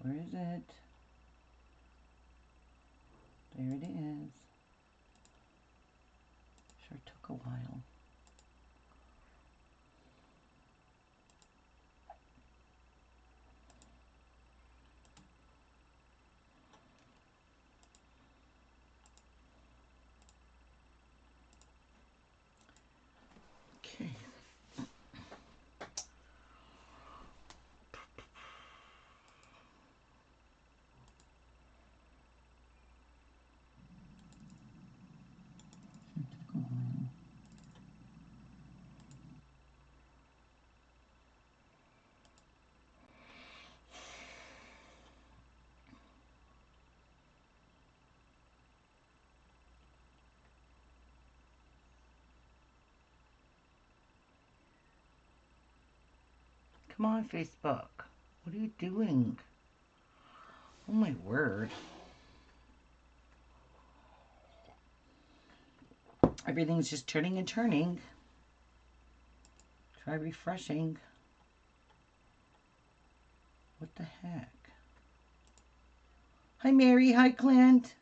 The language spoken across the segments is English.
Where is it? There it is. Sure took a while. Okay. Sure took a while. Come on, Facebook. What are you doing? Oh my word. Everything's just turning and turning. Try refreshing. What the heck? Hi, Mary. Hi, Clint.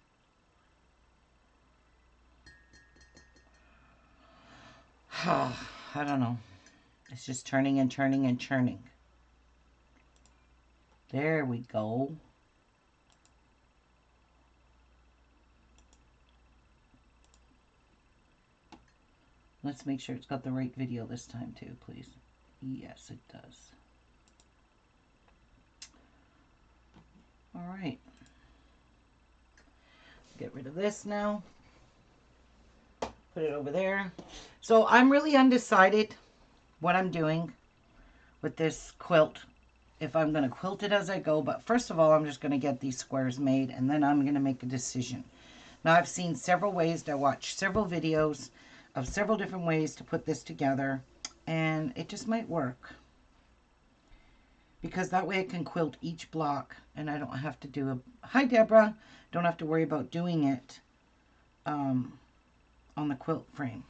I don't know. It's just turning and turning and turning. There we go. Let's make sure it's got the right video this time too, please. Yes, it does. All right. Get rid of this now. Put it over there. So I'm really undecided what I'm doing with this quilt. If I'm going to quilt it as I go. But first of all, I'm just going to get these squares made. And then I'm going to make a decision. Now, I've seen several ways. I watched several videos of several different ways to put this together. And it just might work. Because that way I can quilt each block. And I don't have to do a... Hi, Deborah. Don't have to worry about doing it on the quilt frame.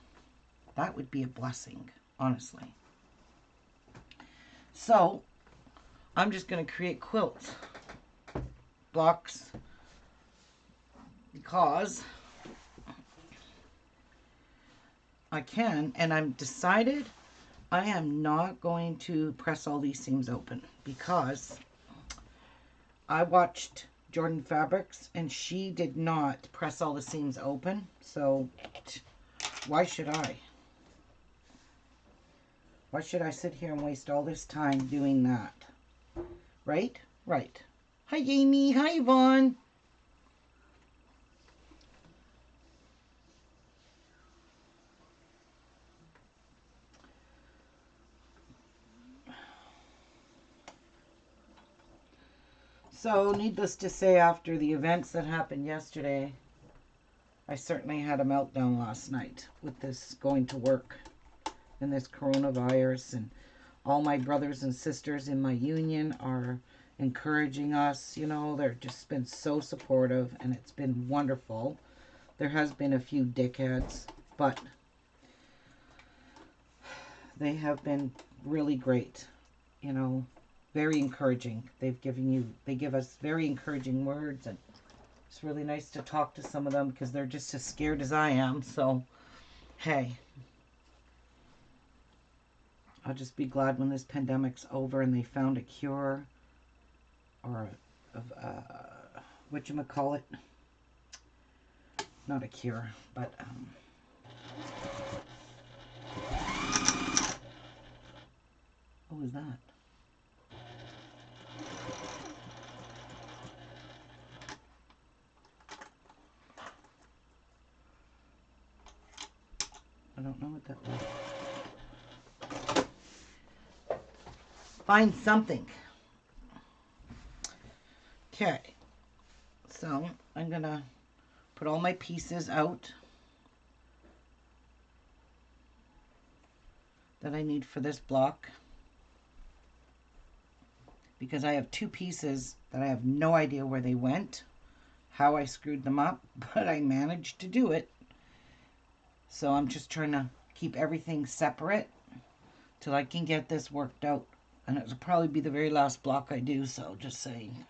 That would be a blessing, honestly. So, I'm just going to create quilt blocks because I can, and I'm decided I am not going to press all these seams open because I watched Jordan Fabrics and she did not press all the seams open, so why should I? Why should I sit here and waste all this time doing that? Right? Right. Hi, Amy. Hi, Yvonne. So, needless to say, after the events that happened yesterday, I certainly had a meltdown last night with this going to work and this coronavirus, and all my brothers and sisters in my union are encouraging us. You know, they've just been so supportive, and it's been wonderful. There has been a few dickheads, but they have been really great, you know, very encouraging. They give us very encouraging words, and it's really nice to talk to some of them because they're just as scared as I am. So, hey, I'll just be glad when this pandemic's over and they found a cure or whatchamacallit. Not a cure, but what was that? I don't know what that was. Find something. Okay. So, I'm going to put all my pieces out that I need for this block. Because I have two pieces that I have no idea where they went, how I screwed them up, but I managed to do it. So I'm just trying to keep everything separate till I can get this worked out. And it'll probably be the very last block I do, so just saying.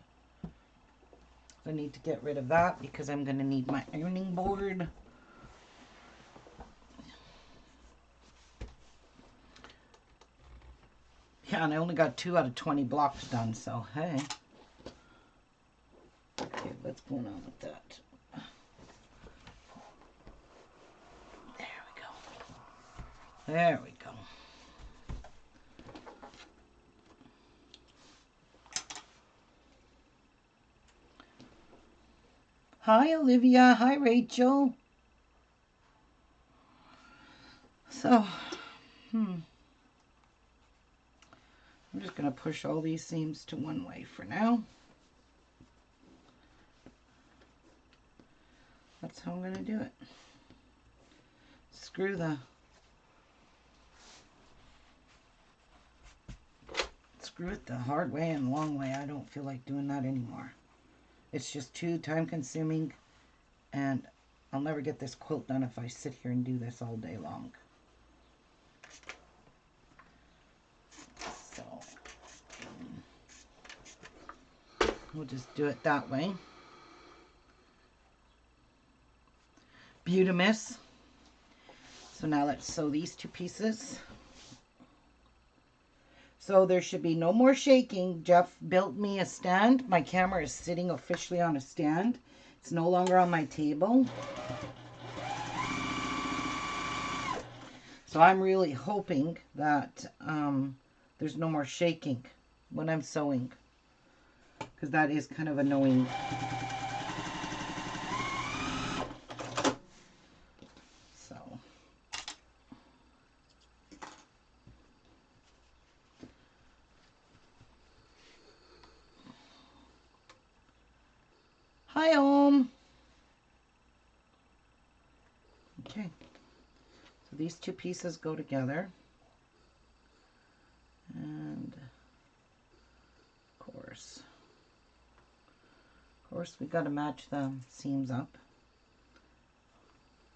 I need to get rid of that because I'm going to need my ironing board. Yeah, and I only got 2 out of 20 blocks done, so hey. Okay, what's going on with that? There we go. There we go. Hi, Olivia. Hi, Rachel. So, I'm just going to push all these seams to one way for now. That's how I'm going to do it. Screw it the hard way and the long way. I don't feel like doing that anymore. It's just too time consuming, and I'll never get this quilt done if I sit here and do this all day long. So we'll just do it that way. Beautimus. So now let's sew these 2 pieces. So there should be no more shaking. Jeff built me a stand. My camera is sitting officially on a stand. It's no longer on my table. So I'm really hoping that there's no more shaking when I'm sewing, because that is kind of annoying. So hi, Om. Okay. So these 2 pieces go together. And of course we got to match the seams up.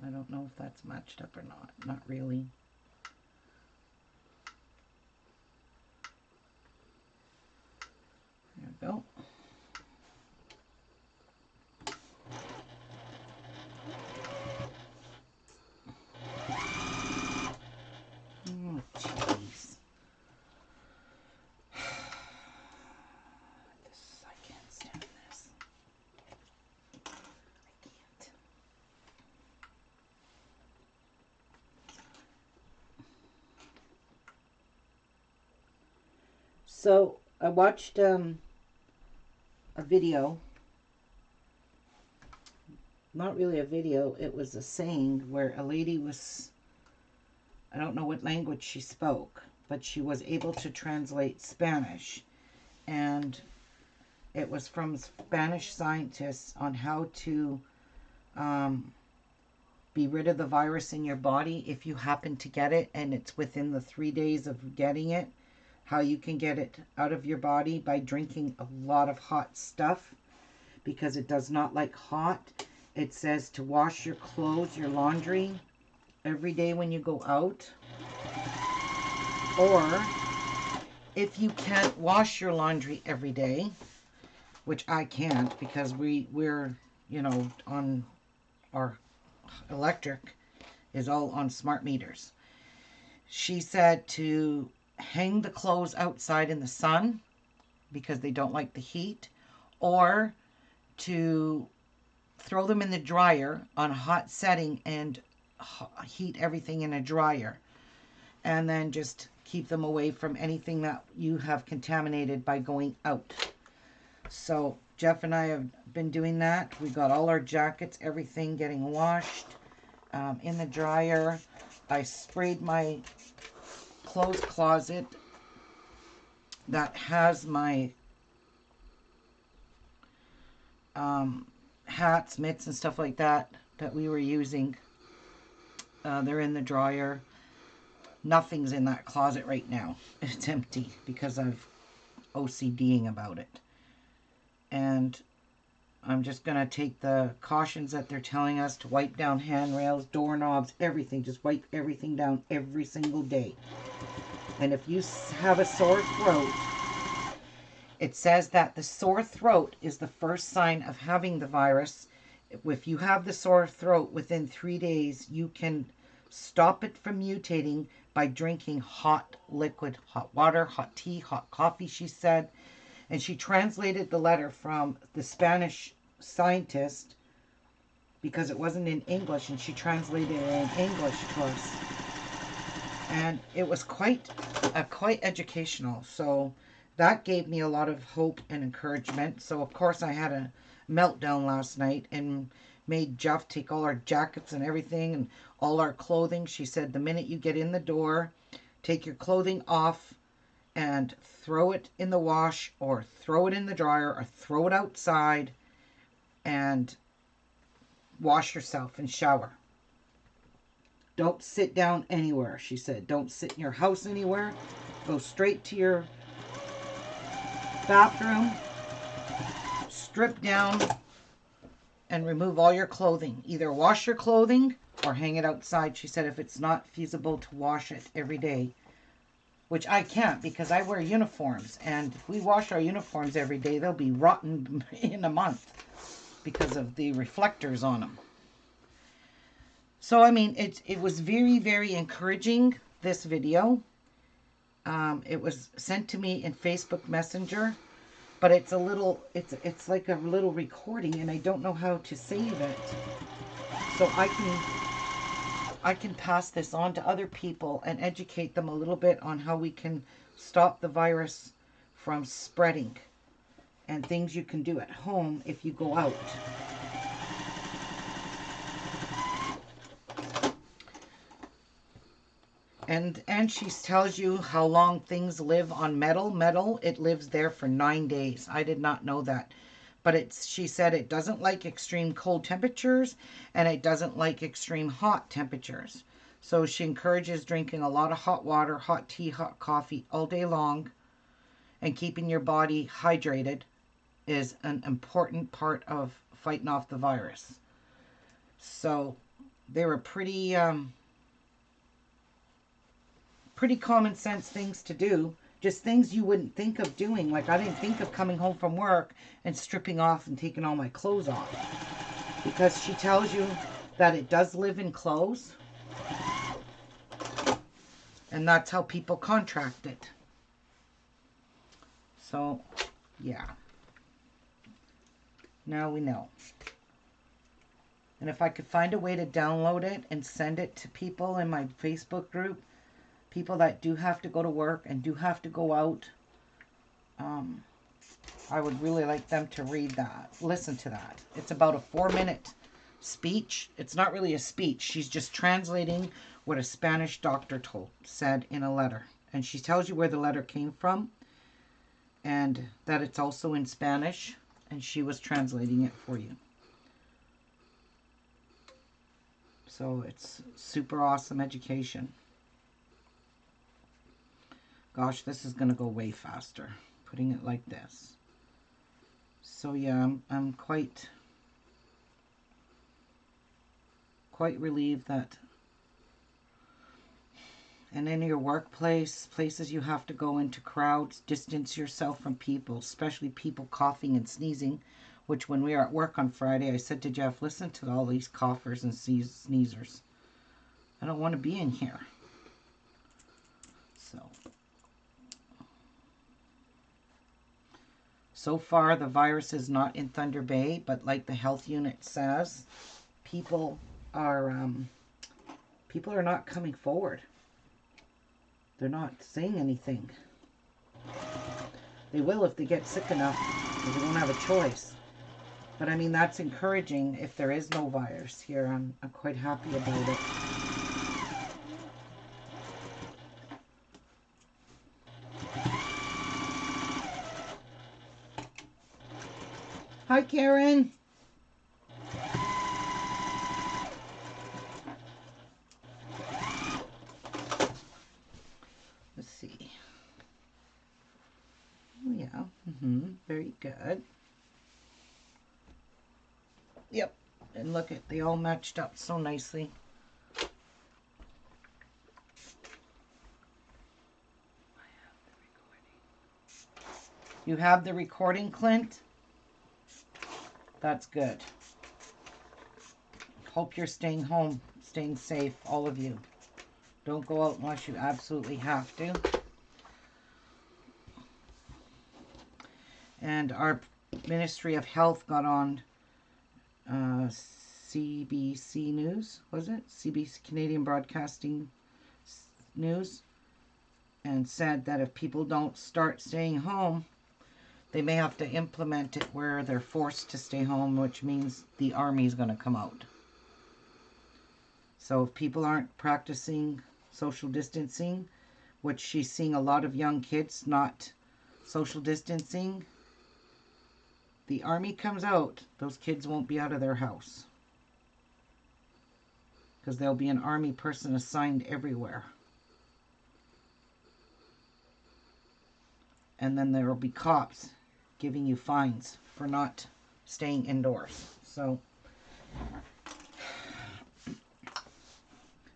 I don't know if that's matched up or not. Not really. There we go. Oh, jeez. I can't stand this. I can't. So I watched a video. Not really a video, it was a saying where a lady was, I don't know what language she spoke, but she was able to translate Spanish. And it was from Spanish scientists on how to be rid of the virus in your body if you happen to get it and it's within the 3 days of getting it. How you can get it out of your body by drinking a lot of hot stuff, because it does not like hot. It says to wash your clothes, your laundry, every day when you go out. Or if you can't wash your laundry every day, which I can't because we're, you know, on our electric is all on smart meters. She said to hang the clothes outside in the sun because they don't like the heat, or to throw them in the dryer on a hot setting and heat everything in a dryer, and then just keep them away from anything that you have contaminated by going out. So Jeff and I have been doing that. We got all our jackets, everything getting washed in the dryer. I sprayed my clothes closet that has my hats, mitts, and stuff like that we were using. They're in the dryer. Nothing's in that closet right now. It's empty because I've OCDing about it. And I'm just going to take the cautions that they're telling us to wipe down handrails, doorknobs, everything. Just wipe everything down every single day. And if you have a sore throat, It says that the sore throat is the first sign of having the virus. If you have the sore throat within 3 days, you can stop it from mutating by drinking hot liquid, hot water, hot tea, hot coffee, she said. And she translated the letter from the Spanish scientist because it wasn't in English, and she translated it in English to us. And it was quite educational. So that gave me a lot of hope and encouragement. So of course I had a meltdown last night and made Jeff take all our jackets and everything and all our clothing. She said the minute you get in the door, take your clothing off and throw it in the wash or throw it in the dryer or throw it outside and wash yourself and shower. Don't sit down anywhere, she said. Don't sit in your house anywhere. Go straight to your bathroom, strip down, and remove all your clothing. Either wash your clothing or hang it outside. She said if it's not feasible to wash it every day, which I can't because I wear uniforms. And if we wash our uniforms every day, they'll be rotten in a month because of the reflectors on them. So, I mean, it was very, very encouraging, this video. It was sent to me in Facebook Messenger, but it's a little, it's like a little recording, and I don't know how to save it. So I can pass this on to other people and educate them a little bit on how we can stop the virus from spreading and things you can do at home if you go out. And she tells you how long things live on metal. Metal, it lives there for 9 days. I did not know that. But she said it doesn't like extreme cold temperatures and it doesn't like extreme hot temperatures. So she encourages drinking a lot of hot water, hot tea, hot coffee all day long. And keeping your body hydrated is an important part of fighting off the virus. So they were pretty common sense things to do. Just things you wouldn't think of doing. Like I didn't think of coming home from work and stripping off and taking all my clothes off. Because she tells you that it does live in clothes. And that's how people contract it. So, yeah. Now we know. And if I could find a way to download it and send it to people in my Facebook group, people that do have to go to work and do have to go out, I would really like them to read that, listen to that. It's about a 4-minute speech. It's not really a speech. She's just translating what a Spanish doctor said in a letter. And she tells you where the letter came from and that it's also in Spanish, and she was translating it for you. So it's super awesome education. Gosh, this is going to go way faster, putting it like this. So yeah, I'm quite relieved that, and in your workplace, places you have to go into crowds, distance yourself from people, especially people coughing and sneezing, which when we were at work on Friday, I said to Jeff, listen to all these coughers and sneezers. I don't want to be in here. So far, the virus is not in Thunder Bay, but like the health unit says, people are not coming forward. They're not saying anything. They will if they get sick enough, because they don't have a choice. But I mean, that's encouraging. If there is no virus here, I'm quite happy about it. Hi, Karen. Let's see. Oh, yeah. Very good. Yep. And look at, they all matched up so nicely. You have the recording, Clint? That's good. Hope you're staying home, staying safe, all of you. Don't go out unless you absolutely have to. And our Ministry of Health got on CBC News, was it? CBC, Canadian Broadcasting News, and said that if people don't start staying home, they may have to implement it where they're forced to stay home, which means the army's going to come out. So if people aren't practicing social distancing, which she's seeing a lot of young kids not social distancing, the army comes out, those kids won't be out of their house. Because there'll be an army person assigned everywhere. And then there will be cops giving you fines for not staying indoors. So,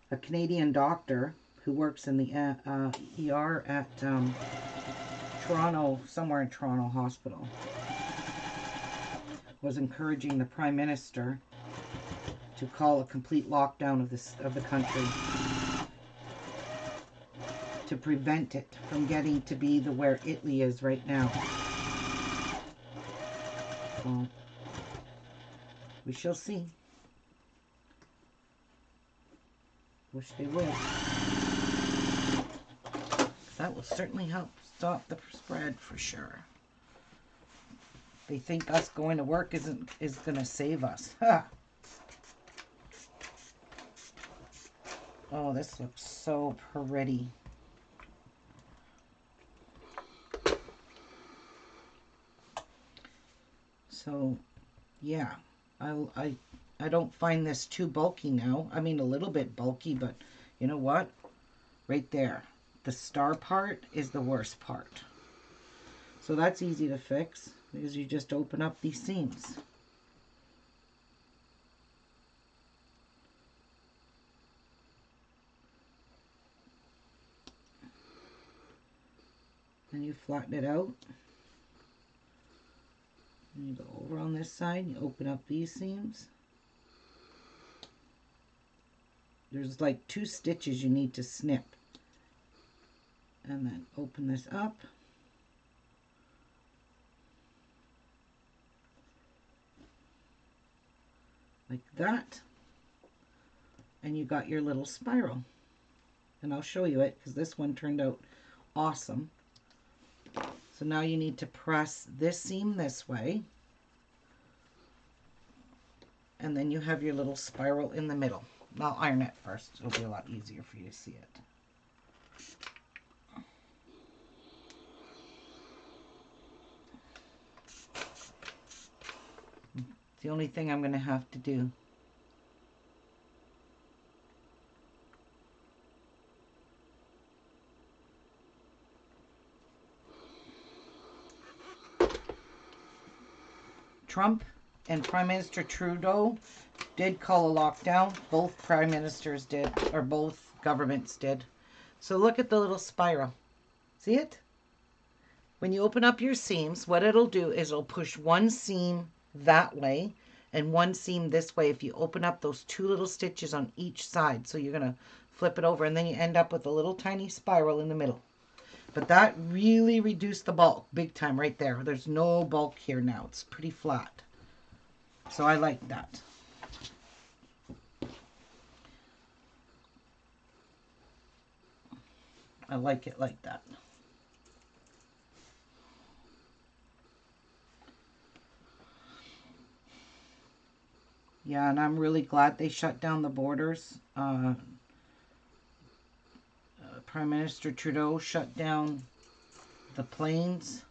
a Canadian doctor who works in the ER at Toronto, somewhere in Toronto Hospital, was encouraging the Prime Minister to call a complete lockdown of the country to prevent it from getting to be where Italy is right now. So, we shall see. Wish they would. That will certainly help stop the spread for sure. They think us going to work is going to save us. Ha! Oh, this looks so pretty. So, yeah, I don't find this too bulky now. I mean, a little bit bulky, but you know what? Right there, the star part is the worst part. So that's easy to fix because you just open up these seams. Then you flatten it out. And you go over on this side, you open up these seams. There's like 2 stitches you need to snip. And then open this up. Like that. And you got your little spiral. And I'll show you it because this one turned out awesome. So now you need to press this seam this way. And then you have your little spiral in the middle. I'll iron it first. It'll be a lot easier for you to see it. It's the only thing I'm going to have to do. Trump and Prime Minister Trudeau did call a lockdown. Both prime ministers did, or both governments did. So look at the little spiral. See it? When you open up your seams, what it'll do is it'll push one seam that way and one seam this way if you open up those 2 little stitches on each side. So you're going to flip it over and then you end up with a little tiny spiral in the middle. But that really reduced the bulk big time right there. There's no bulk here now. It's pretty flat. So I like that. I like it like that. Yeah, and I'm really glad they shut down the borders. Prime Minister Trudeau shut down the planes.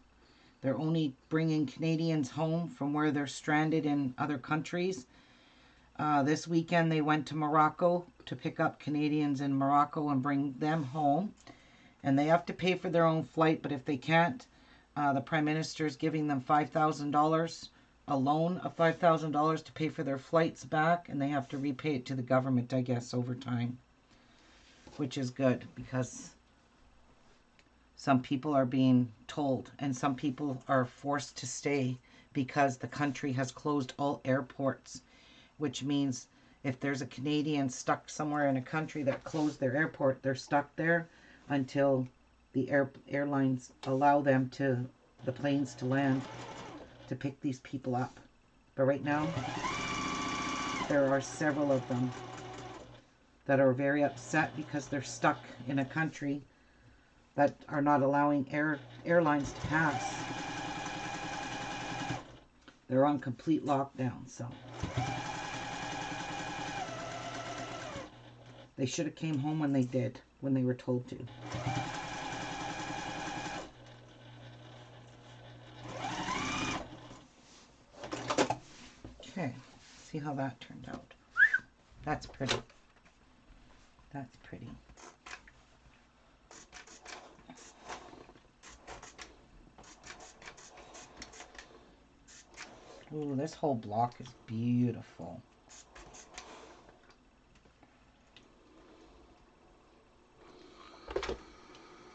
They're only bringing Canadians home from where they're stranded in other countries. This weekend they went to Morocco to pick up Canadians in Morocco and bring them home. And they have to pay for their own flight, but if they can't, the Prime Minister is giving them $5,000, a loan of $5,000 to pay for their flights back, and they have to repay it to the government, I guess, over time. Which is good, because Some people are being told, and some people are forced to stay because the country has closed all airports, which means if there's a Canadian stuck somewhere in a country that closed their airport, they're stuck there until the airlines allow them to, the planes to land to pick these people up. But right now, there are several of them that are very upset because they're stuck in a country that are not allowing airlines to pass. They're on complete lockdown, so they should have came home when they did, when they were told to. Okay, see how that turned out. That's pretty. That's pretty. Ooh, this whole block is beautiful.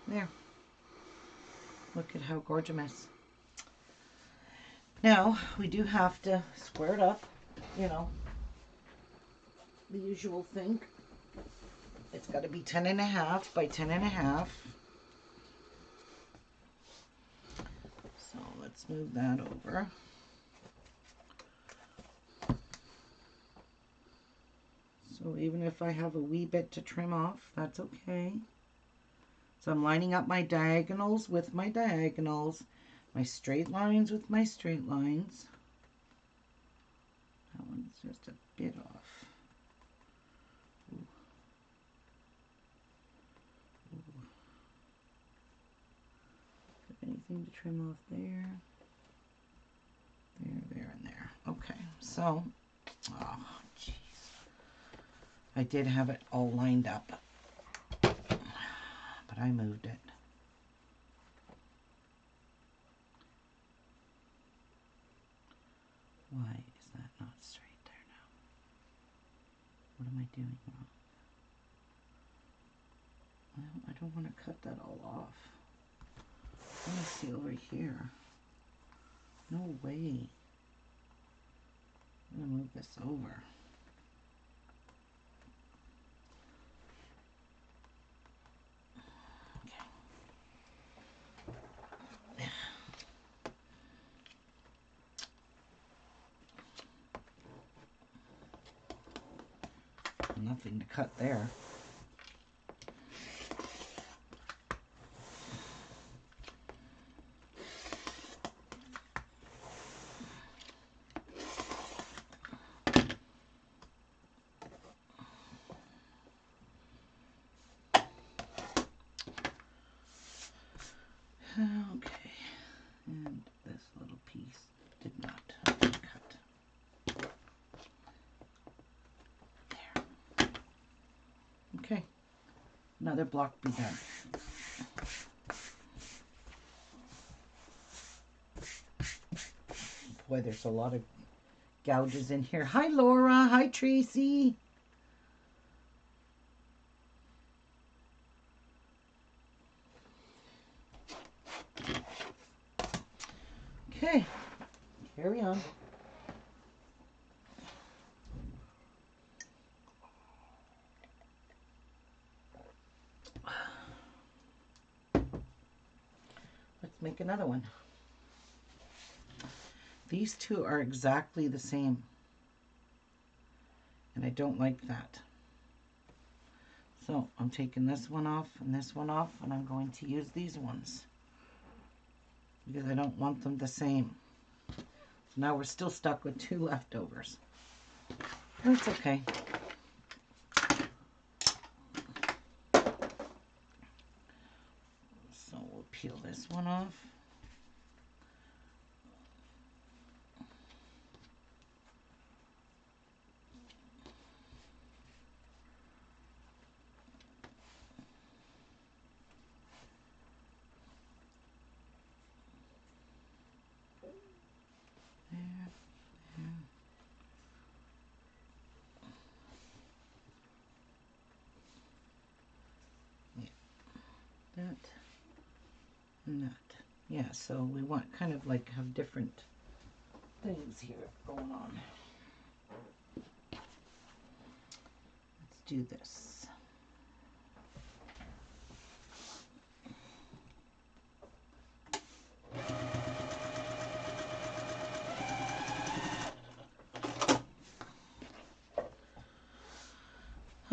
There. Look at how gorgeous. Now, we do have to square it up, you know, the usual thing. It's got to be 10.5 by 10.5. So let's move that over. So even if I have a wee bit to trim off, that's okay. So I'm lining up my diagonals with my diagonals, my straight lines with my straight lines. That one's just a bit off. Ooh. Ooh. Anything to trim off there? There, and there. Okay, so, oh, jeez. I did have it all lined up, but I moved it. Why is that not straight there now? What am I doing wrong? Well, I don't want to cut that all off. Let me see over here. No way. I'm going to move this over. Nothing to cut there. Okay, and this little piece did not cut. There. Okay, another block be done. Boy, there's a lot of gouges in here. Hi, Laura. Hi, Tracy. Okay, carry on. Let's make another one. These two are exactly the same, and I don't like that. So I'm taking this one off, and I'm going to use these ones because I don't want them the same. So now we're still stuck with two leftovers. That's okay. So we'll peel this one off. That. And that. Yeah, so we want kind of like have different things here going on. Let's do this.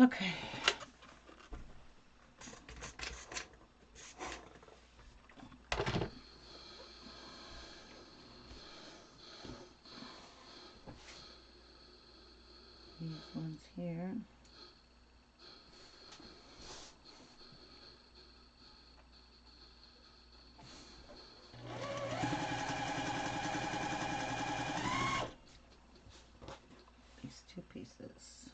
Okay. These ones here. These two pieces.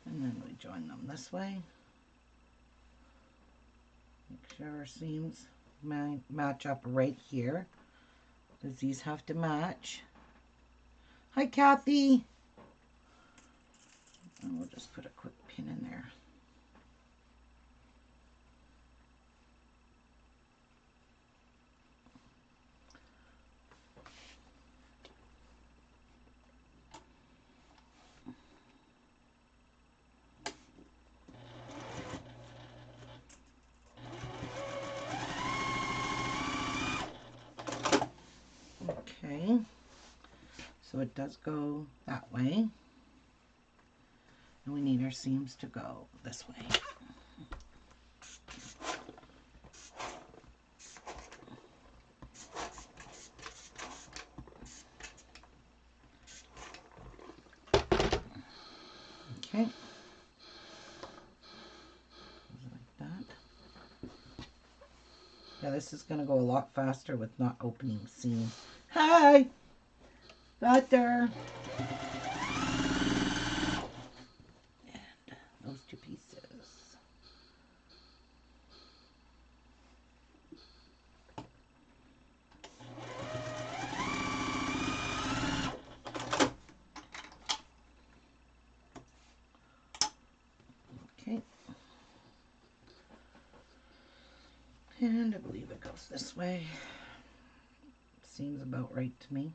And then we join them this way. Make sure our seams match up right here. Does these have to match? Hi, Kathy. And we'll just put a quick pin in there. Okay, so it does go that way, and we need our seams to go this way. Okay, like that. Yeah, this is going to go a lot faster with not opening seams. Hi! Got there. And those two pieces. Okay. And I believe it goes this way. Seems about right to me.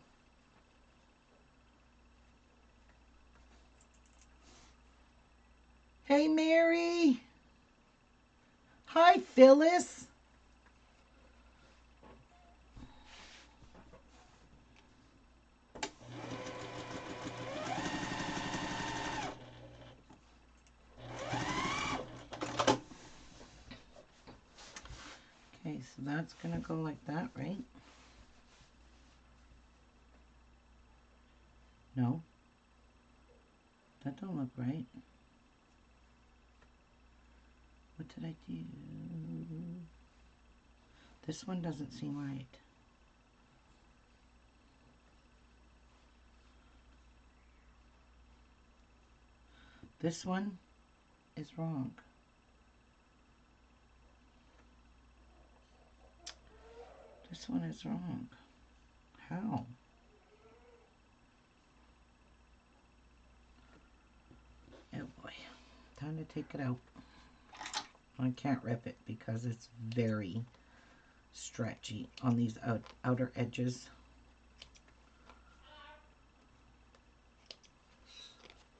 Hey, Mary. Hi, Phyllis. Okay, so that's going to go like that, right? No. That don't look right. What did I do? This one doesn't seem right. This one is wrong. This one is wrong. How? Oh boy. Time to take it out. I can't rip it because it's very stretchy on these outer edges.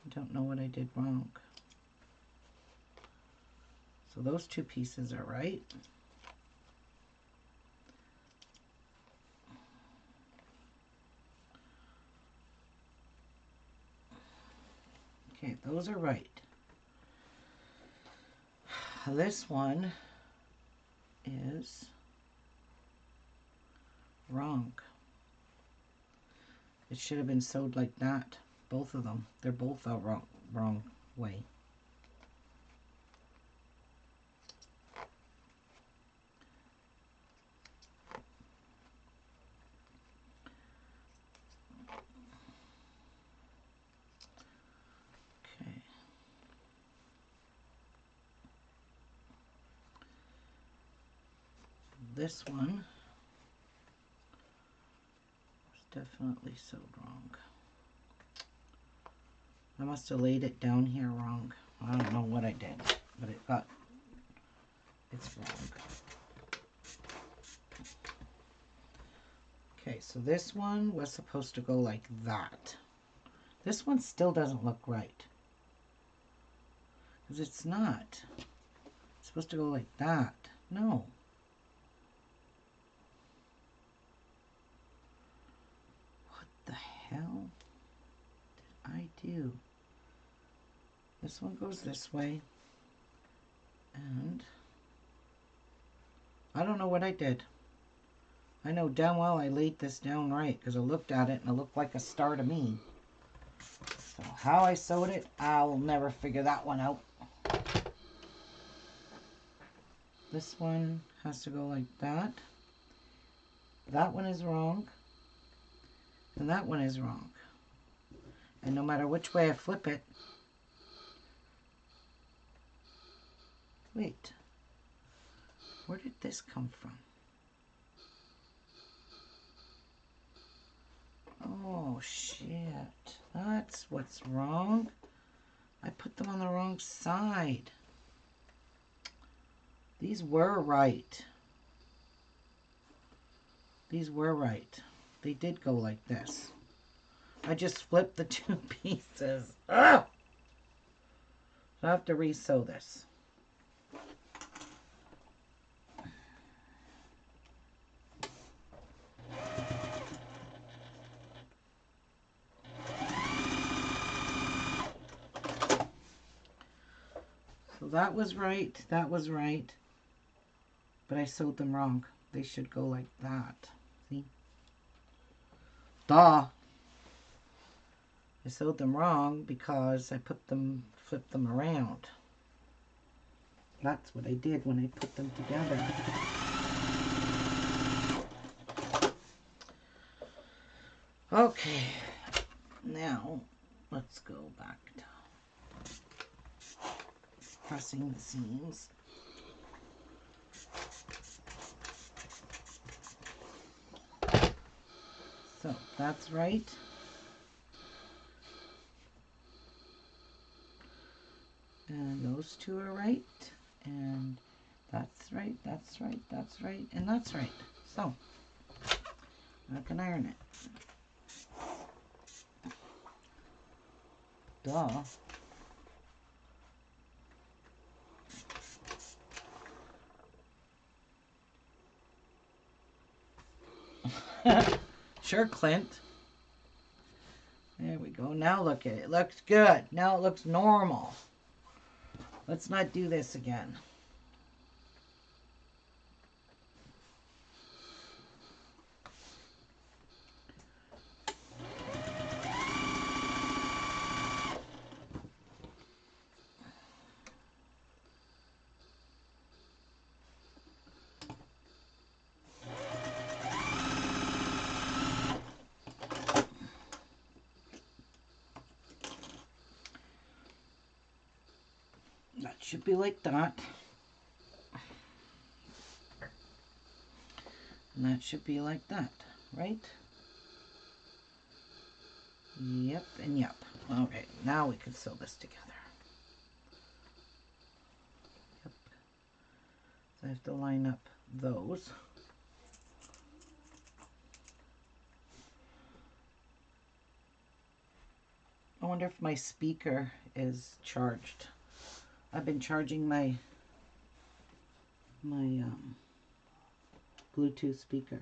I don't know what I did wrong. So those two pieces are right. Okay, those are right. This one is wrong. It should have been sewed like that. Both of them. They're both out wrong way. Okay. this one was definitely sewed wrong. I must have laid it down here wrong. I don't know what I did, but it's wrong. Okay, so this one was supposed to go like that. This one still doesn't look right. Because it's not. It's supposed to go like that. No. What the hell did I do? This one goes this way. And I don't know what I did. I know damn well I laid this down right because I looked at it and it looked like a star to me. So how I sewed it, I'll never figure that one out. This one has to go like that. That one is wrong. And that one is wrong. And no matter which way I flip it. Wait. Where did this come from? Oh, shit. That's what's wrong. I put them on the wrong side. These were right. These were right. They did go like this. I just flipped the two pieces. Ugh! So I have to re-sew this. So that was right, but I sewed them wrong. They should go like that. See? Duh! I sewed them wrong because I flipped them around. That's what I did when I put them together. Okay, now let's go back to pressing the seams. So that's right. And those two are right. And that's right, that's right, that's right, and that's right. So I can iron it. Duh. Sure, Clint. There we go. Now look at it. It looks good. Now it looks normal. Let's not do this again. That should be like that. And that should be like that, right? Yep and yep. Okay, now we can sew this together. Yep. So I have to line up those. I wonder if my speaker is charged. I've been charging my Bluetooth speaker.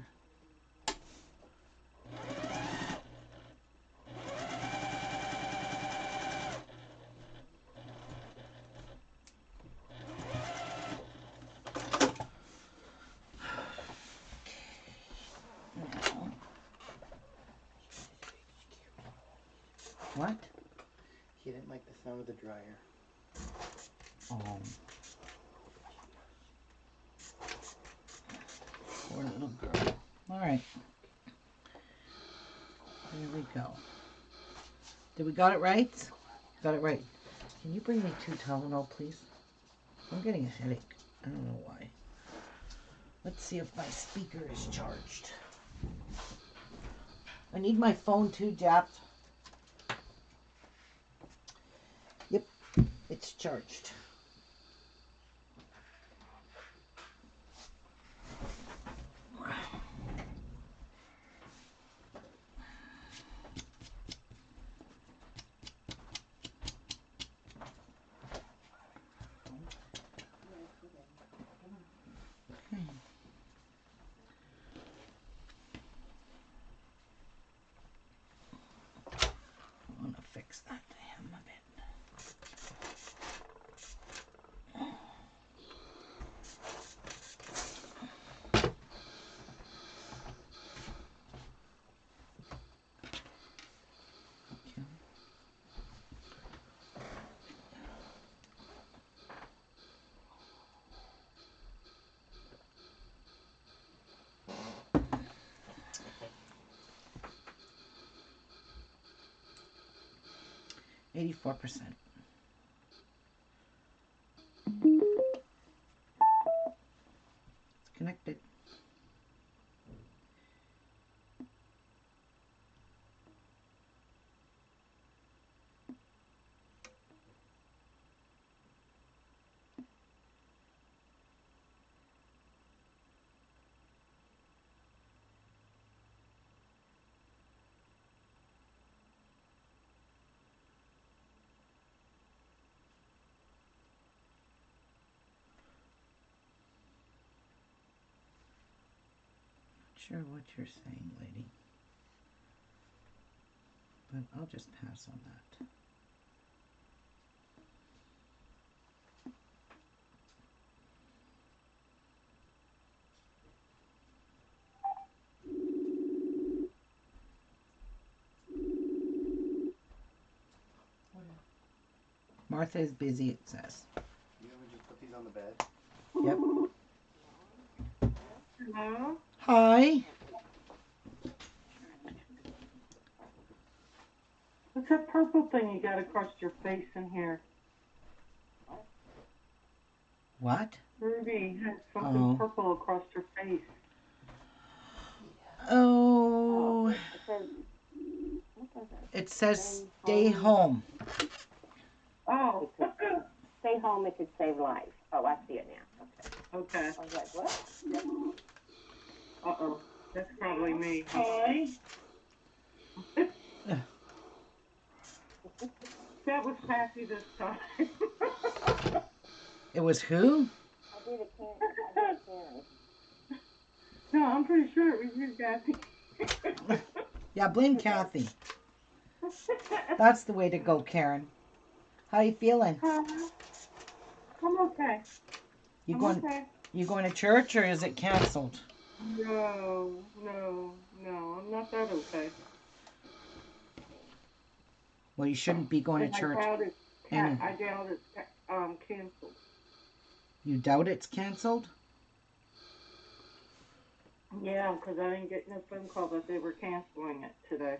What? He didn't like the sound of the dryer. Oh. Poor little girl. All right. There we go. Did we got it right? Got it right. Can you bring me 2 Tylenol, please? I'm getting a headache. I don't know why. Let's see if my speaker is charged. I need my phone too, Jap. Yep, it's charged. I want to fix that to him a bit. Okay. 84%. It's connected. Sure what you're saying, lady, but I'll just pass on that. Martha is busy, it says. You ever just put these on the bed? Yep. Hello? Hi. What's that purple thing you got across your face in here? What? Ruby has something purple across her face. Oh. It says stay home. Oh. Stay home, it could save lives. Oh, I see it now. Okay. I was like, what? Uh-oh. That's probably me. Hi. That was Kathy this time. It was who? I did a Karen. No, I'm pretty sure it was you, Kathy. Yeah, blame Kathy. That's the way to go, Karen. How you feeling? I'm okay. You I'm going? okay. You going to church or is it canceled? No, I'm not that okay. Well, you shouldn't be going to church. I doubt it's canceled. You doubt it's canceled? Yeah, because I didn't get no phone call that they were canceling it today.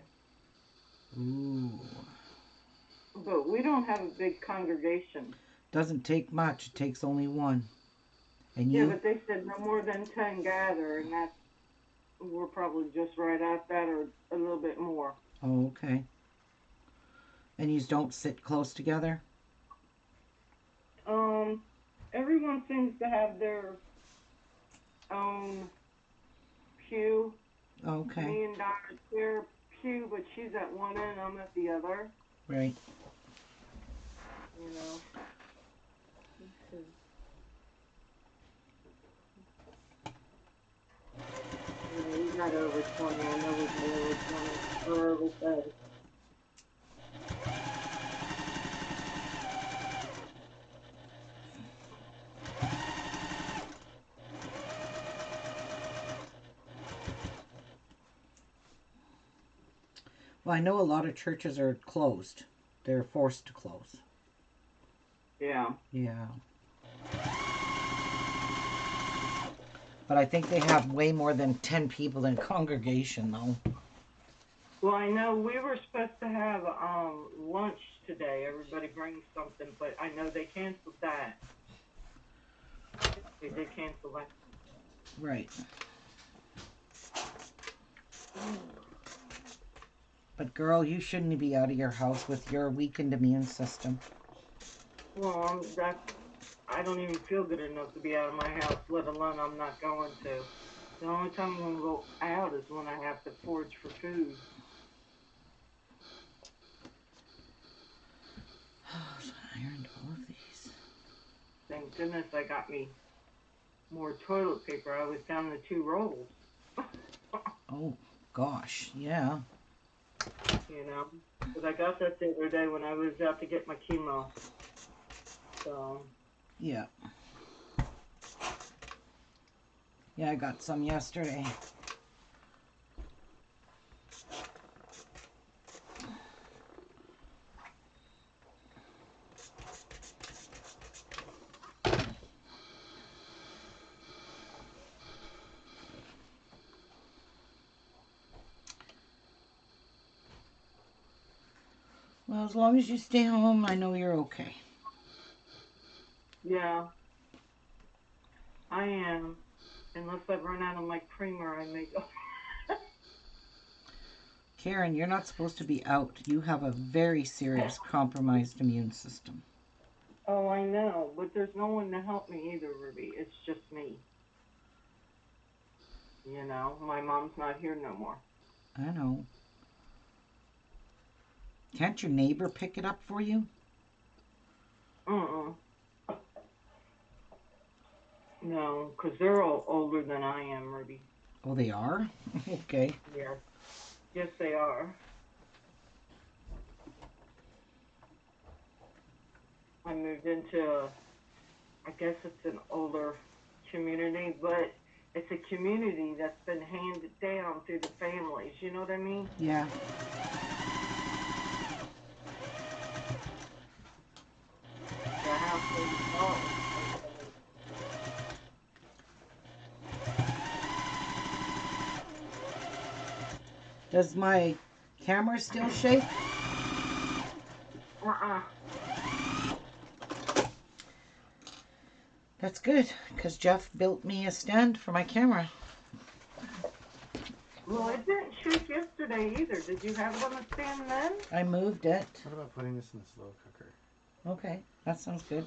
Ooh. But we don't have a big congregation. Doesn't take much. It takes only one. And Yeah, you? but they said no more than 10 gather, and we're probably just right at that or a little bit more. Oh, okay. And you don't sit close together? Everyone seems to have their own pew. Okay. Me and Donna share pew, but she's at one end, I'm at the other. Right. You know. Yeah, we got over 20. I know we've been over 20 or over 30. Well, I know a lot of churches are closed. They're forced to close. Yeah. Yeah. But I think they have way more than 10 people in congregation, though. Well, I know we were supposed to have lunch today. Everybody brings something, but I know they canceled that. They did cancel that. Right. But girl, you shouldn't be out of your house with your weakened immune system. Well, I don't even feel good enough to be out of my house, let alone I'm not going to. The only time I'm going to go out is when I have to forage for food. Oh, so I ironed all of these. Thank goodness I got me more toilet paper. I was down to 2 rolls. Oh, gosh, yeah. You know, because I got that the other day when I was out to get my chemo. So. Yeah. Yeah, I got some yesterday. Well, as long as you stay home, I know you're okay. Yeah, I am. Unless I run out of my creamer, I may go. Karen, you're not supposed to be out. You have a very serious compromised immune system. Oh, I know, but there's no one to help me either, Ruby. It's just me. You know, my mom's not here no more. I know. Can't your neighbor pick it up for you? No, because they're all older than I am, Ruby. Oh, they are? Okay. Yes. Yes, they are. I moved into, I guess it's an older community, but it's a community that's been handed down through the families. You know what I mean? Yeah. The house they bought. Does my camera still shake? That's good, because Jeff built me a stand for my camera. Well, it didn't shake yesterday either. Did you have it on the stand then? I moved it. What about putting this in the slow cooker? Okay, that sounds good.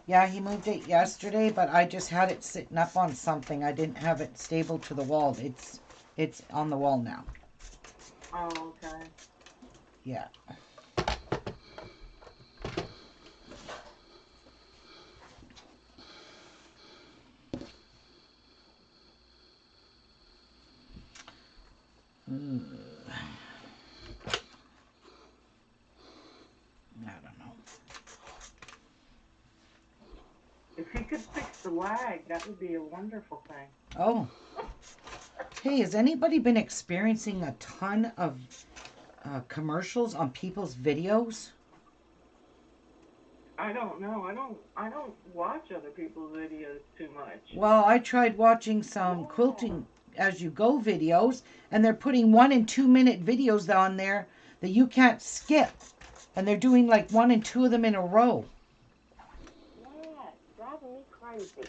Yeah, he moved it yesterday, but I just had it sitting up on something. I didn't have it stable to the wall. It's on the wall now. Oh, okay. Yeah. I don't know. If he could fix the lag, that would be a wonderful thing. Oh. Hey, has anybody been experiencing a ton of commercials on people's videos? I don't know. I don't watch other people's videos too much. Well, I tried watching some quilting as you go videos, and they're putting 1 and 2 minute videos on there that you can't skip. And they're doing like 1 and 2 of them in a row. Yeah, it's driving me crazy.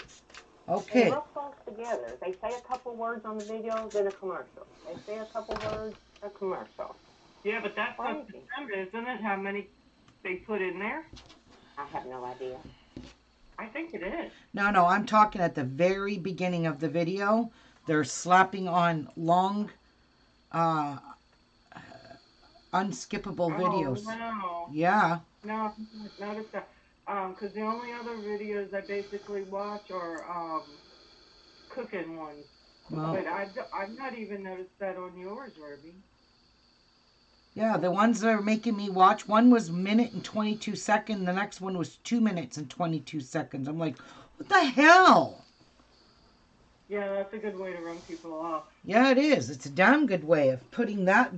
Okay. They real close together. They say a couple words on the video, then a commercial. They say a couple words, a commercial. Yeah, but that's not the number, isn't it? How many they put in there? I have no idea. I think it is. No, I'm talking at the very beginning of the video. They're slapping on long, unskippable videos. Oh, no. Yeah. No, I noticed that. Because the only other videos I basically watch are cooking ones. Well, But I've not even noticed that on yours, Ruby. yeah, the ones that are making me watch, one was 1 minute and 22 seconds, the next one was 2 minutes and 22 seconds. I'm like, what the hell? Yeah, that's a good way to run people off. Yeah, it is. It's a damn good way of putting that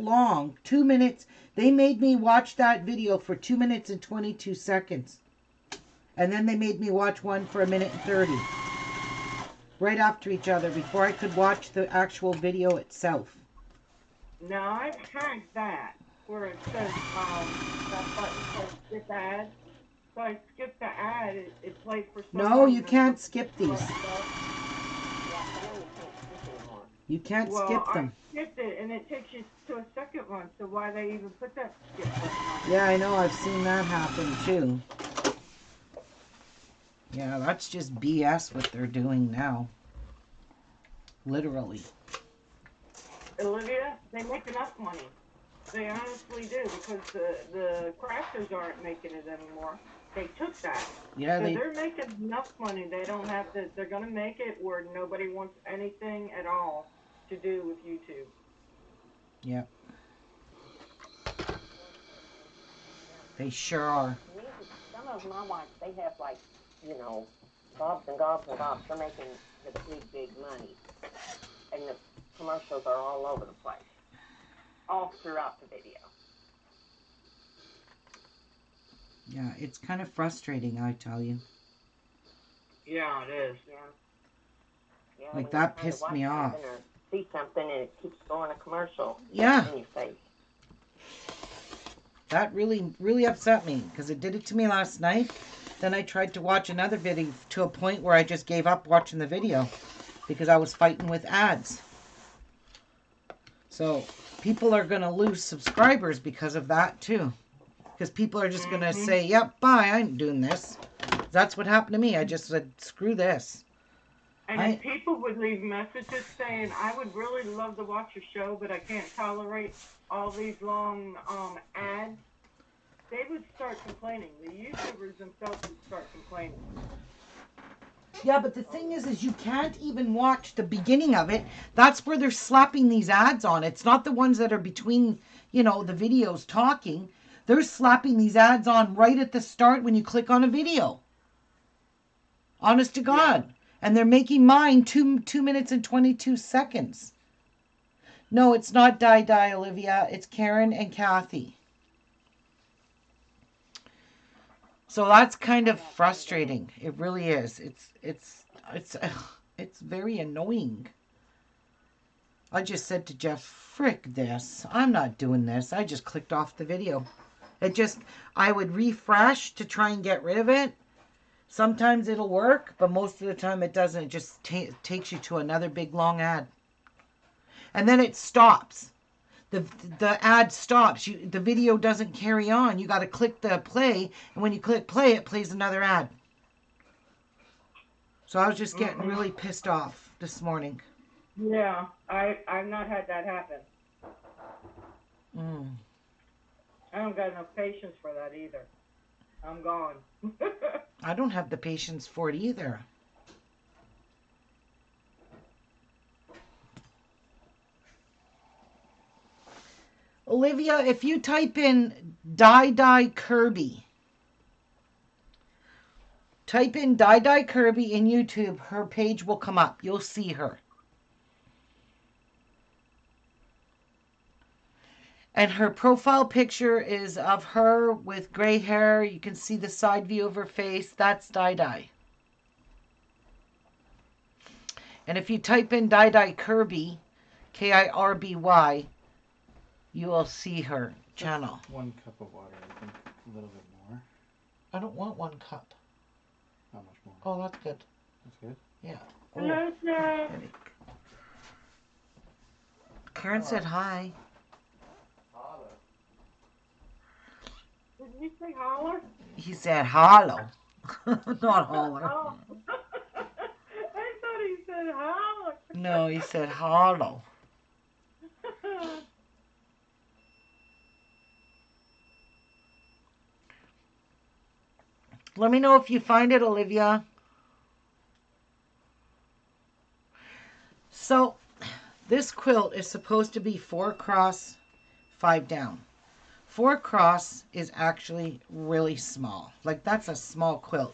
long, 2 minutes. They made me watch that video for 2 minutes and 22 seconds. And then they made me watch one for 1 minute and 30. Right after each other before I could watch the actual video itself. Now, I've had that where it says, that button says skip ad. So I skipped the ad. It's late for so No, long. you And I'm can't looking skip at these. stuff. Yeah, I know you can't skip anymore. You can't Well, skip I them. skipped it, and it takes you to a second one. So why they even put that skip button on it? Yeah, I know. I've seen that happen too. Yeah, that's just BS what they're doing now. Literally. Olivia, they make enough money. They honestly do, because the crafters aren't making it anymore. They took that. Yeah, So they. they're making enough money. They don't have to, they're going to make it where nobody wants anything at all to do with YouTube. Yeah. They sure are. Some of them I watch, they have like, you know, gobs and gobs and gobs. They're making the big, big money. And the commercials are all over the place. All throughout the video. Yeah, it's kind of frustrating, I tell you. Yeah, it is. Yeah. Yeah, Like, when that you're trying to pissed watch me off. something or see something and it keeps going a commercial Yeah, in your face. that really, really upset me because it did it to me last night. Then I tried to watch another video to a point where I just gave up watching the video because I was fighting with ads. So people are going to lose subscribers because of that too. Because people are just going to say, yep, bye, I ain't doing this. That's what happened to me. I just said, screw this. And if people would leave messages saying, I would really love to watch your show, but I can't tolerate all these long ads, they would start complaining. The YouTubers themselves would start complaining. Yeah, but the thing is you can't even watch the beginning of it. That's where they're slapping these ads on. It's not the ones that are between, the videos talking. They're slapping these ads on right at the start when you click on a video. Honest to God. Yeah. And they're making mine 2 minutes and 22 seconds. No, it's not Di Olivia. It's Karen and Kathy. So that's kind of frustrating. It really is. It's very annoying. I just said to Jeff, frick this. I'm not doing this. I just clicked off the video. I would refresh to try and get rid of it. Sometimes it'll work, but most of the time it doesn't. It just takes you to another big long ad. And then it stops. The ad stops. The video doesn't carry on. You got to click the play, and when you click play, it plays another ad. So I was just getting really pissed off this morning. Yeah, I've not had that happen. I don't got enough patience for that either. I'm gone. I don't have the patience for it either. Olivia, if you type in Kirby, in YouTube, her page will come up. You'll see her. And her profile picture is of her with gray hair. You can see the side view of her face. That's Di. And if you type in Kirby, Kirby, you will see her channel. Just 1 cup of water, I think. A little bit more. I don't want 1 cup. How much more? Oh, that's good. That's good? Yeah. Hello, sir. Karen said hi. Did you say holler? He said hollow. Not holler. Oh. I thought he said holler. No, he said hollow. Let me know if you find it, Olivia. So, this quilt is supposed to be 4 across, 5 down. 4 across is actually really small. Like, that's a small quilt.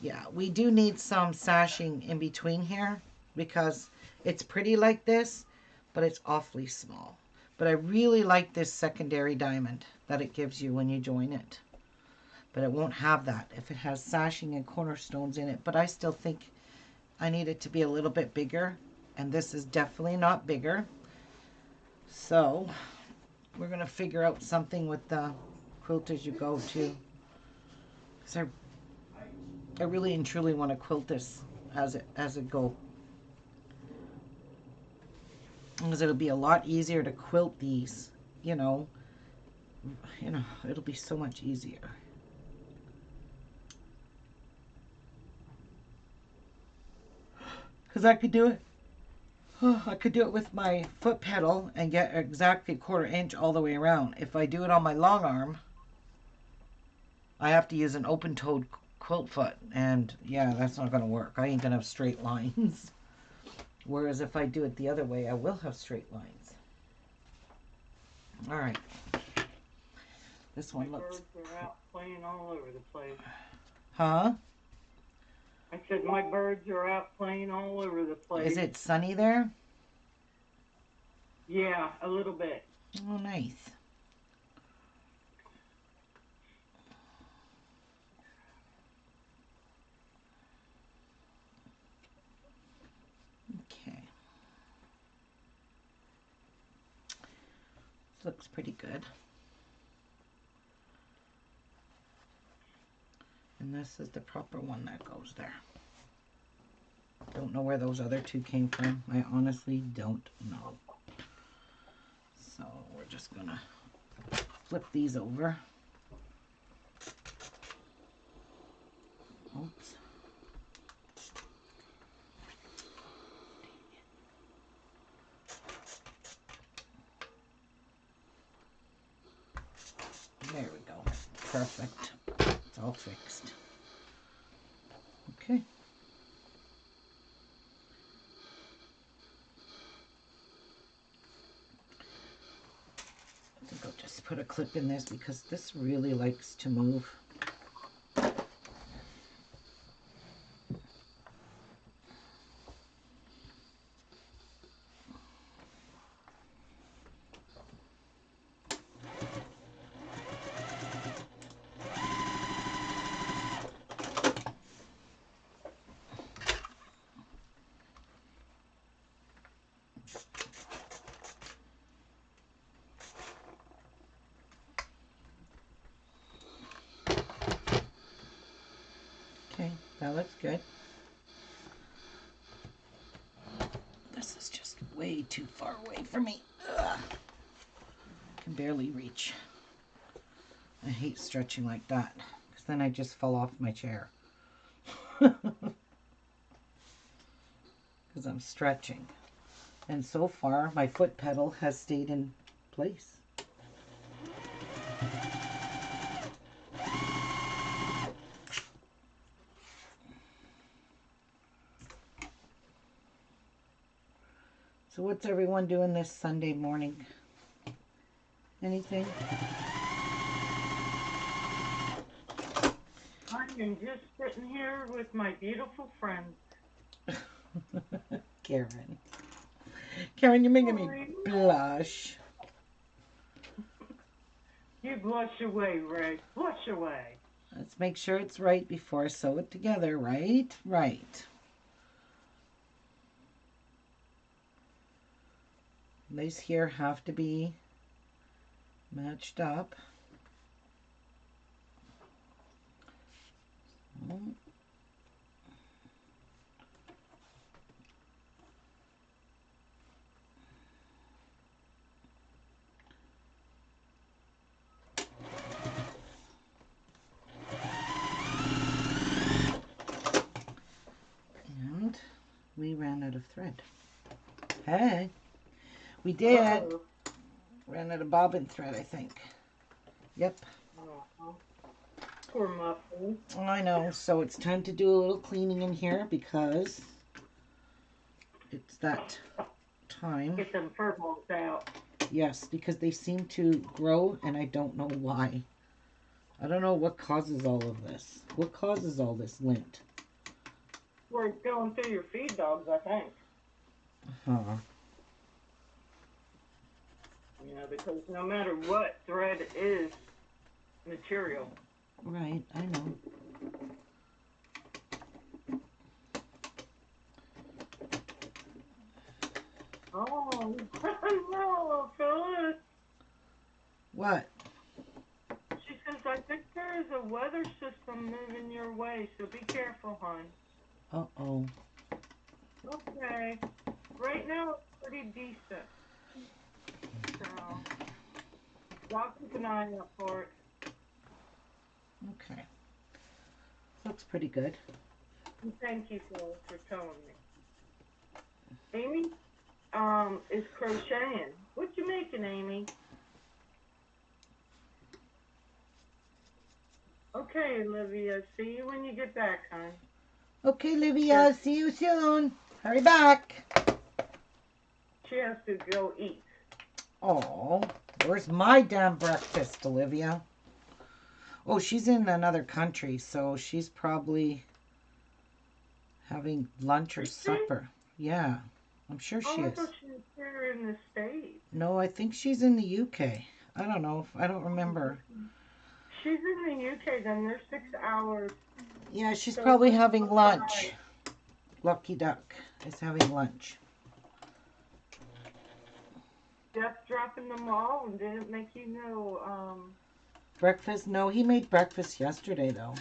Yeah, we do need some sashing in between here because it's pretty like this, but it's awfully small. But I really like this secondary diamond that it gives you when you join it. But it won't have that if it has sashing and cornerstones in it. But I still think I need it to be a little bit bigger. And this is definitely not bigger. So we're going to figure out something with the Quilt As You Go too. Because I really and truly want to quilt this as it go. Because it'll be a lot easier to quilt these, you know, it'll be so much easier. Because I could do it. I could do it with my foot pedal and get exactly 1/4 inch all the way around. If I do it on my long arm, I have to use an open-toed quilt foot, and yeah, that's not going to work. I ain't going to have straight lines. Whereas if I do it the other way, I will have straight lines. All right. This one My looks... birds are out playing all over the place. Huh? I said my birds are out playing all over the place. Is it sunny there? Yeah, a little bit. Oh, nice. Okay. This looks pretty good. And this is the proper one that goes there. Don't know where those other two came from. I honestly don't know. So we're just gonna flip these over. Oops. There we go. Perfect. It's all fixed. Okay. I think I'll just put a clip in this because this really likes to move. Okay, that looks good. This is just way too far away for me. Ugh. I can barely reach. I hate stretching like that because then I just fall off my chair. Because I'm stretching. And so far, my foot pedal has stayed in place. So what's everyone doing this Sunday morning? Anything? I am just sitting here with my beautiful friend. Karen. Karen, you're making me blush. You blush away, Ray. Blush away. Let's make sure it's right before I sew it together, right? Right. These here have to be matched up. And we ran out of thread. Hey, we did. Uh-oh. Ran out of bobbin thread, I think. Yep. Uh-huh. Poor Muffin. I know. So it's time to do a little cleaning in here because it's that time. Get them fur balls out. Yes, because they seem to grow and I don't know why. I don't know what causes all of this. What causes all this lint? We're going through your feed dogs, I think. Huh. You know, because no matter what, thread is material. Right, I know. Oh, no, Phyllis. What? She's going to I think there is a weather system moving your way, so be careful, hon. Uh-oh. Okay. Right now, it's pretty decent. So, I'll keep an eye out for it. Okay. Looks pretty good. And thank you for telling me. Amy, is crocheting. What you making, Amy? Okay, Olivia. See you when you get back, hon. Okay, Livia, see you soon. Hurry back. She has to go eat. Oh, where's my damn breakfast, Olivia? Oh, she's in another country, so she's probably having lunch or Is she? supper. Yeah, I'm sure she Oh, I is. thought she was here in the States. No, I think she's in the UK. I don't know. I don't remember. She's in the UK, then there's 6 hours. Yeah, she's So probably it's having outside. lunch. Lucky Duck is having lunch. Jeff dropping them all and didn't make you know, Breakfast? No, he made breakfast yesterday, though.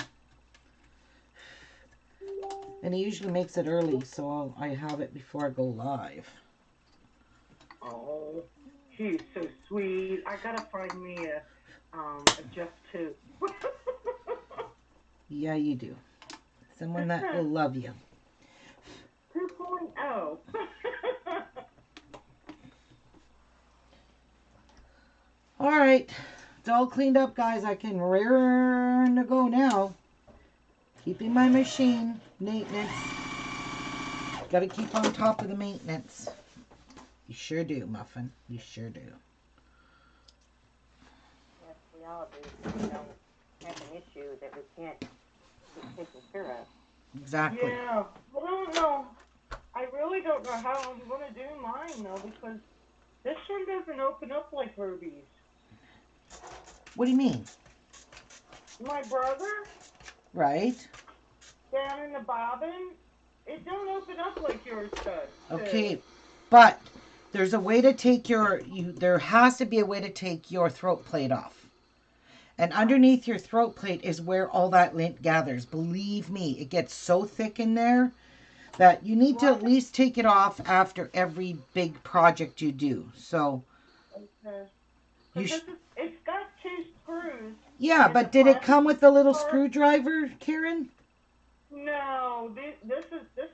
And he usually makes it early, so I have it before I go live. oh, he's so sweet. I gotta find me a Jeff too. Yeah, you do. Someone that will love you. 2.0. All right. It's all cleaned up, guys. I can rear to go now. Keeping my machine. Maintenance. Got to keep on top of the maintenance. You sure do, Muffin. You sure do. Yes, we all do. We don't have an issue that we can't get taken care of. Exactly. Yeah, I don't know. I really don't know how I'm gonna do mine though, because this one doesn't open up like Ruby's. What do you mean? My brother, Right. down in the bobbin, it don't open up like yours does. Okay. But there's a way to take there has to be a way to take your throat plate off. And underneath your throat plate is where all that lint gathers. Believe me, it gets so thick in there that you need to at least take it off after every big project you do. So Okay. you It's got 2 screws. yeah, And but the did it come with a little plastic screwdriver, Karen? No, this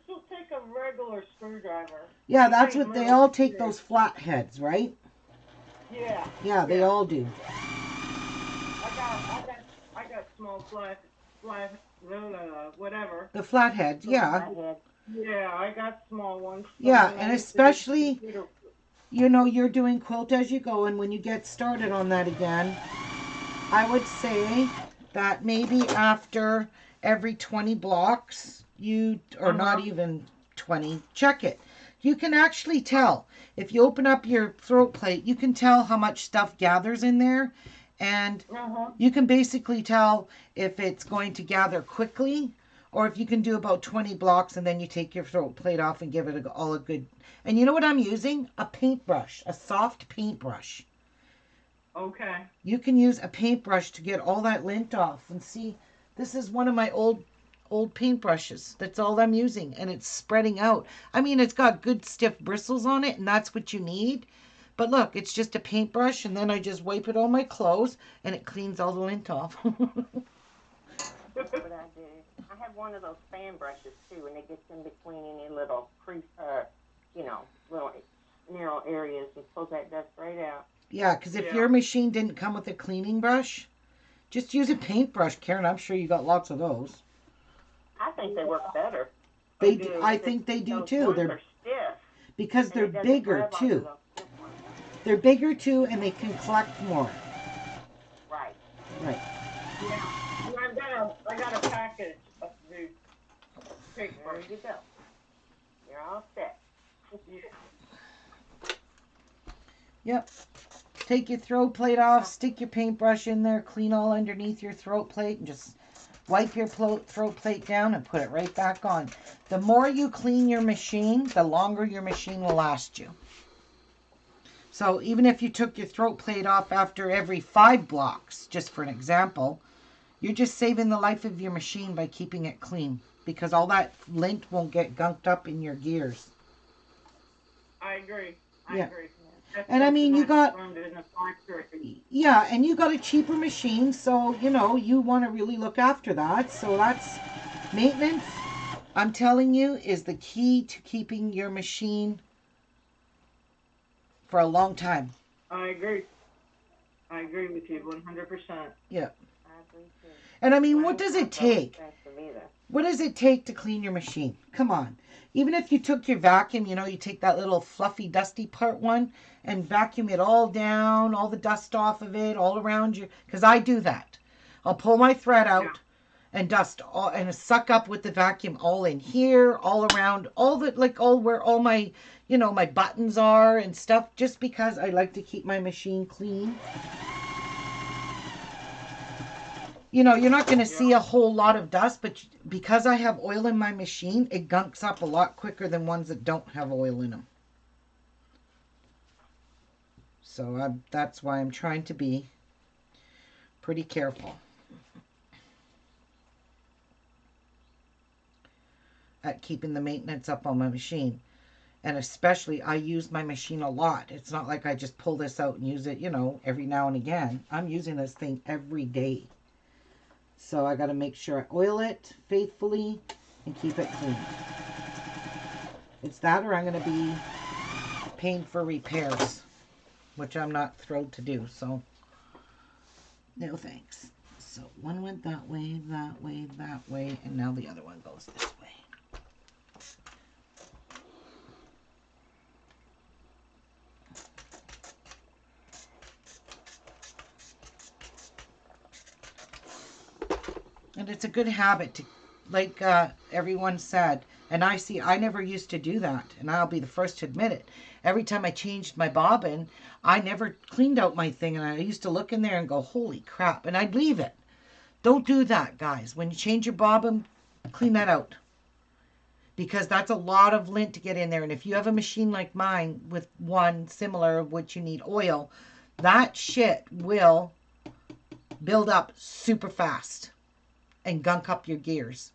will take a regular screwdriver. Yeah, These that's ain't what they little all take, screws. those flat heads, right? Yeah. Yeah, they all do. I got small flat, whatever. The flat heads, yeah. Flathead. Yeah, I got small ones. So Yeah, when I and used to do especially, computer- you're doing quilt as you go, and when you get started on that again, I would say that maybe after every 20 blocks, or not even 20, check it. You can actually tell. If you open up your throat plate, you can tell how much stuff gathers in there. And you can basically tell if it's going to gather quickly or if you can do about 20 blocks and then you take your throat plate off and give it all a good... And you know what I'm using? A paintbrush, a soft paintbrush. Okay. You can use a paintbrush to get all that lint off. And see, this is one of my old paintbrushes. That's all I'm using. And it's spreading out. I mean, it's got good stiff bristles on it, and that's what you need. But look, it's just a paintbrush, and then I just wipe it on my clothes, and it cleans all the lint off. That's what I do. I have one of those fan brushes too, and it gets in between any little little narrow areas and pulls that dust right out. Yeah, because if your machine didn't come with a cleaning brush, just use a paintbrush, Karen. I'm sure you got lots of those. I think they work better. They do. I think they do too. They're stiff. Because they're bigger too. They're bigger too, and they can collect more. Right. Right. Yeah. I got a package of the paintbrush. There you go. You're all set. Yep. Take your throat plate off, stick your paintbrush in there, clean all underneath your throat plate, and just wipe your throat plate down and put it right back on. The more you clean your machine, the longer your machine will last you. So even if you took your throat plate off after every 5 blocks, just for an example, you're just saving the life of your machine by keeping it clean, because all that lint won't get gunked up in your gears. I agree. I Yeah. agree. That's And I mean, something you I've got, learned in the factory. yeah, and you got a cheaper machine, so, you know, you want to really look after that. So that's maintenance, I'm telling you, is the key to keeping your machine for a long time. I agree. I agree with you 100%. Yeah. I agree too. And I mean, Mine what does it not real take? expensive either. What does it take to clean your machine? Come on. Even if you took your vacuum, you know, you take that little fluffy, dusty part one and vacuum it all down, all the dust off of it, all around you. Because I do that. I'll pull my thread out and dust all and suck up with the vacuum all in here, all around, all the, like, all where all my, you know, my buttons are and stuff, just because I like to keep my machine clean. You know, you're not going to see a whole lot of dust, but because I have oil in my machine, it gunks up a lot quicker than ones that don't have oil in them. So that's why I'm trying to be pretty careful at keeping the maintenance up on my machine. And especially, I use my machine a lot. It's not like I just pull this out and use it, you know, every now and again. I'm using this thing every day. So I got to make sure I oil it faithfully and keep it clean. It's that or I'm going to be paying for repairs, which I'm not thrilled to do. So no thanks. So one went that way, that way, that way, and now the other one goes this way. And it's a good habit to, like everyone said, and I never used to do that, and I'll be the first to admit it. Every time I changed my bobbin, I never cleaned out my thing, and I used to look in there and go, holy crap, and I'd leave it. Don't do that, guys. When you change your bobbin, clean that out. Because that's a lot of lint to get in there, and if you have a machine like mine with one similar, which you need oil, that shit will build up super fast and gunk up your gears.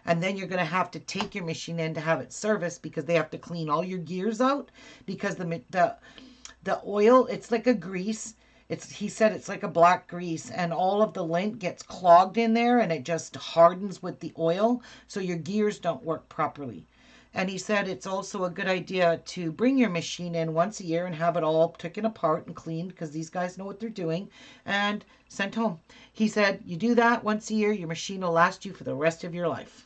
And then you're going to have to take your machine in to have it serviced, because they have to clean all your gears out, because the oil, it's like a grease. He said it's like a black grease, and all of the lint gets clogged in there, and it just hardens with the oil, so your gears don't work properly. And he said it's also a good idea to bring your machine in once a year and have it all taken apart and cleaned, because these guys know what they're doing, and sent home. He said, you do that once a year, your machine will last you for the rest of your life.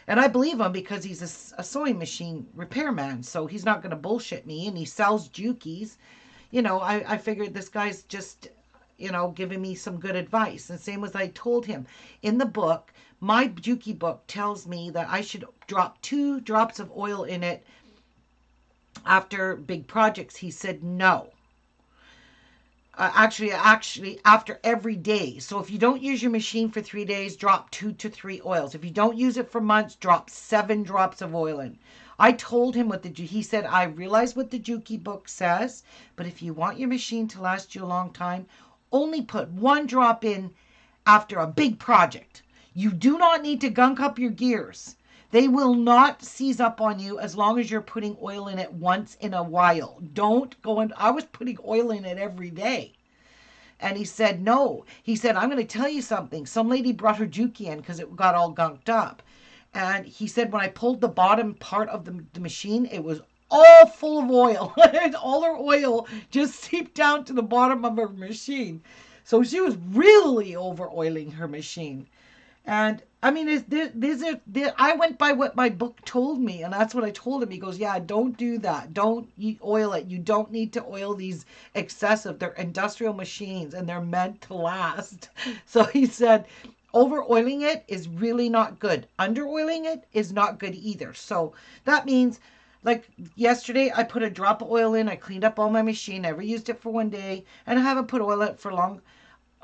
And I believe him, because he's a sewing machine repairman, so he's not going to bullshit me, and he sells Jukies. You know, I figured this guy's just, you know, giving me some good advice. And same as I told him. In the book, my Juki book tells me that I should drop 2 drops of oil in it after big projects. He said no. Actually, after every day. So if you don't use your machine for 3 days, drop 2 to 3 oils. If you don't use it for months, drop 7 drops of oil in. I told him he said, I realize what the Juki book says, but if you want your machine to last you a long time, only put 1 drop in after a big project. You do not need to gunk up your gears. They will not seize up on you as long as you're putting oil in it once in a while. Don't go in. I was putting oil in it every day. And he said, no. He said, I'm going to tell you something. Some lady brought her Juki in because it got all gunked up. And he said, when I pulled the bottom part of the machine, it was all full of oil. All her oil just seeped down to the bottom of her machine. So she was really over oiling her machine. And I mean, I went by what my book told me, and that's what I told him. He goes, yeah, don't do that. Don't oil it. You don't need to oil these excessive. They're industrial machines, and they're meant to last. So he said, over oiling it is really not good. Under oiling it is not good either. So that means, like yesterday, I put a drop of oil in. I cleaned up all my machine. Never used it for 1 day, and I haven't put oil in it for long.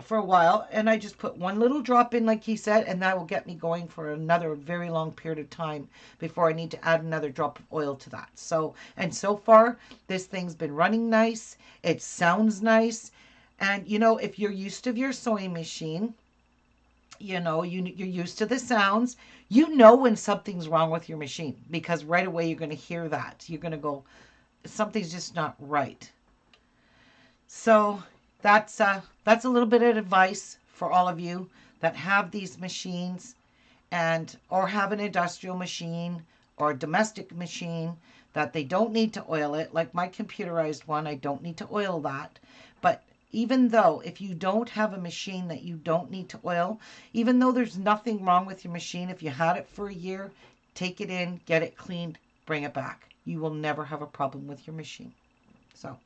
for a while, and I just put one little drop in, like he said, and that will get me going for another very long period of time before I need to add another drop of oil to that. So, and so far, this thing's been running nice. It sounds nice. And, you know, if you're used to your sewing machine, you know, you're used to the sounds, you know when something's wrong with your machine because right away you're going to hear that. You're going to go, something's just not right. So that's a little bit of advice for all of you that have these machines and or have an industrial machine or a domestic machine that they don't need to oil it. Like my computerized one, I don't need to oil that. But even though if you don't have a machine that you don't need to oil, even though there's nothing wrong with your machine, if you had it for a year, take it in, get it cleaned, bring it back. You will never have a problem with your machine. So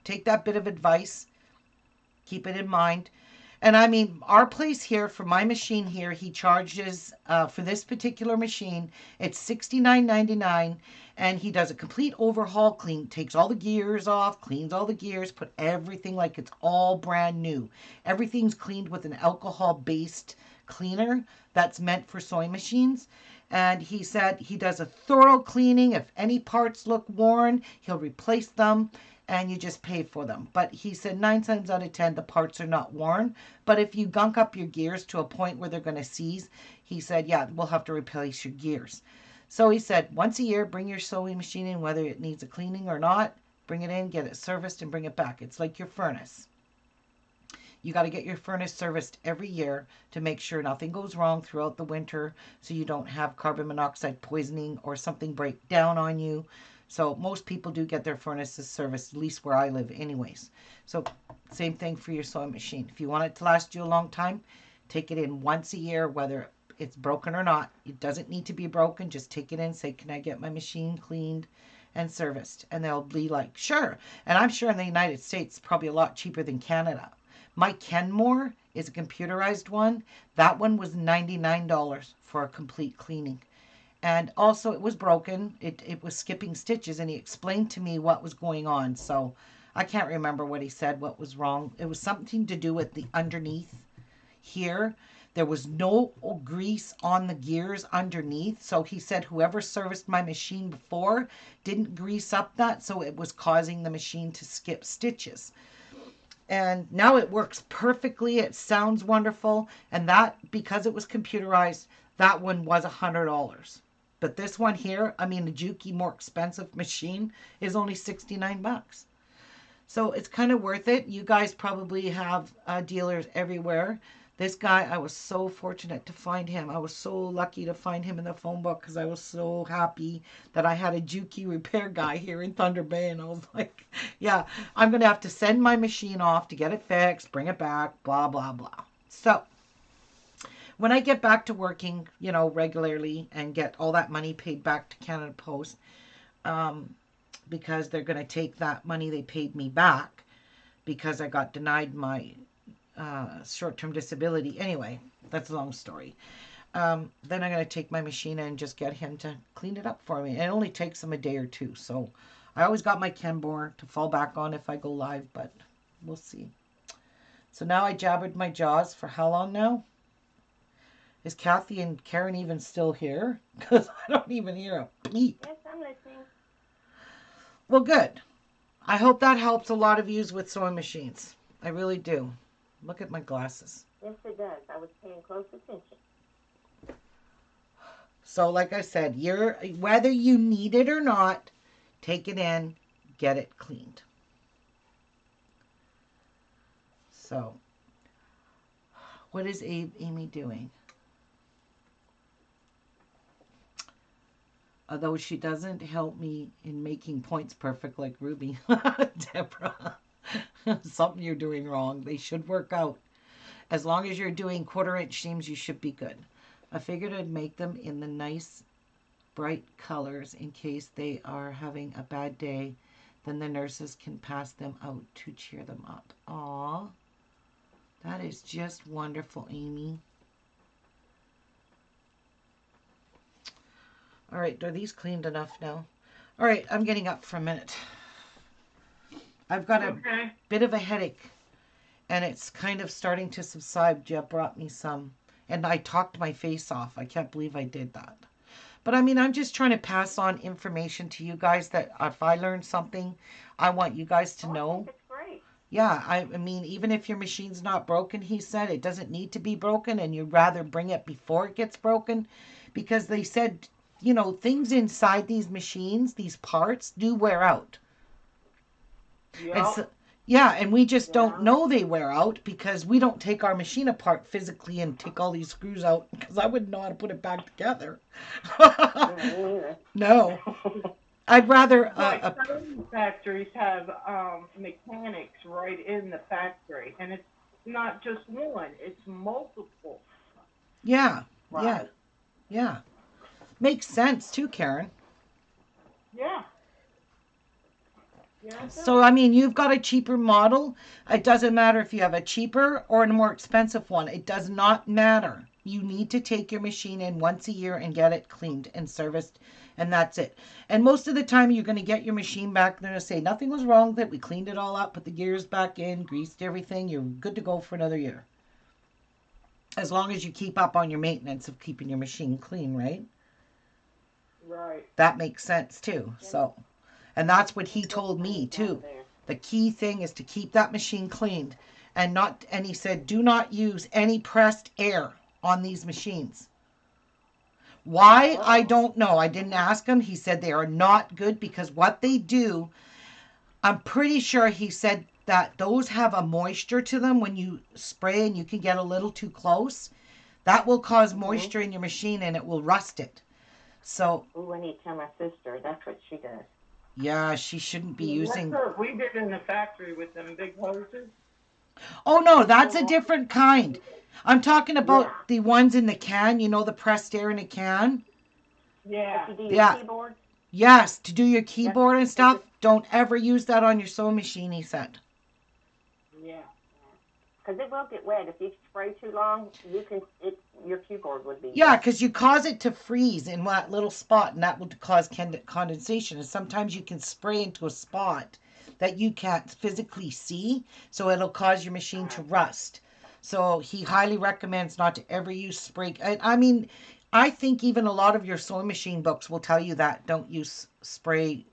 take that bit of advice, keep it in mind. And I mean, our place here for my machine here, he charges for this particular machine, it's $69.99, and he does a complete overhaul, clean, takes all the gears off, cleans all the gears, put everything like it's all brand new. Everything's cleaned with an alcohol-based cleaner that's meant for sewing machines. And he said he does a thorough cleaning. If any parts look worn, he'll replace them and you just pay for them. But he said 9 times out of 10, the parts are not worn. But if you gunk up your gears to a point where they're going to seize, he said, yeah, we'll have to replace your gears. So he said, once a year, bring your sewing machine in, whether it needs a cleaning or not. Bring it in, get it serviced, and bring it back. It's like your furnace. You got to get your furnace serviced every year to make sure nothing goes wrong throughout the winter so you don't have carbon monoxide poisoning or something break down on you. So most people do get their furnaces serviced, at least where I live anyways. So same thing for your sewing machine. If you want it to last you a long time, take it in once a year, whether it's broken or not. It doesn't need to be broken. Just take it in, say, can I get my machine cleaned and serviced? And they'll be like, sure. And I'm sure in the United States, it's probably a lot cheaper than Canada. My Kenmore is a computerized one. That one was $99 for a complete cleaning. And also it was broken. It was skipping stitches, and he explained to me what was going on. So I can't remember what he said, what was wrong. It was something to do with the underneath here. There was no grease on the gears underneath. So he said whoever serviced my machine before didn't grease up that, so it was causing the machine to skip stitches. And now it works perfectly. It sounds wonderful. And that, because it was computerized, that one was $100. But this one here, I mean, the Juki more expensive machine is only 69 bucks. So it's kind of worth it. You guys probably have dealers everywhere. This guy, I was so fortunate to find him. I was so lucky to find him in the phone book because I was so happy that I had a Juki repair guy here in Thunder Bay. And I was like, yeah, I'm going to have to send my machine off to get it fixed, bring it back, blah, blah, blah. So when I get back to working, you know, regularly and get all that money paid back to Canada Post, because they're going to take that money they paid me back because I got denied my short-term disability. Anyway, that's a long story. Then I'm going to take my machine and just get him to clean it up for me. It only takes him a day or two. So I always got my Kenmore to fall back on if I go live, but we'll see. So now I jabbered my jaws for how long now? Is Kathy and Karen even still here? Because I don't even hear a peep. Yes, I'm listening. Well, good. I hope that helps a lot of you with sewing machines. I really do. Look at my glasses. Yes, it does. I was paying close attention. So like I said, whether you need it or not, take it in, get it cleaned. So, what is Amy doing? Although she doesn't help me in making points perfect like Ruby. Deborah, something you're doing wrong. They should work out. As long as you're doing 1/4-inch seams, you should be good. I figured I'd make them in the nice bright colors in case they are having a bad day. Then the nurses can pass them out to cheer them up. Aw, that is just wonderful, Amy. All right, are these cleaned enough now? All right, I'm getting up for a minute. I've got a bit of a headache, and it's kind of starting to subside. Jeb brought me some, and I talked my face off. I can't believe I did that. But I mean, I'm just trying to pass on information to you guys that if I learn something, I want you guys to Oh, I know. think it's great. Yeah, I mean, even if your machine's not broken, he said it doesn't need to be broken, and you'd rather bring it before it gets broken, because they said, things inside these machines, these parts, do wear out. And Yup. so, yeah, and we just don't Yeah. know they wear out because we don't take our machine apart physically and take all these screws out because I wouldn't know how to put it back together. Me neither. No, I'd rather Like some factories have mechanics right in the factory, and it's not just one; it's multiple. yeah, yeah, Right. yeah. Makes sense too, Karen. Yeah, yeah, it So, does. I mean, you've got a cheaper model. It doesn't matter if you have a cheaper or a more expensive one. It does not matter. You need to take your machine in once a year and get it cleaned and serviced, and that's it. And most of the time, you're going to get your machine back. They're going to say, nothing was wrong with it. We cleaned it all up, put the gears back in, greased everything. You're good to go for another year. As long as you keep up on your maintenance of keeping your machine clean, right? Right. That makes sense too. So, and that's what he Just what told me things over too. there. The key thing is to keep that machine cleaned and he said do not use any pressed air on these machines. Why? I Oh. don't know. I didn't ask him. He said they are not good because what they do, I'm pretty sure he said that those have a moisture to them when you spray and you can get a little too close. That will cause Mhm. moisture in your machine and it will rust it. So, Ooh, I need to tell my sister. That's what she does. yeah, she shouldn't be Yeah, that's using. what we did in the factory with them big hoses. Oh no, We that's pull a off. different kind. I'm talking Yeah. about the ones in the can, the pressed air in a can. Yeah. Like you do your Yeah, keyboard. yes, to do your That's keyboard and it's stuff. just Don't ever use that on your sewing machine, he said. Yeah. because it will get wet if you spray too long. You can it your keyboard would be Yeah, wet. because you cause it to freeze in that little spot, and that will cause condensation. And sometimes you can spray into a spot that you can't physically see, so it'll cause your machine to rust. So he highly recommends not to ever use spray. I mean, I think even a lot of your sewing machine books will tell you that don't use spray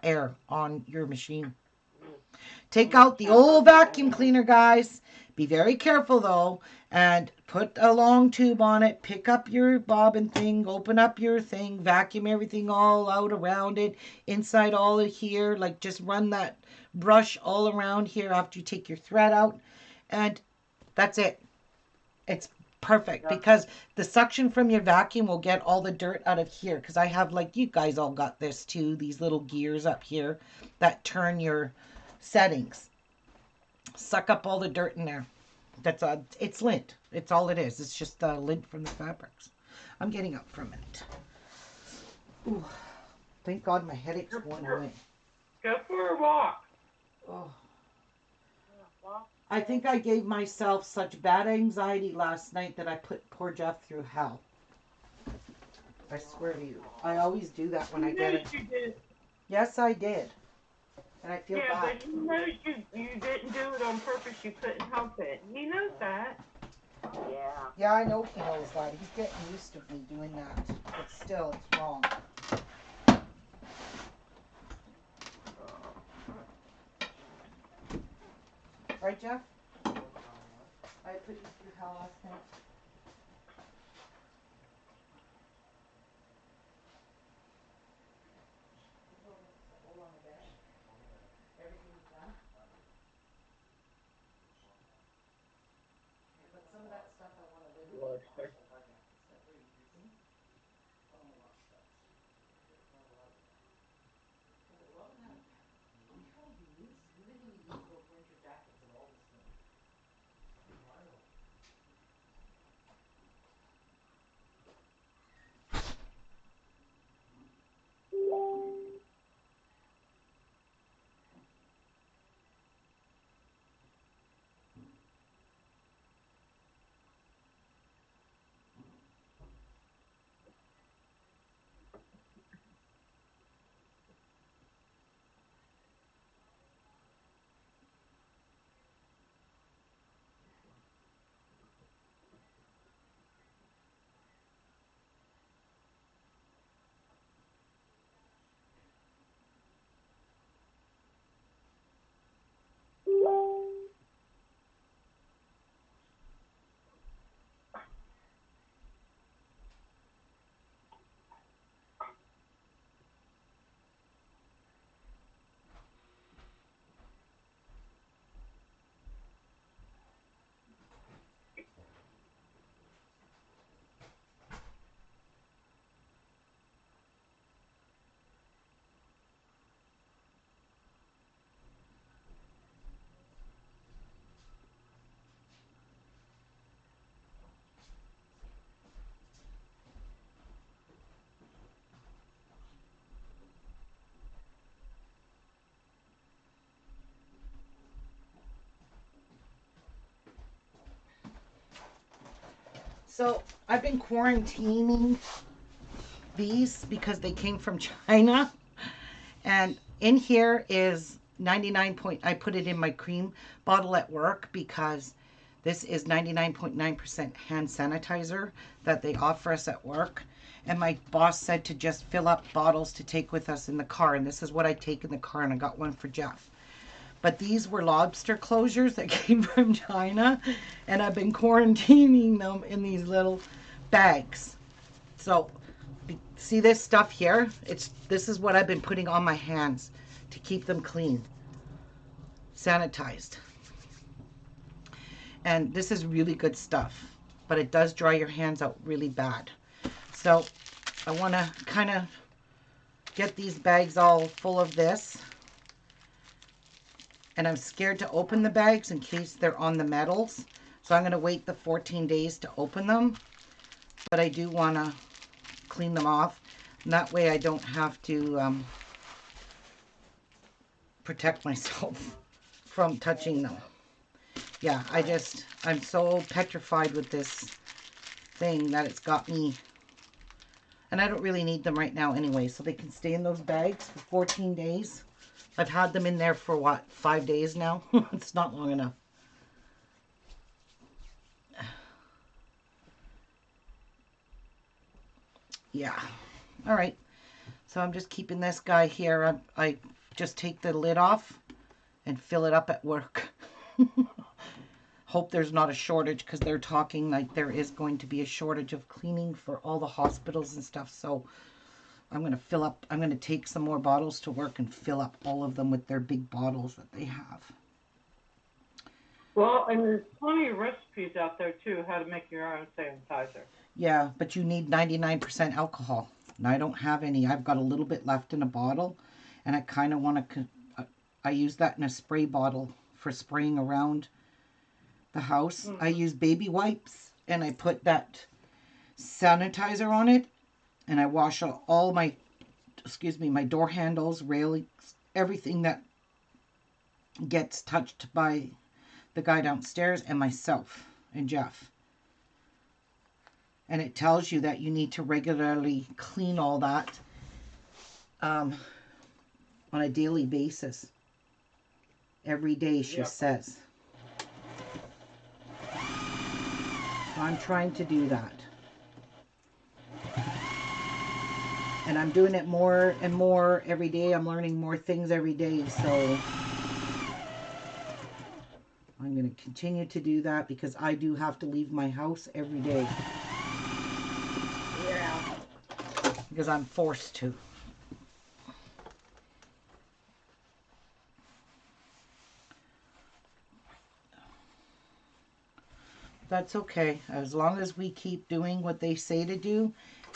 air on your machine. Mm. Take Mm. out the Sounds old like it vacuum anyway. cleaner, guys. Be very careful though, and put a long tube on it. Pick up your bobbin thing, open up your thing, vacuum everything all out around it, inside all of here. Like just run that brush all around here after you take your thread out, and that's it. It's perfect Yeah. because the suction from your vacuum will get all the dirt out of here. Because I have, like, you guys all got this too, these little gears up here that turn your settings, suck up all the dirt in there. It's lint. It's all it is. It's just lint from the fabrics. I'm getting up for a minute. Ooh, thank God my headache's Go going for, away. go for a walk. Oh, Well, I think I gave myself such bad anxiety last night that I put poor Jeff through hell. I swear to you. I always do that when He I get knows it. you did. Yes, I did. And I feel Yeah, bad. but he knows you didn't do it on purpose. You couldn't help it. He knows that. yeah. Yeah, I know he knows that. He's getting used to me doing that. But still, it's wrong. Right, Jeff? I put you through hell last night. All on the bed. Everything's done. But some of that stuff I want to literally Lord, wash. sir. Like the stuff we're using. I want to wash those. Because I love that. Look how you use. You didn't even use those winter jackets at all this winter. So I've been quarantining these because they came from China. And in here is 99 point, I put it in my cream bottle at work because this is 99.9% hand sanitizer that they offer us at work. And my boss said to just fill up bottles to take with us in the car. And this is what I take in the car, and I got one for Jeff. But these were lobster closures that came from China, and I've been quarantining them in these little bags. So see this stuff here? This is what I've been putting on my hands to keep them clean, sanitized. And this is really good stuff, but it does dry your hands out really bad. So I want to kind of get these bags all full of this. And I'm scared to open the bags in case they're on the metals. So I'm going to wait the 14 days to open them. But I do want to clean them off. And that way I don't have to protect myself from touching them. Yeah, I'm so petrified with this thing that it's got me. And I don't really need them right now anyway. So they can stay in those bags for 14 days. I've had them in there for what, 5 days now? It's not long enough. Yeah. All right. So I'm just keeping this guy here. I just take the lid off and fill it up at work. Hope there's not a shortage, because they're talking like there is going to be a shortage of cleaning for all the hospitals and stuff. So I'm going to take some more bottles to work and fill up all of them with their big bottles that they have. Well, and there's plenty of recipes out there, too, how to make your own sanitizer. Yeah, but you need 99% alcohol. And I don't have any. I've got a little bit left in a bottle. And I kind of want to... I use that in a spray bottle for spraying around the house. I use baby wipes. And I put that sanitizer on it. And I wash all my, my door handles, railings, everything that gets touched by the guy downstairs and myself and Jeff. And it tells you that you need to regularly clean all that on a daily basis. Every day, she says. So I'm trying to do that. And I'm doing it more and more every day. I'm learning more things every day. So I'm going to continue to do that because I do have to leave my house every day. Yeah. Because I'm forced to. That's okay. As long as we keep doing what they say to do,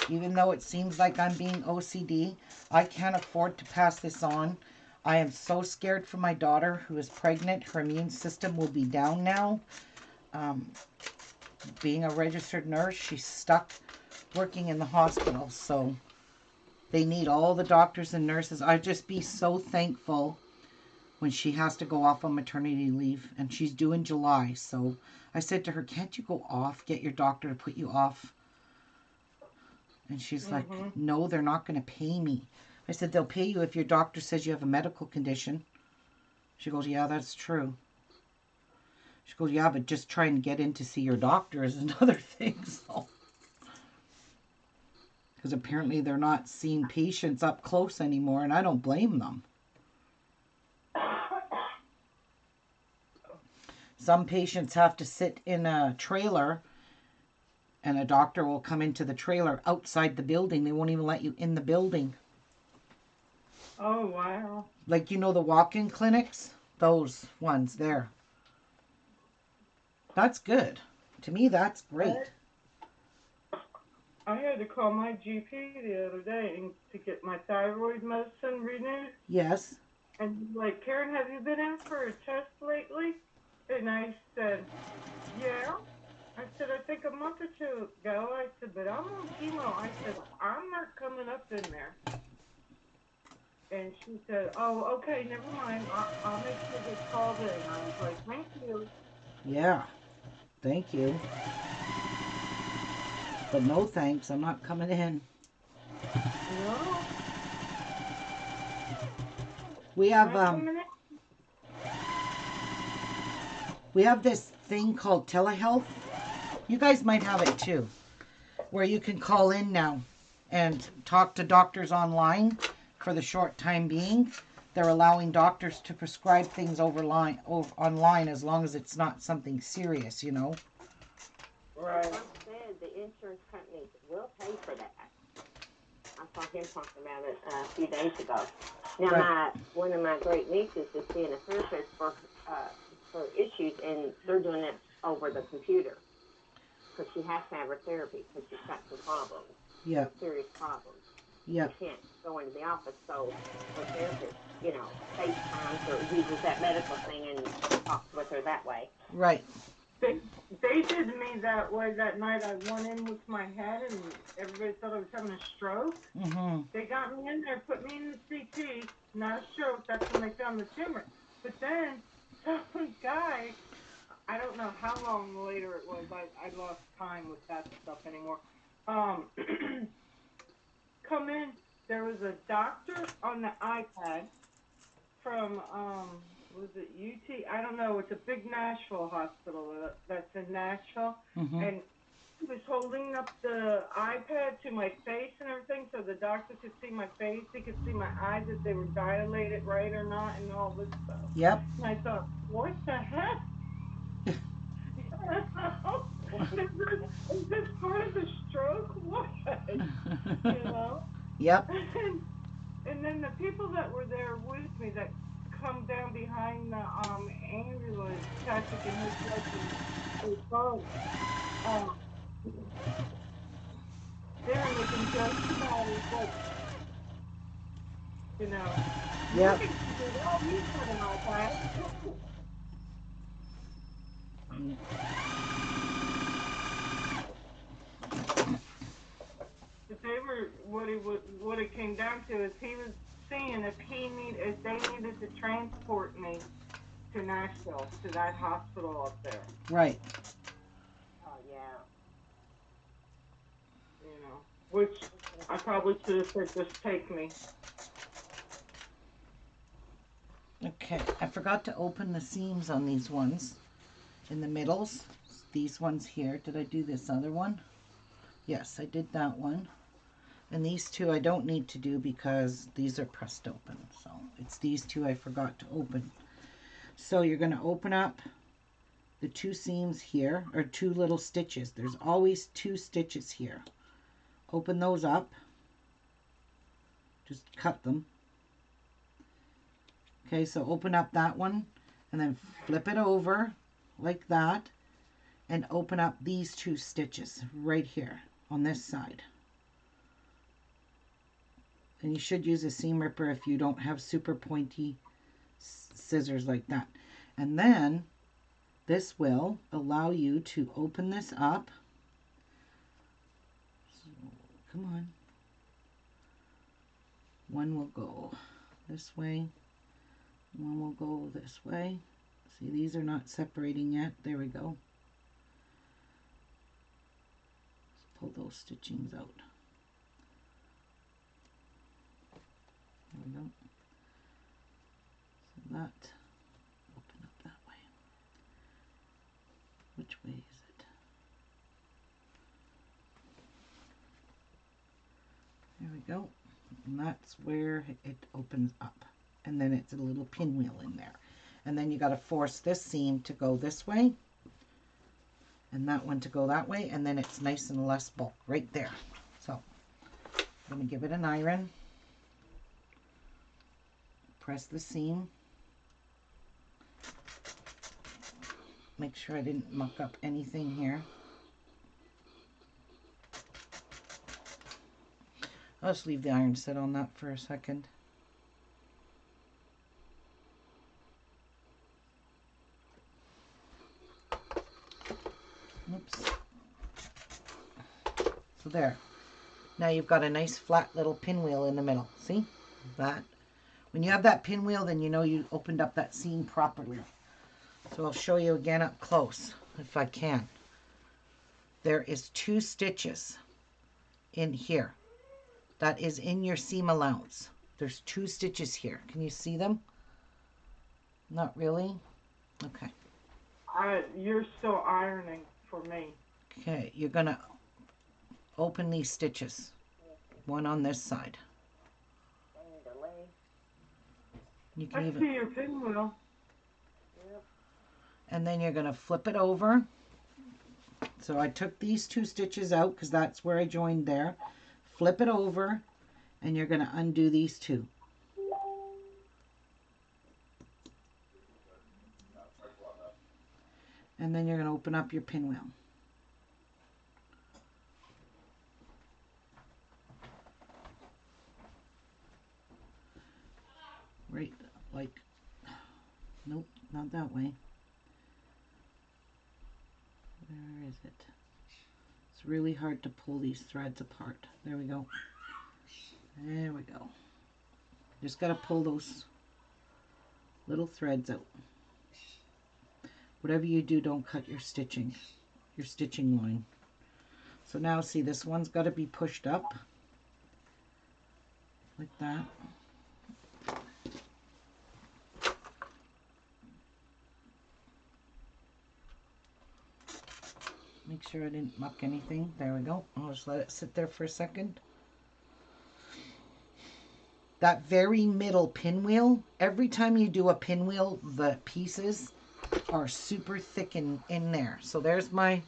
even though it seems like I'm being OCD, I can't afford to pass this on. I am so scared for my daughter who is pregnant. Her immune system will be down now. Being a registered nurse, she's stuck working in the hospital. So they need all the doctors and nurses. I'd just be so thankful when she has to go off on maternity leave. And she's due in July. So I said to her, can't you go off? Get your doctor to put you off. And she's like, no, they're not going to pay me. I said, they'll pay you if your doctor says you have a medical condition. She goes, yeah, that's true. She goes, yeah, but just try and get in to see your doctor is another thing. So. Because apparently they're not seeing patients up close anymore, and I don't blame them. Some patients have to sit in a trailer, and a doctor will come into the trailer outside the building. They won't even let you in the building. Oh, wow. Like, the walk-in clinics? Those ones there. That's good. To me, that's great. I had to call my GP the other day to get my thyroid medicine renewed. Yes. And he's like, Karen, have you been in for a test lately? And I said, yeah. I said, I think a month or two ago. I said, but I'm on chemo. I said, I'm not coming up in there. And she said, oh, okay, never mind. I'll make sure they called in. I was like, thank you. Yeah. Thank you. But no thanks, I'm not coming in. No, We have not coming in. we have this thing called telehealth. You guys might have it too, where you can call in now and talk to doctors online for the short time being. They're allowing doctors to prescribe things online as long as it's not something serious, you know. Right. Like Trump said, the insurance companies will pay for that. I saw him talking about it a few days ago. Now, Right. one of my great nieces is seeing a therapist for issues, and they're doing it over the computer because she has to have her therapy because she's got some problems, Yeah. serious problems. Yeah. She can't go into the office, so her therapist, FaceTimes or uses that medical thing and talks with her that way. Right. They did me that way that night. I went in with my head, and everybody thought I was having a stroke. Mm-hmm. They got me in there, put me in the CT, not a stroke. That's when they found the tumor. But then some guy, I don't know how long later it was. I lost time with that stuff anymore. Come in. There was a doctor on the iPad from was it UT? I don't know. It's a big Nashville hospital that's in Nashville, Mm-hmm. and he was holding up the iPad to my face and everything, so the doctor could see my face. He could see my eyes if they were dilated right or not, and all this stuff. Yep. And I thought, what the heck? Is this part of the stroke? What? You know? Yep. And then the people that were there with me that come down behind the ambulance, Patrick and his wife and his phone, um, they're making jokes about it, but Yep. looking to do well, he's got an iPad. But they were what it came down to is he was seeing if they needed to transport me to Nashville to that hospital up there. Right. Oh, yeah. Which I probably should have said, just take me. Okay. I forgot to open the seams on these ones in the middles. These ones here. Did I do this other one? Yes, I did that one. And these two I don't need to do because these are pressed open. So it's these two I forgot to open. So you're going to open up the two seams here, or two little stitches. There's always two stitches here. Open those up. Just cut them. Okay, so open up that one and then flip it over like that and open up these two stitches right here on this side. And you should use a seam ripper if you don't have super pointy scissors like that. And then this will allow you to open this up. So, come on. One will go this way. One will go this way. See, these are not separating yet. There we go. Let's pull those stitchings out. There we go. So that, open up that way. Which way is it? There we go. And that's where it opens up. And then it's a little pinwheel in there. And then you got to force this seam to go this way. And that one to go that way. And then it's nice and less bulk right there. So I'm going to give it an iron. Press the seam. Make sure I didn't muck up anything here. I'll just leave the iron sit on that for a second. Oops. So there. Now you've got a nice flat little pinwheel in the middle. See? That. When you have that pinwheel, then you know you opened up that seam properly. So I'll show you again up close, if I can. there is 2 stitches in here. That is in your seam allowance. There's 2 stitches here. Can you see them? Not really? Okay. You're still ironing for me. Okay, you're gonna open these stitches. One on this side. You can I even, see your pinwheel. and then you're gonna flip it over. So I took these 2 stitches out because that's where I joined there. Flip it over, and you're gonna undo these 2. And then you're gonna open up your pinwheel. Right, like, nope, not that way. Where is it? It's really hard to pull these threads apart. There we go. There we go. Just gotta pull those little threads out. Whatever you do, don't cut your stitching line. So now see, this one's gotta be pushed up like that. Make sure I didn't muck anything. There we go. I'll just let it sit there for a second. That very middle pinwheel, every time you do a pinwheel, the pieces are super thick in there. So there's my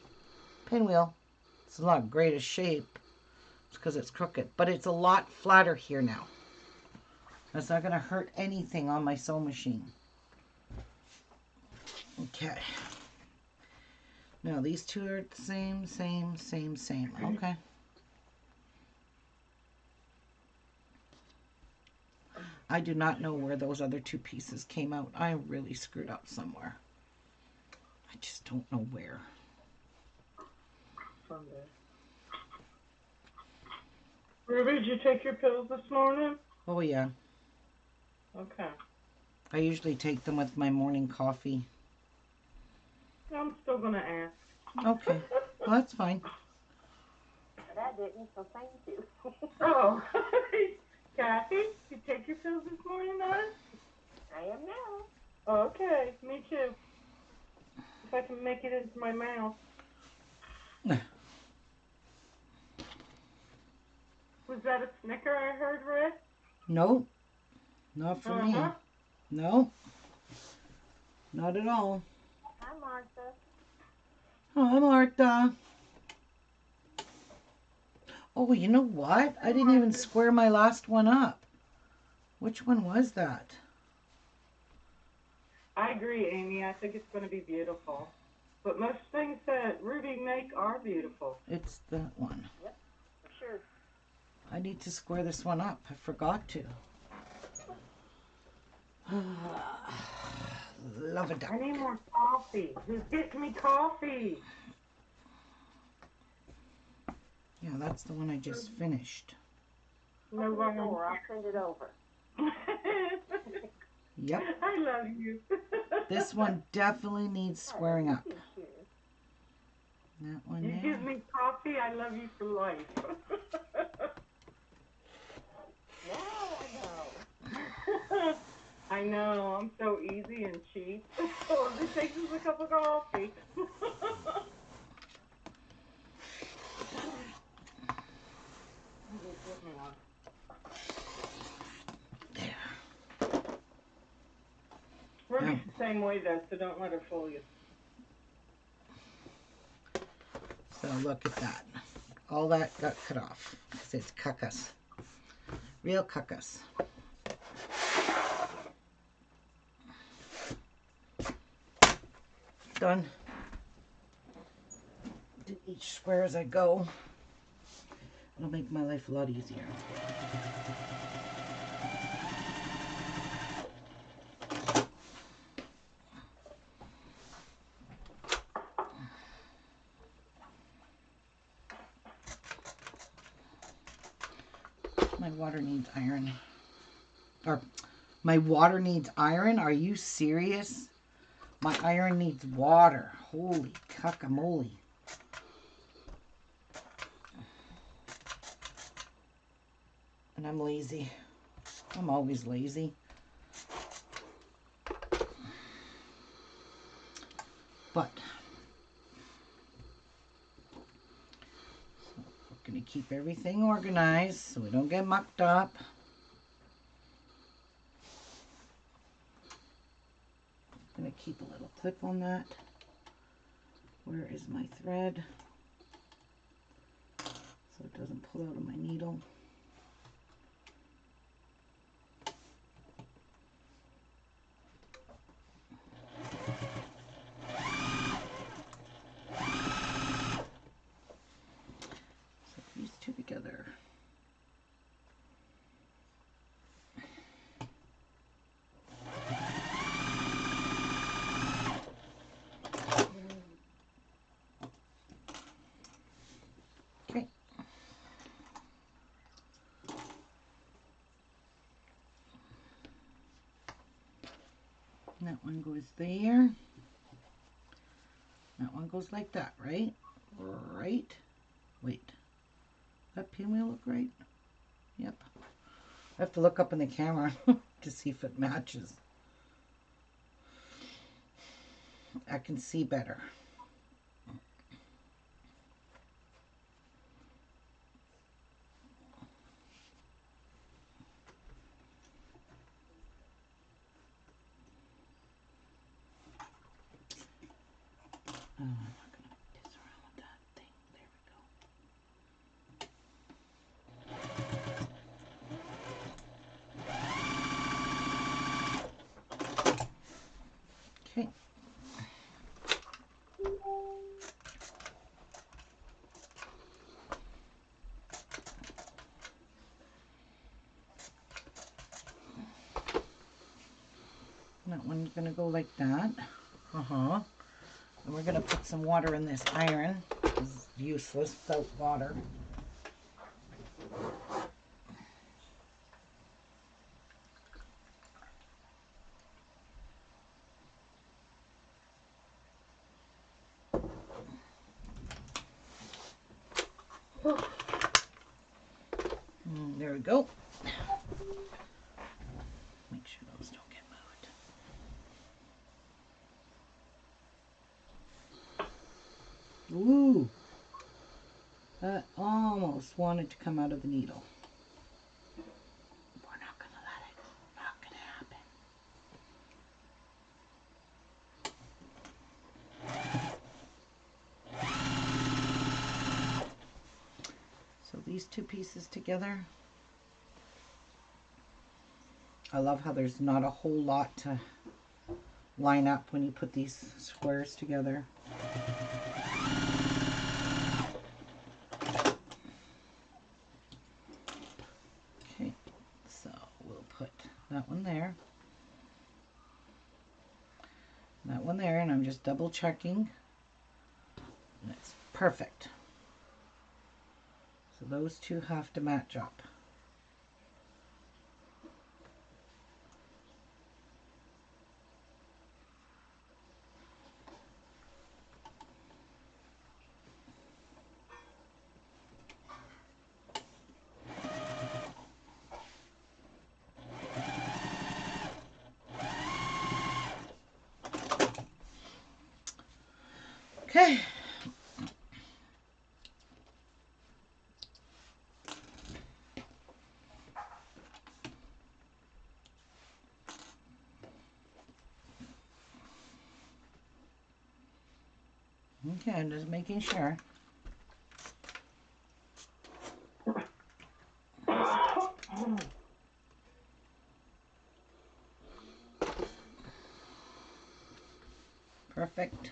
pinwheel. It's not greatest shape. It's because it's crooked. But it's a lot flatter here now. That's not going to hurt anything on my sewing machine. Okay. Now these 2 are the same. Okay. I do not know where those other 2 pieces came out. I really screwed up somewhere. I just don't know where. Ruby, did you take your pills this morning? Oh yeah. Okay. I usually take them with my morning coffee. I'm still going to ask. Okay. Well, that's fine. But I didn't, so thank you. Oh, Kathy, you take your pills this morning, hon? I am now. Okay, me too. If I can make it into my mouth. Was that a snicker I heard, Rick? No, not for me. No, not at all. Hi, Martha. Hi, Martha. Oh, you know what? I didn't even square my last one up. Which one was that? I agree, Amy. I think it's going to be beautiful. But most things that Ruby make are beautiful. It's that one. Yep, for sure. I need to square this one up. I forgot to. Love a duck. I need more coffee. Who's getting me coffee? Yeah, that's the one I just finished. No Open the door. I'll send it over. Yep. I love you. This one definitely needs squaring up. That one You there. give me coffee, I love you for life. Now I know. I know, I'm so easy and cheap. All it takes is a cup of coffee. There. Ruby's the same way though, so don't let her fool you. So look at that. All that got cut off because it's cuckus. Real cuckus. Done. Do each square as I go. It'll make my life a lot easier. My water needs iron. Or my water needs iron? Are you serious? My iron needs water. Holy cuckamole. And I'm lazy. I'm always lazy. But so we're going to keep everything organized so we don't get mucked up. I'm going to keep a little clip on that. Where is my thread? So it doesn't pull out of my needle. So these two together. Okay. That one goes there. That one goes like that, right? Right. Wait. That pinwheel look right? Yep. I have to look up in the camera to see if it matches. I can see better. Oh, I'm not going to piss around with that thing. There we go. Okay. That one's going to go like that. And we're going to put some water in this iron. It's useless without water. There we go. Make sure those don't get moved. Ooh, that almost wanted to come out of the needle. We're not gonna let it. Not gonna happen. So these two pieces together. I love how there's not a whole lot to line up when you put these squares together. Okay, so we'll put that one there, that one there, and I'm just double checking. And it's perfect. So those two have to match up. Okay. Okay, I'm just making sure. Perfect.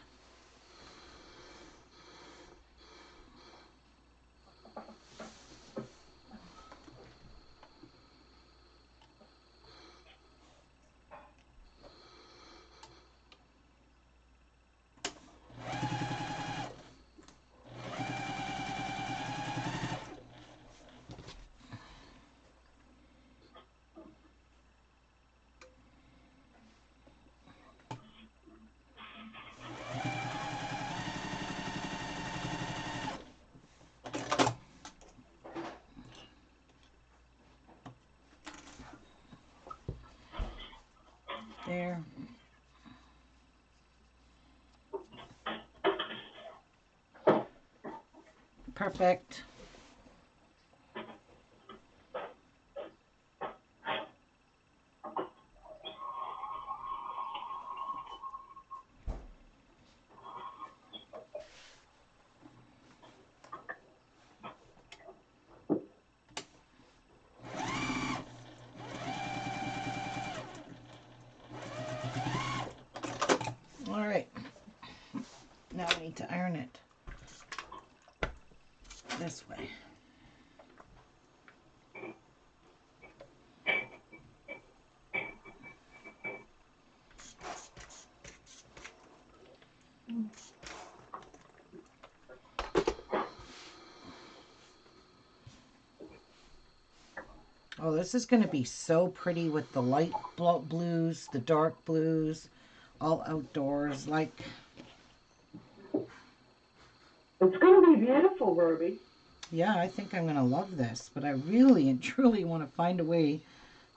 there. Perfect. All right. Now I need to iron it this way. Oh, this is going to be so pretty with the light blues, the dark blues, all outdoors. Like, It's going to be beautiful, Ruby. yeah, I think I'm going to love this, but I really and truly want to find a way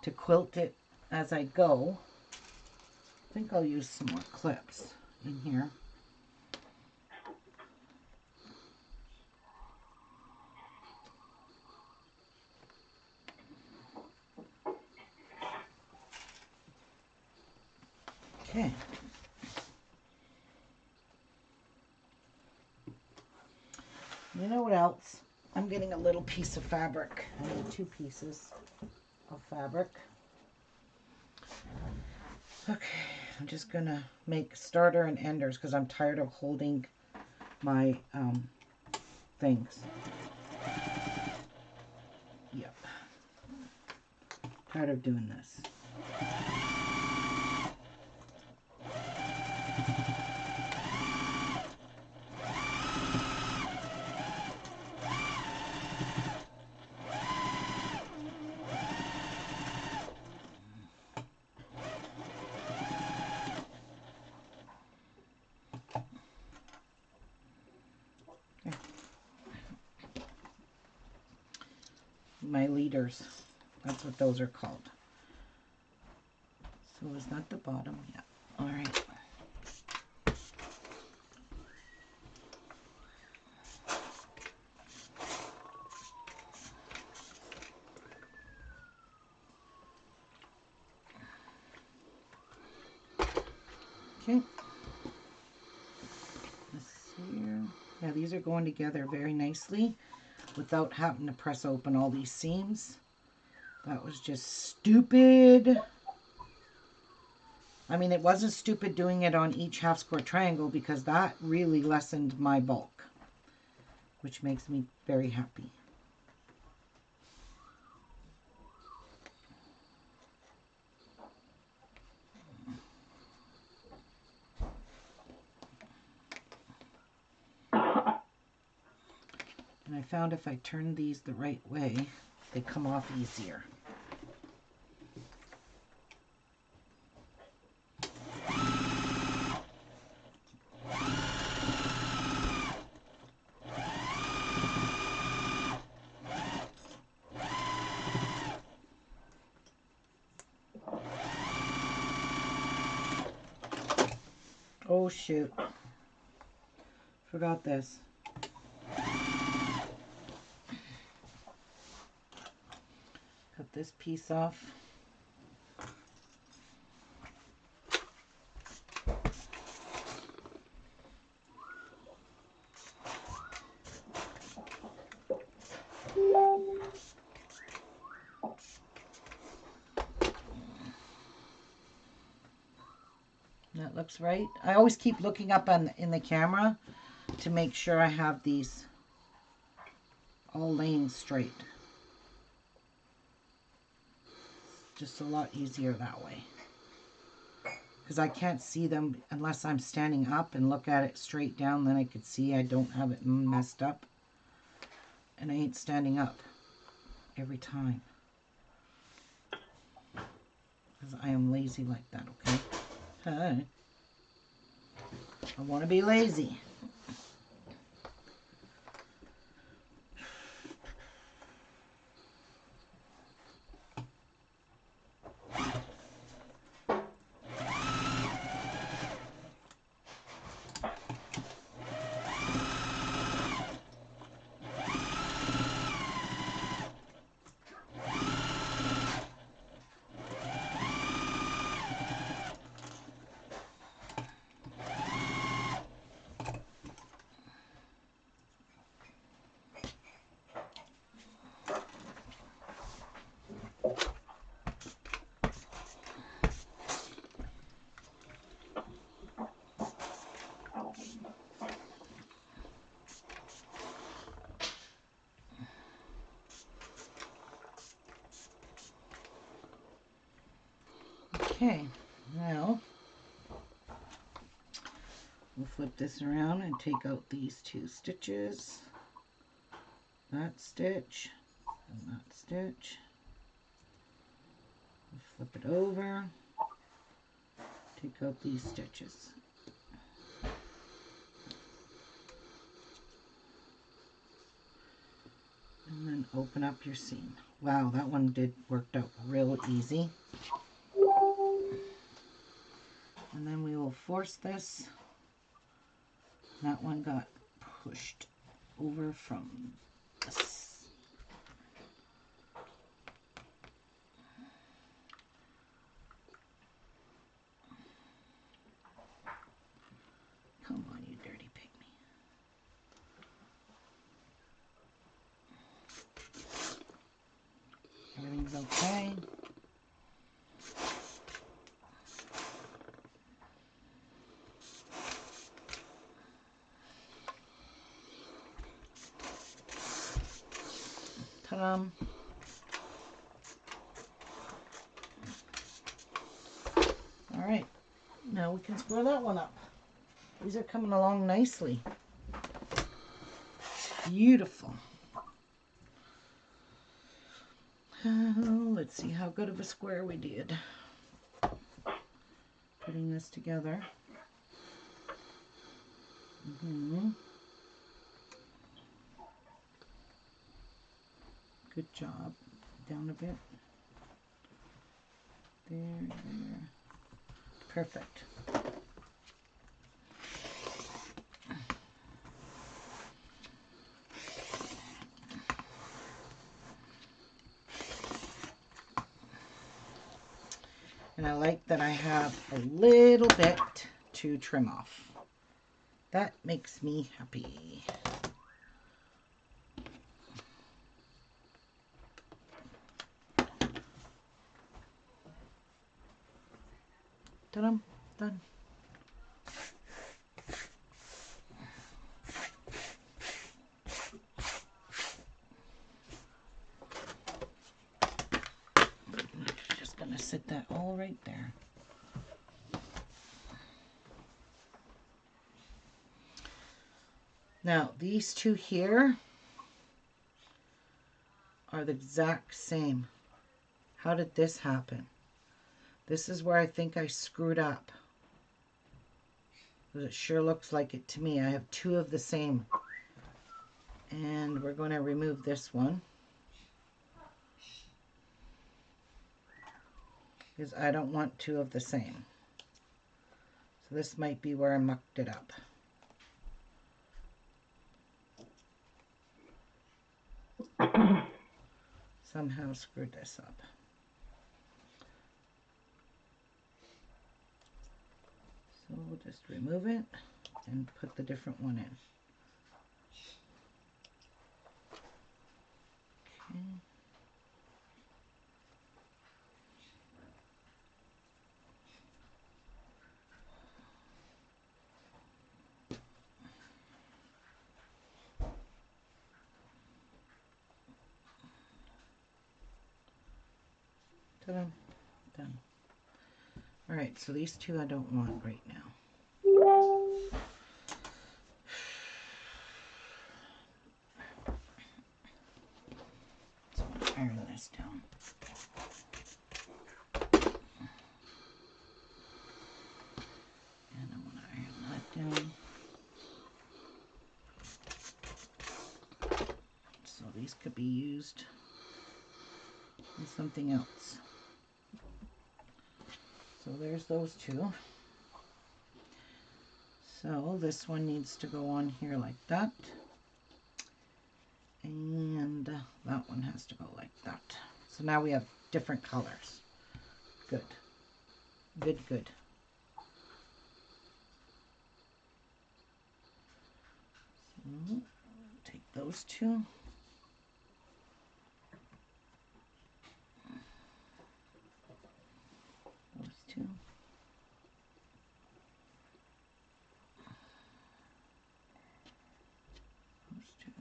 to quilt it as I go. I think I'll use some more clips in here. Okay. You know what else? I'm getting a little piece of fabric. I need 2 pieces of fabric. Okay, I'm just gonna make starter and enders because I'm tired of holding my things. Yep. Tired of doing this. My leaders. That's what those are called. So is that the bottom? Yeah. All right. Okay. This here. Yeah, these are going together very nicely without having to press open all these seams. That was just stupid. I mean, it wasn't stupid doing it on each half square triangle because that really lessened my bulk, which makes me very happy. And I found if I turn these the right way, they come off easier. Oh shoot. Forgot this. Cut this piece off. That looks right. I always keep looking up in the camera to make sure I have these all laying straight. Just a lot easier that way. Because I can't see them unless I'm standing up and look at it straight down. Then I could see I don't have it messed up. And I ain't standing up every time. Because I am lazy like that, okay? Hi. I want to be lazy. Okay, now we'll flip this around and take out these 2 stitches. That stitch and that stitch. We'll flip it over. Take out these stitches. And then open up your seam. Wow, that one worked out real easy. And then we will force this. That one got pushed over from this. Come on, you dirty pygmy. Everything's okay. Ta-da. All right, now we can square that one up. These are coming along nicely. Beautiful. Let's see how good of a square we did. Putting this together. Good job. Down a bit. There. Perfect. And I like that I have a little bit to trim off. That makes me happy. Ta-da, done. Just gonna sit that all right there. Now, these 2 here are the exact same. How did this happen? This is where I think I screwed up. Because it sure looks like it to me. I have 2 of the same. And we're going to remove this one. Because I don't want 2 of the same. So this might be where I mucked it up. Somehow screwed this up. So we'll just remove it and put the different one in. Okay. Ta-da. Done. All right, so these 2 I don't want right now. So I'm gonna iron this down. And I want to iron that down. So these could be used in something else. So there's those 2. So this one needs to go on here like that. And that one has to go like that. So now we have different colors. Good. Good, good. So take those 2. Those 2. Those 2.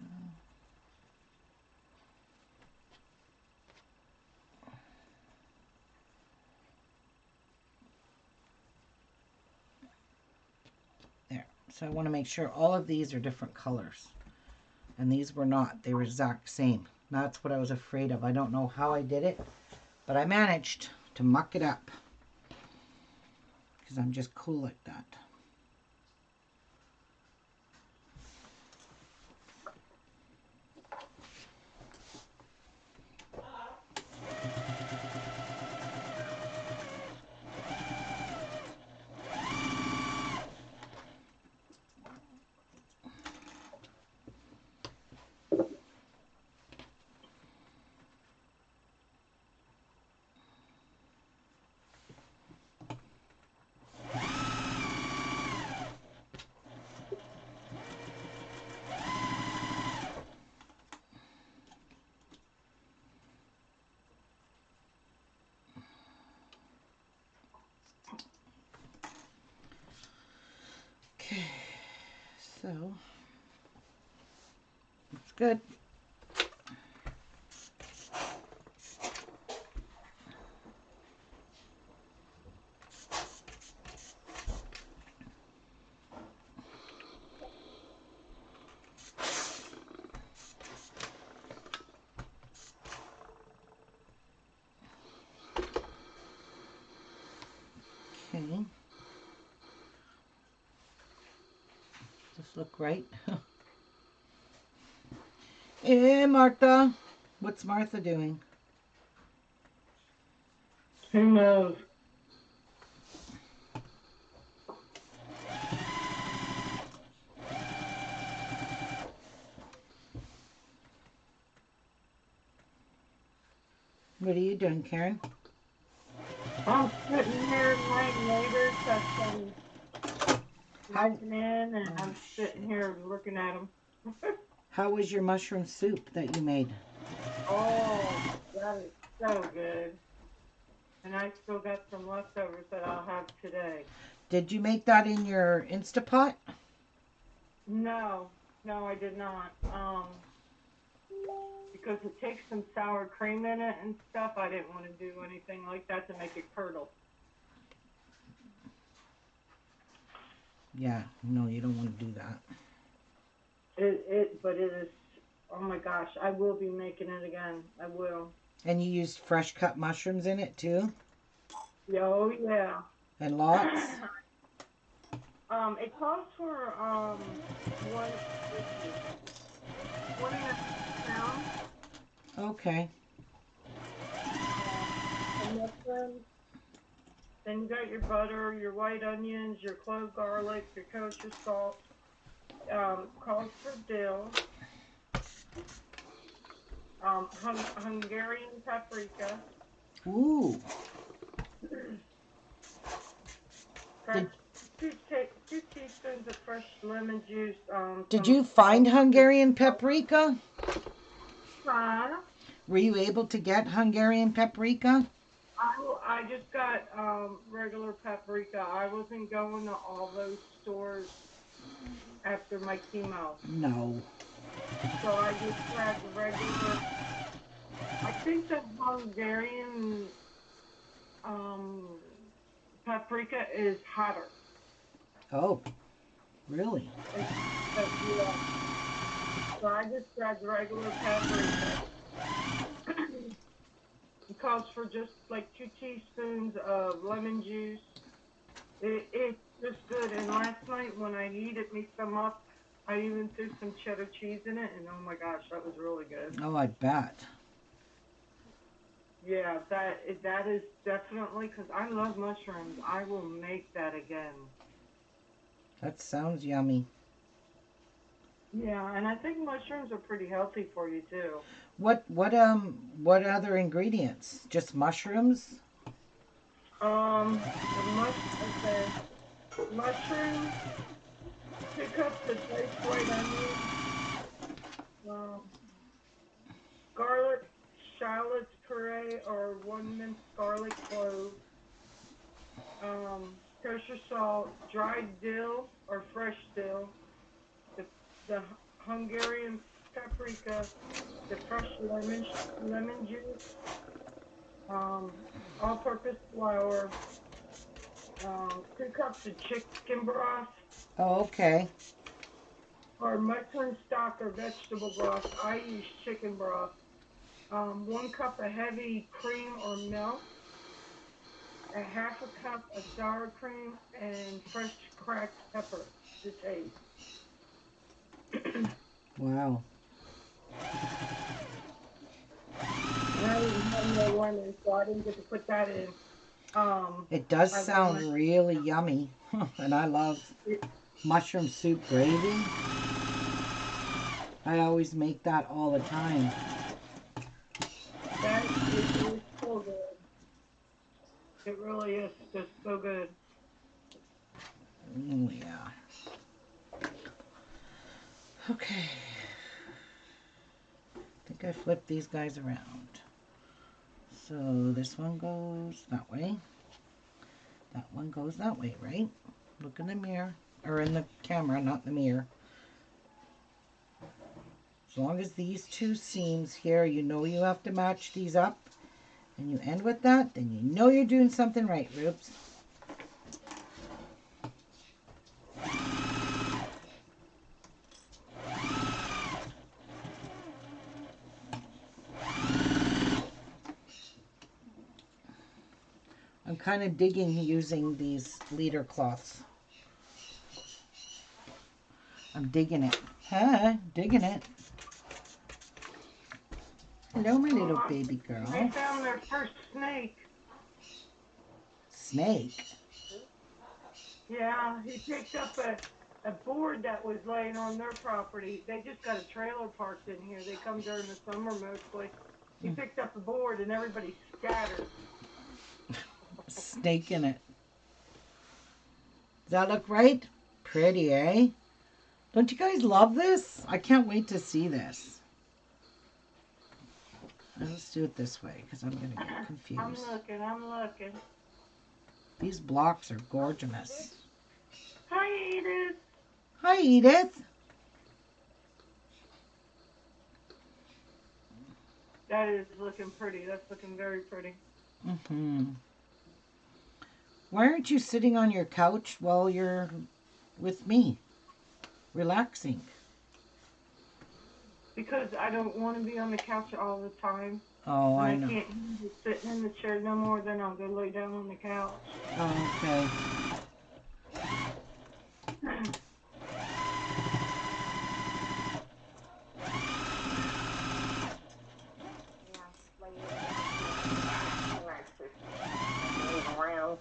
So I want to make sure all of these are different colors. And these were not. They were exact same. That's what I was afraid of. I don't know how I did it, but I managed to muck it up. Because I'm just cool like that. Okay, so it's good. Okay. Does this look right? Hey, Martha. What's Martha doing? Who knows? What are you doing, Karen? I'm sitting here laying neighbors that's been How, listening in, and oh, I'm shit. sitting here looking at them. How was your mushroom soup that you made? Oh, that is so good. And I still got some leftovers that I'll have today. Did you make that in your Instapot? No, no, I did not. Because it takes some sour cream in it and stuff. I didn't want to do anything like that to make it curdle. Yeah, no, you don't want to do that. But it is. Oh my gosh, I will be making it again. I will. And you used fresh cut mushrooms in it too? Oh yeah. And lots? It calls for one one and a half pounds. Okay. And mushrooms. Then you got your butter, your white onions, your clove garlic, your kosher salt. Calls for dill. Hungarian paprika. Ooh. Fresh, two teaspoons of fresh lemon juice. Did Some you find all-purpose Hungarian paprika? sauce. Were you able to get Hungarian paprika? I just got regular paprika. I wasn't going to all those stores after my chemo. No. So I just grabbed the regular. I think the Hungarian um, paprika is hotter. Oh, really? Yeah. So I just grabbed the regular paprika. It calls for just like 2 teaspoons of lemon juice. It's just good. And last night when I heated me some up, I even threw some cheddar cheese in it, and oh my gosh, that was really good. Oh, I bet. Yeah, that is definitely because I love mushrooms. I will make that again. That sounds yummy. Yeah, and I think mushrooms are pretty healthy for you too. What other ingredients? Just mushrooms? Okay, mushrooms, 2 cups of diced white onion, um, garlic, shallots puree, or 1 minced garlic clove, kosher salt, dried dill or fresh dill, the the Hungarian paprika, the fresh lemon juice, um, all-purpose flour, 2 cups of chicken broth, Oh, okay. For mushroom stock or vegetable broth, I use chicken broth. 1 cup of heavy cream or milk, a half a cup of sour cream, and fresh cracked pepper to taste. Wow. And I didn't have no lemon, so I didn't get to put that in. It does I sound went, really yummy. And I love it, mushroom soup gravy. I always make that all the time. that is so good. It really is just so good. Oh, yeah. Okay. I think I flipped these guys around. So this one goes that way. That one goes that way, right? Look in the mirror. Or in the camera, not the mirror. As long as these two seams here, you know you have to match these up. And you end with that, then you know you're doing something right, Rubes. I'm kind of digging using these leader cloths. I'm digging it. Huh? Digging it. Hello, my little baby They girl. found their first snake. Snake. Yeah, he picked up a board that was laying on their property. They just got a trailer parked in here. They come during the summer mostly. He picked up a board and everybody scattered. Snake in it. Does that look right? Pretty, eh? Don't you guys love this? I can't wait to see this. Let's do it this way because I'm going to get confused. I'm looking. These blocks are gorgeous. Hi, Edith. Hi, Edith. That is looking pretty. That's looking very pretty. Mm-hmm. Why aren't you sitting on your couch while you're with me? Relaxing. Because I don't want to be on the couch all the time. Oh, When I I know. can't handle sitting in the chair no more, then I'll go lay down on the couch. Oh, okay. Move around.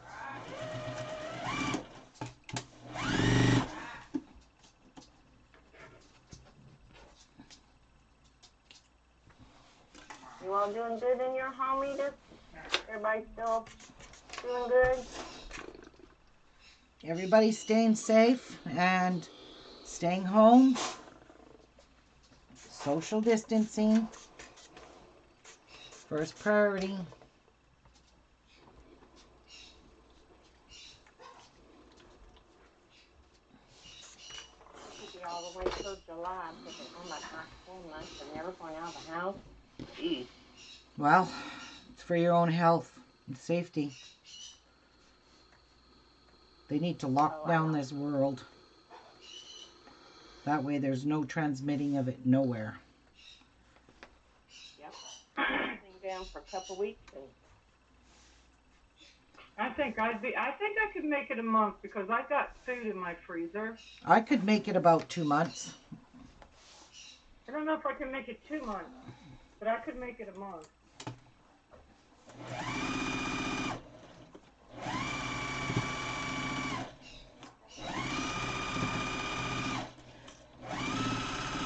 You all doing good in your home, Edith? Everybody still doing good? Everybody's staying safe and staying home. Social distancing. First priority. Could be all the way till July, picking on my hot 4 months and never going out of the house. Jeez. Well, it's for your own health and safety. They need to lock down this world. That way there's no transmitting of it nowhere. Yep. Everything down for a couple weeks and I think I could make it a month because I got food in my freezer. I could make it about 2 months. I don't know if I can make it 2 months, but I could make it a month.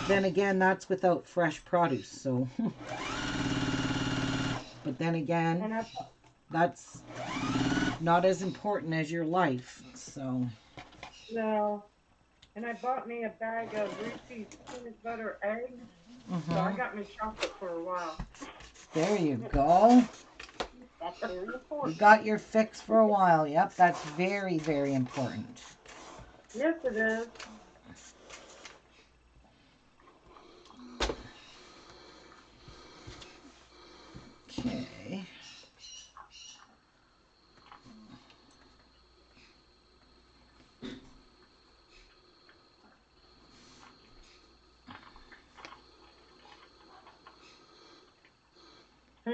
Then again, that's without fresh produce, so. But then again, that's not as important as your life, so. No. And I bought me a bag of Reese's peanut butter eggs. So I got me chocolate for a while. There you go. that's very You important. got your fix for a while. Yep, that's very, very important. Yes, it is. Okay.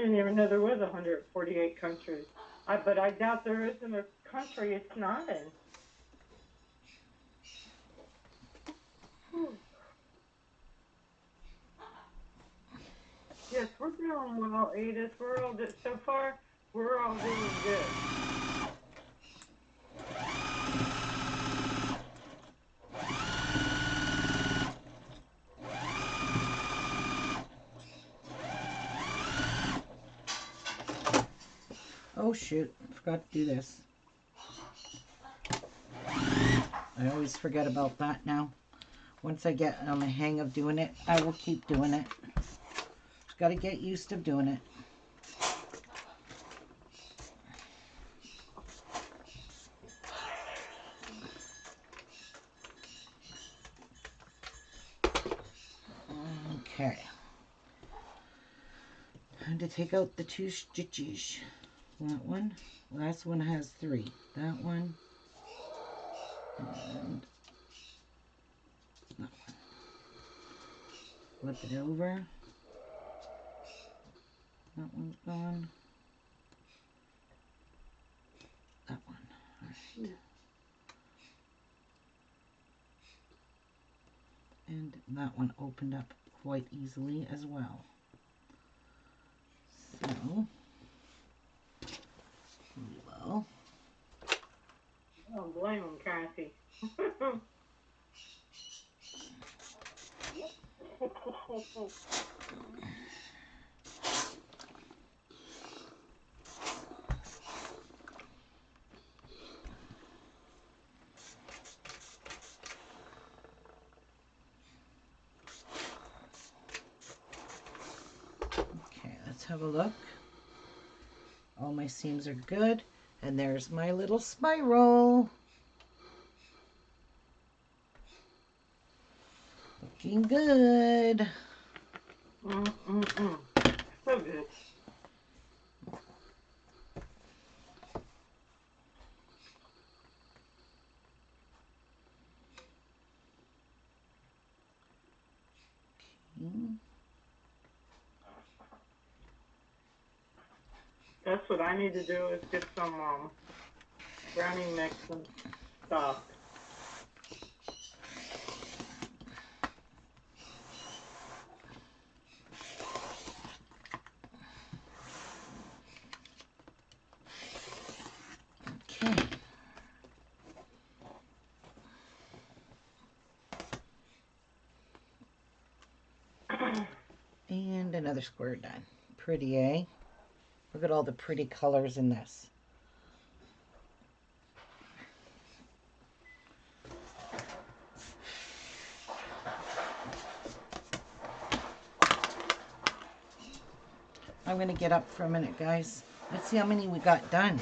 didn't even know there was 148 countries. But I doubt there isn't a country it's not in. Whew. Yes, we're doing well, Edith. We're all so far. We're all doing good. Oh shoot, I forgot to do this. I always forget about that now. Once I get on the hang of doing it, I will keep doing it. Just got to get used to doing it. Okay. Time to take out the 2 stitches. That one. Last one has 3. That one. And that one. Flip it over. That one's gone. That one. All right. And that one opened up quite easily as well. So, we will. I don't blame him, Kathy. Okay, let's have a look. All my seams are good. And there's my little spiral. Looking good. So good. That's what I need to do is get some brownie mix and stuff. Okay. And another square done. Pretty, eh? Look at all the pretty colors in this. I'm going to get up for a minute, guys. Let's see how many we got done.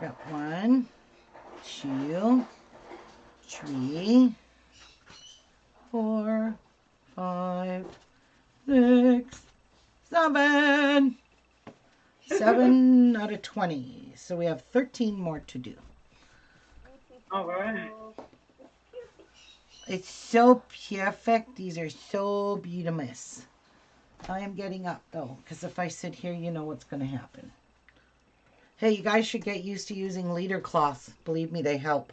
Got 1, 2, 3, 4, 5, 6, 7. 7 out of 20. So we have 13 more to do. All right. It's so perfect. These are so beautiful. I am getting up though, because if I sit here, you know what's going to happen. Hey, you guys should get used to using leader cloths. Believe me, they help.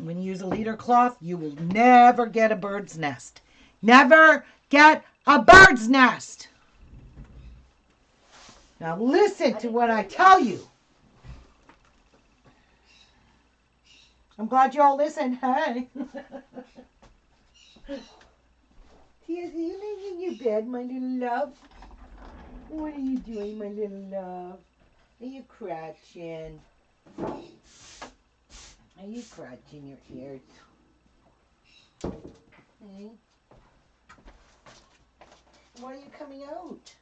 When you use a leader cloth, you will never get a bird's nest. Never get a bird's nest. Now listen to what I tell you. I'm glad you all listened. Hey. Tia, are you laying in your bed, my little love? What are you doing, my little love? Are you crouching? Are you crouching your ears? Hey? Why are you coming out?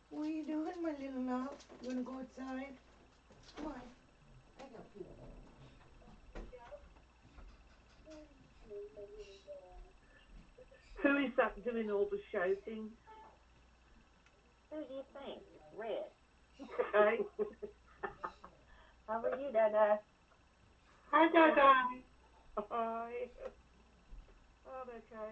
What are you doing, my little love? You want to go outside? Come on. I got you. Who is that doing all the shouting? Who do you think? Red. Okay. How are you, Dada? Hi, Dada. Hi. Oh, okay.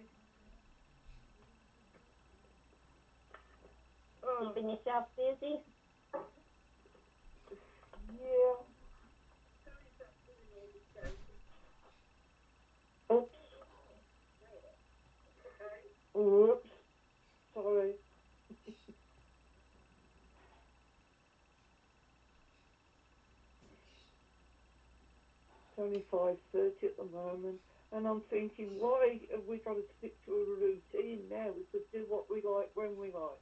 Keeping yourself busy? Yeah. Oops. Oops. Sorry. 25:30 at the moment, and I'm thinking, why have we got to stick to a routine now? We could do what we like when we like.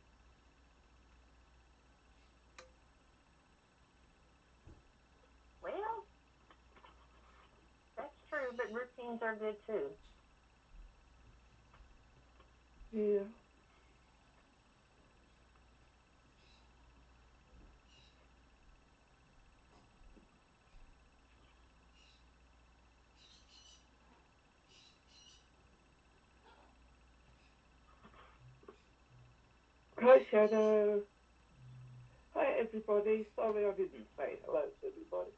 Well, that's true, but routines are good too. Yeah. Hi, Shadow. Hi, everybody. Sorry I didn't say hello to everybody.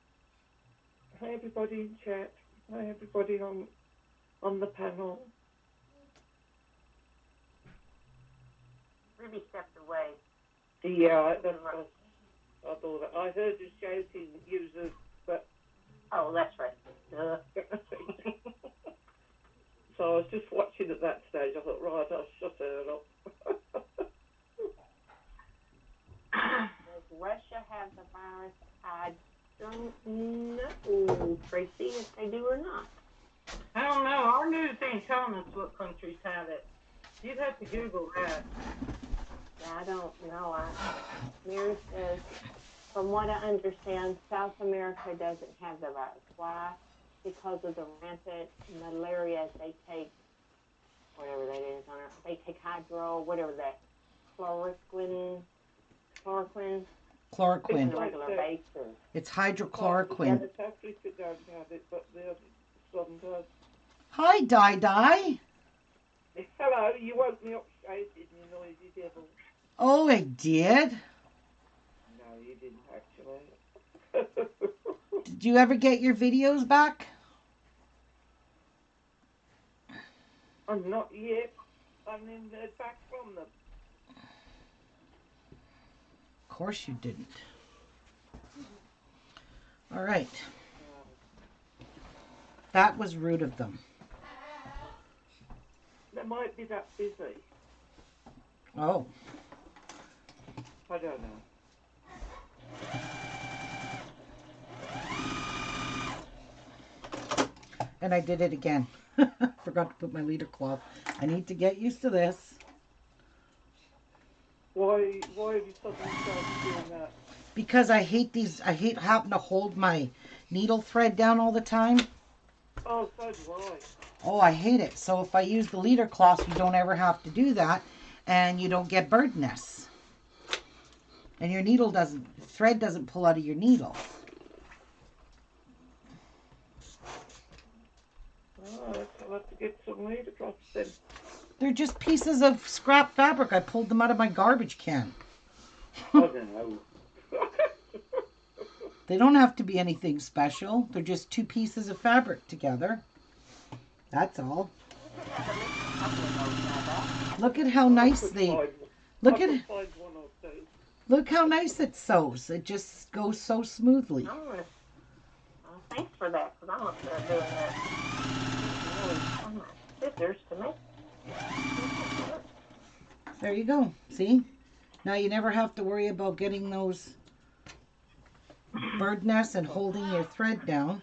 Hi, everybody in chat. Hi, everybody on the panel. Ruby stepped away. Yeah, that's what I thought. I heard you shouting users, but Oh, that's right. so I was just watching at that stage. I thought, right, I'll shut her up. Does Russia have the virus? I don't know, Tracy, if they do or not. I don't know. Our news ain't telling us what countries have it. You'd have to Google that. Yeah, I don't know. Mary says, from what I understand, South America doesn't have the virus. Why? Because of the rampant malaria, they take whatever that is on it. They take whatever that chloroquine on Chloroquine. a regular basis. It's Yeah, hydrochloroquine. the Catholics don't have it, but the other some does. Hi, Di Di. Hello, you woke me up shouting, you noisy devil. Oh, I did. No, you didn't actually. Did you ever get your videos back? I'm not yet. I'm in back from them. Of course you didn't. All right. That was rude of them. They might be that busy. Oh. I don't know. And I did it again. Forgot to put my leader cloth. I need to get used to this. Why have you suddenly started doing that? Because I hate having to hold my needle thread down all the time. Oh, so do I. Oh, I hate it. So if I use the leader cloth, you don't ever have to do that, and you don't get bird nests. And your thread doesn't pull out of your needle. Oh, I'll have to get some leader cloths then. They're just pieces of scrap fabric. I pulled them out of my garbage can. I don't know. They don't have to be anything special. They're just two pieces of fabric together. That's all. Look at how nice look how nice it sews. It just goes so smoothly. Thanks for that, because I'm going to start doing that. On my scissors to make. There you go. See? Now you never have to worry about getting those bird nests and holding your thread down.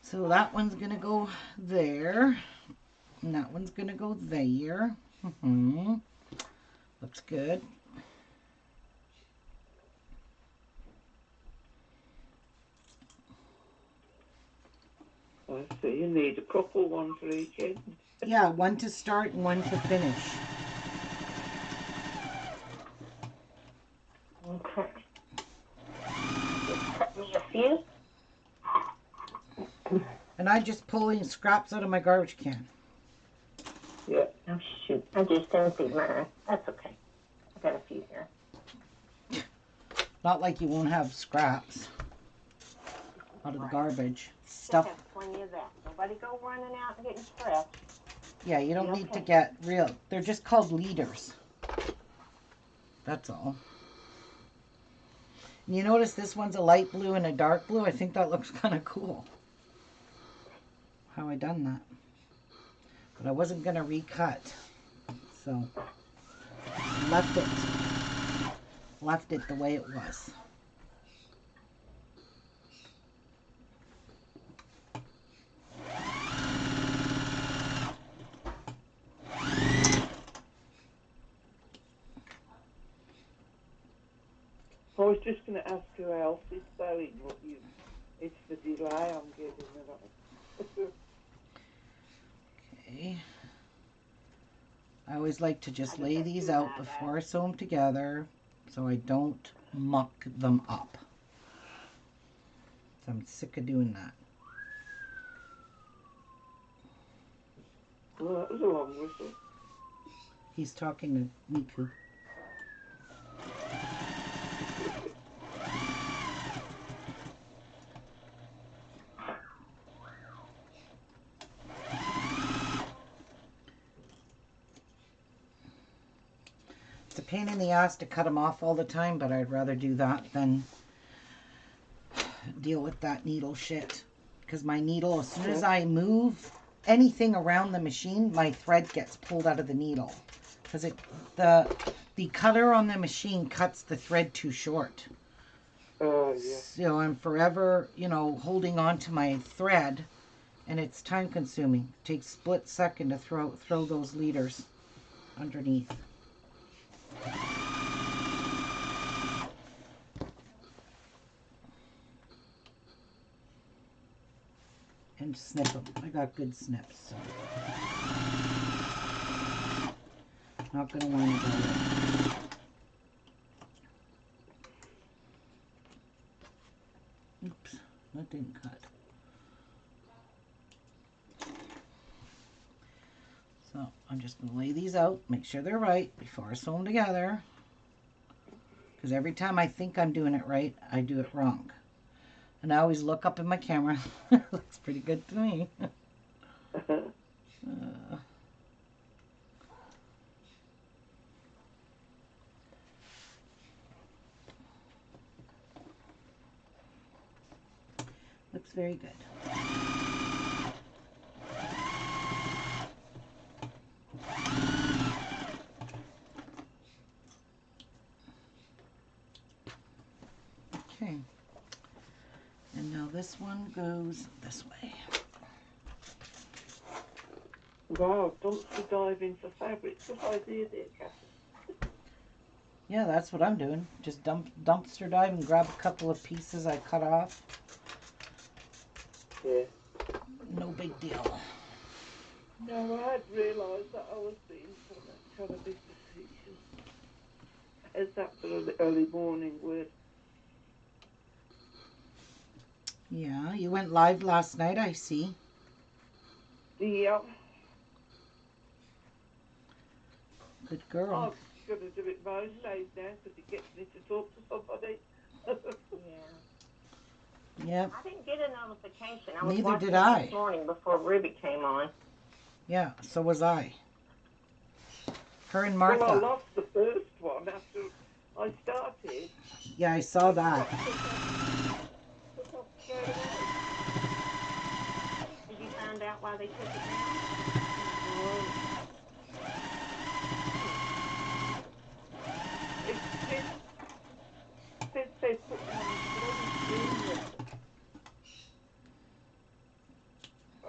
So that one's going to go there. And that one's going to go there. Looks good. I see. You need a couple, one for each end. Yeah, one to start and one to finish. Okay. Just cut me a few. And I'm just pulling scraps out of my garbage can. Yeah. Oh, shoot. I just emptied mine. That's okay. I got a few here. Not like you won't have scraps out of the garbage. Stuff. Have plenty of that. Nobody go running out and getting stressed. Yeah, you don't need to get real. They're just called leaders. That's all. And you notice this one's a light blue and a dark blue? I think that looks kind of cool. How I done that. But I wasn't going to recut. So, left it the way it was. I was just going to ask who else is sewing, but it's the delay I'm getting it on. Okay. I always like to just lay these out before I sew them together so I don't muck them up. So I'm sick of doing that. Well, that was a long whistle. He's talking to Miku. It's a pain in the ass to cut them off all the time, but I'd rather do that than deal with that needle shit. Because my needle, as soon as I move anything around the machine, my thread gets pulled out of the needle. Because the cutter on the machine cuts the thread too short. Oh, yeah. So I'm forever, holding on to my thread, and it's time consuming. It takes a split second to throw those leaders underneath. And snip them. I got good snips. So. Not going to whine about it. Oops, that didn't cut. So I'm just going to lay these out, make sure they're right before I sew them together. Because every time I think I'm doing it right, I do it wrong. And I always look up in my camera. Looks pretty good to me. Looks very good. Okay. And now this one goes this way. Wow, dumpster diving for fabric. Good idea there, Catherine. Yeah, that's what I'm doing. Just dumpster dive and grab a couple of pieces I cut off. Yeah. No big deal. No, I had realised that I was being kind of big decision. As that for the early morning would. Yeah, you went live last night, I see. Yeah. Good girl. I'm going to do it most days now because it gets me to talk to somebody. Yeah. Yep. I didn't get a notification. I was Neither watching did it I. this morning before Ruby came on. Yeah, so was I. Her and Well, I Martha. lost the first one after I started. Yeah, I saw that. Took off straight away. Did you find out why they took it down? Since they put me on this bloody screen list,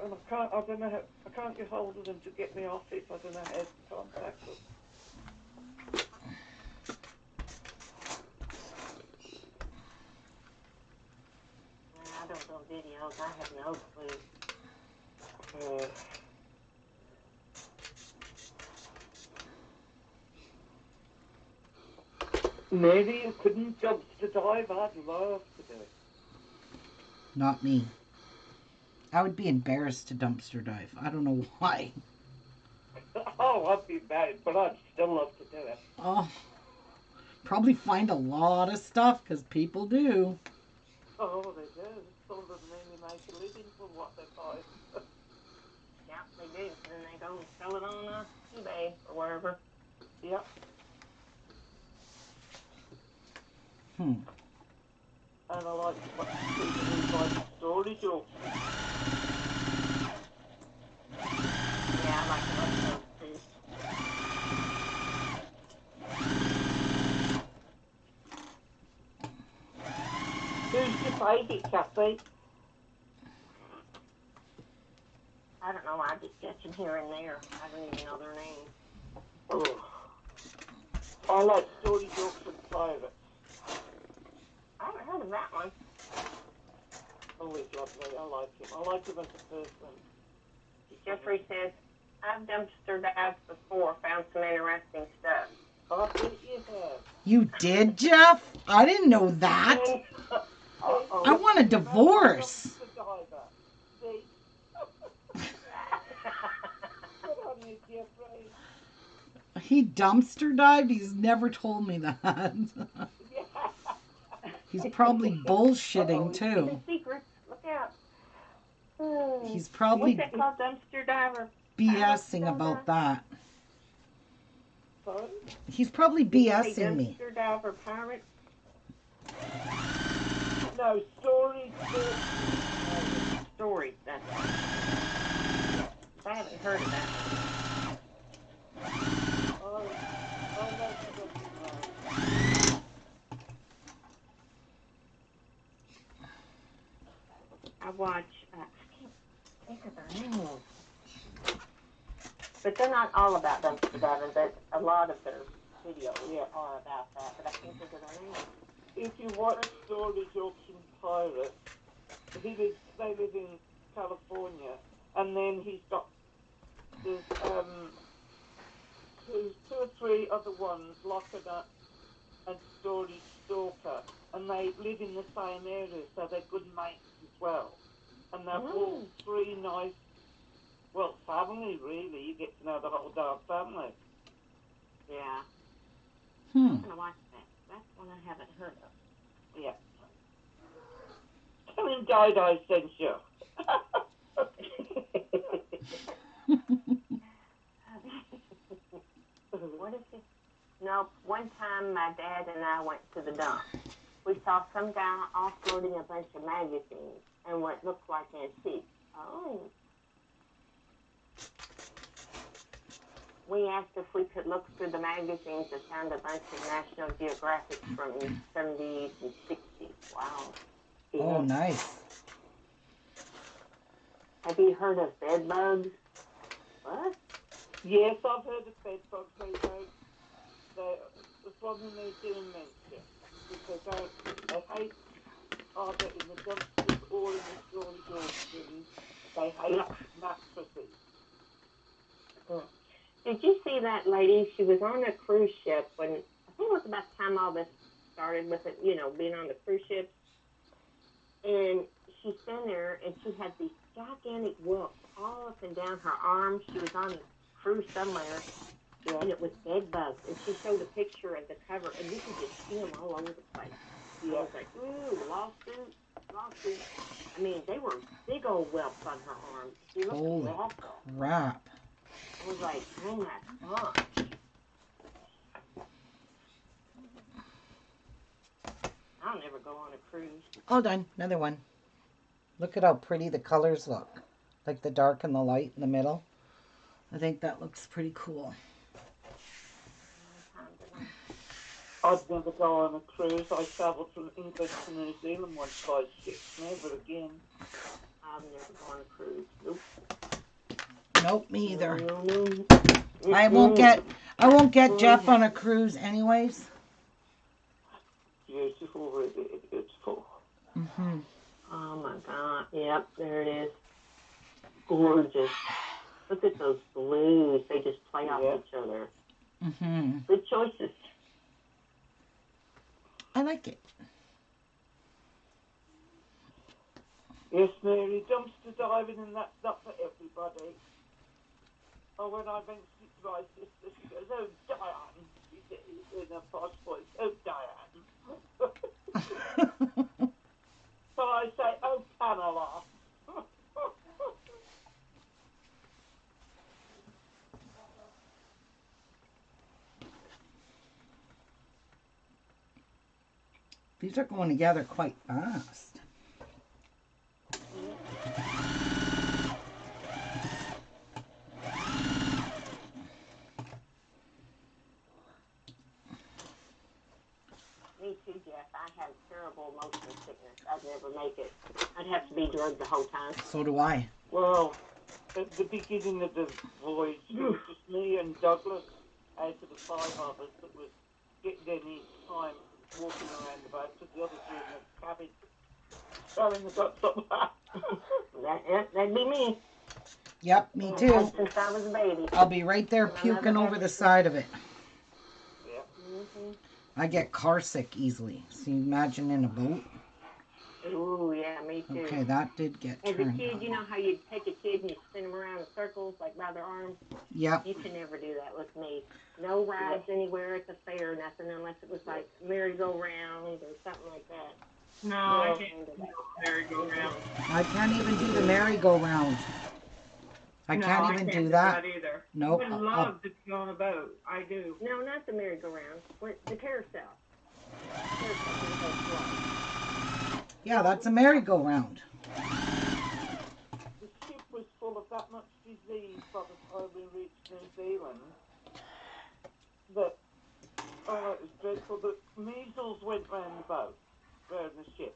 and I don't know how, I can't get hold of them to get me off it. I don't know how to contact them. I don't do videos. I have no clue. Maybe you couldn't dumpster dive. I'd love to do it. Not me. I would be embarrassed to dumpster dive. I don't know why. Oh, I'd be mad, but I'd still love to do it. Oh, probably find a lot of stuff because people do. Oh, they do. Some of them mainly make a living from what they find. Yeah, they do. And then they go and sell it on eBay or wherever. Yep. And I like to watch the story jokes. Yeah, I like to watch those too. Who's your favourite, Kathy? I don't know. I just catch them here and there. I don't even know their names. Oh. I like story jokes and pirates. I haven't heard of that one. Oh, he's lovely. I like him. I like him as a person. Jeffrey says, I've dumpster dived before, found some interesting stuff. I bet you have. You did, Jeff? I didn't know that. Uh-oh. I want a divorce. Dumpster diver. See? Good on you, Jeffrey. He dumpster dived? He's never told me that. Yeah. He's probably bullshitting too. Hidden secrets. Look out. He's probably What's that called? Dumpster diver? BSing about that. Sorry? He's probably BSing me. Dumpster diver pirate? No, story. Stories, that's right. I haven't heard of that. I like the I watch, I can't think of their names. But they're not all about dumpster diving, but a lot of their videos are about that, but I can't think of their names. If you watch story jokes and pirates, they live in California, and then he's got there's two or three other ones, Lockernut and Story Stalker, and they live in the same area, so they're good mates as well. And they're all three nice, well, family really. You get to know the whole darn family. Yeah. I'm going to watch that. That's one I haven't heard of. Yeah. Tell him Di sent you. What is it? No, one time my dad and I went to the dump. We saw some guy offloading a bunch of magazines and what looked like antiques. Oh. We asked if we could look through the magazines and found a bunch of National Geographic from the 70s and 60s. Wow. Oh, nice. Have you heard of bed bugs? What? Yes, I've heard of bed bugs. It's one in New Zealand mentioned. Because they hate either in the dumpsters or in the storage auctions. They hate mattresses. Did you see that lady? She was on a cruise ship when, I think it was about the time all this started with it, being on the cruise ships. And she's standing there and she had these gigantic whelps all up and down her arms. She was on a cruise somewhere. And it was bed bugs. And she showed a picture of the cover, and you could just see them all over the place. Yeah. I was like, ooh, lawsuit. I mean, they were big old whelps on her arms. She looked Holy awful. crap. I was like, oh my gosh. I'll never go on a cruise. All done. Another one. Look at how pretty the colors look. Like the dark and the light in the middle. I think that looks pretty cool. I'd never go on a cruise. I travelled from England to New Zealand once by ship. Never again. I've never gone on a cruise. Nope. Nope, me either. No. I won't get Jeff on a cruise anyways. Beautiful, really beautiful. Mm-hmm. Oh my God. Yep, there it is. Gorgeous. Look at those blues. They just play off each other. Mm-hmm. Good choices. I like it. Yes, Mary, dumpster diving, and that's not for everybody. Oh, when I mentioned it to my sister, she goes, oh, Diane. She said in a posh voice, oh, Diane. So I say, oh, Pamela. These are going together quite fast. Me too, Jeff. I have terrible motion sickness. I'd never make it. I'd have to be drugged the whole time. So do I. Well, at the beginning of the voyage, it was just me and Douglas out of the 5 of us that was getting any time walking around the boat, because the others were in the cabin throwing the guts up. That'd be me. Yep, me too. Since I was a baby. I'll be right there puking over the side of it. Yeah. Mm-hmm. I get car sick easily. So you imagine in a boat? Ooh, yeah, me too. Okay, that did get As a turned kid, on. you know how you take a kid and you spin them around in circles, like by their arms? Yep. You can never do that with me. No rides anywhere at the fair, nothing, unless it was like merry-go-round or something like that. No, I can't do the merry-go-round. I can't even do the merry-go-round. I No, can't I even can't do that. either. Nope. I would love to be on a boat. I do. No, not the merry-go-round. The carousel. Yeah, that's a merry-go-round. The ship was full of that much disease by the time we reached New Zealand that, oh, it was dreadful. The measles went round the boat, round the ship.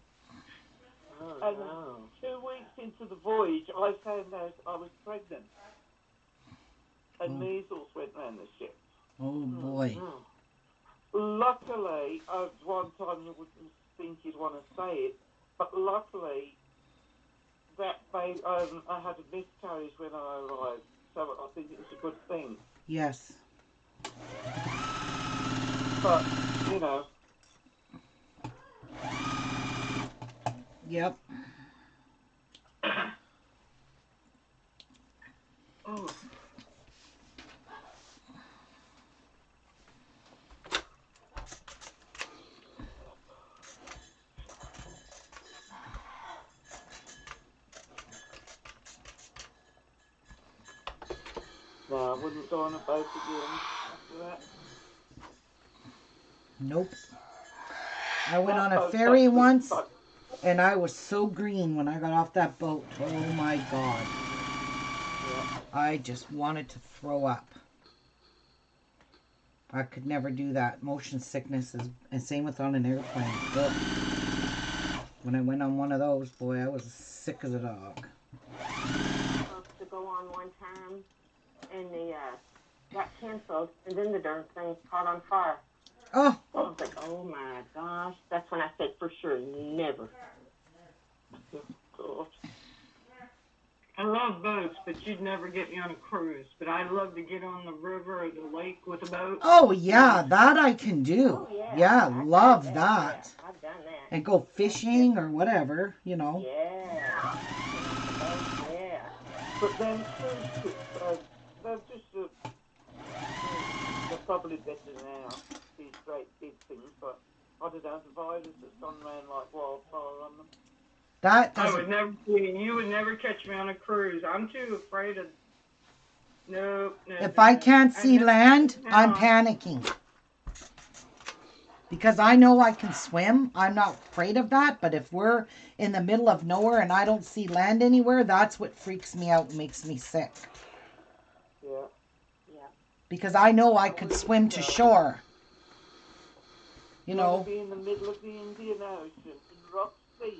Oh, And no. 2 weeks into the voyage, I found out I was pregnant. And measles went round the ship. Oh, boy. No. Luckily, one time you wouldn't think you'd want to say it, but luckily, that I had a miscarriage when I arrived, so I think it was a good thing. Yes. But, you know. Yep. Oh. No, I wouldn't go on a boat again after that. Nope. I went on a ferry once, and I was so green when I got off that boat. Oh, my God. Yeah. I just wanted to throw up. I could never do that. Motion sickness is, and same with on an airplane. Ugh. When I went on one of those, boy, I was sick as a dog. I was supposed to go on one time, and they got canceled, and then the darn thing caught on fire. Oh. I was like, oh my gosh. That's when I said for sure, never. God. I love boats, but you'd never get me on a cruise. But I'd love to get on the river or the lake with a boat. Oh, yeah, that I can do. Oh, Yeah, love that. Yeah, I've done that. And go fishing or whatever, you know. Yeah. Yeah. But then cruise ships, they're just they're probably better now, these great big things, but I don't know, the virus has gone around like wildfire on them. That I doesn't... would never. You would never catch me on a cruise. I'm too afraid of. Nope. No. If I can't see land, No. I'm panicking. Because I know I can swim. I'm not afraid of that. But if we're in the middle of nowhere and I don't see land anywhere, that's what freaks me out and makes me sick. Yeah. Yeah. Because I know I could swim to shore. You know. Be in the middle of the Indian Ocean in rough seas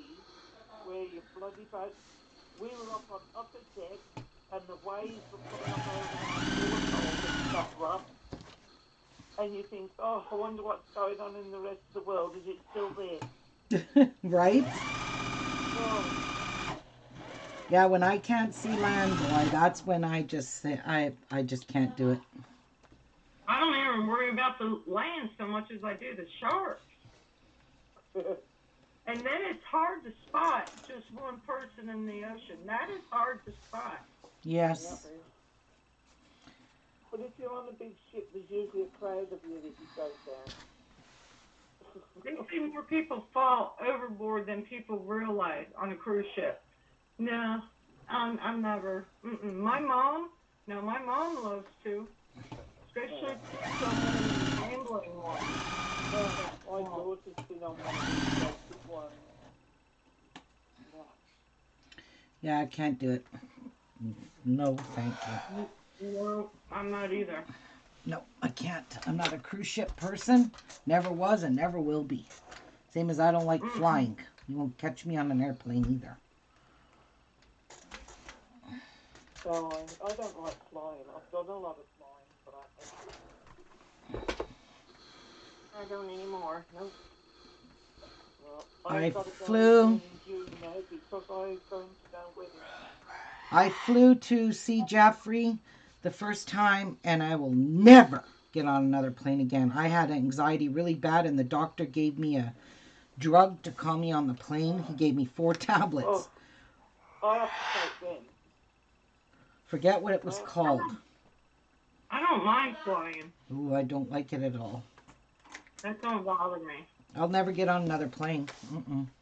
where you bloody boat. We were up on upper deck and the waves were coming up over our porthole and stuff rough. And you think, oh, I wonder what's going on in the rest of the world. Is it still there? Right? Oh. Yeah, when I can't see land, boy, that's when I just say, I just can't do it. I don't even worry about the land so much as I do the sharks. And then it's hard to spot just one person in the ocean. That is hard to spot. Yes. But if you're on a big ship, there's usually a crowd of you that you go down. They see more people fall overboard than people realize on a cruise ship. No, I'm never. My mom loves to, especially someone in the gambling one. My daughter's been on one of these basic ones. No. Yeah, I can't do it. No, thank you. No, I'm not either. No, I can't. I'm not a cruise ship person. Never was and never will be. Same as I don't like flying. You won't catch me on an airplane either. So I don't like flying. I've done a lot of flying, but I don't anymore. Nope. well, I I've got to go flew. in June now because I'm going to go with him. I flew to see Jeffrey the first time, and I will never get on another plane again. I had anxiety really bad, and the doctor gave me a drug to calm me on the plane. He gave me 4 tablets. Oh, I have to take them. Forget what it was called. I don't mind flying. Ooh, I don't like it at all. That don't bother me. I'll never get on another plane.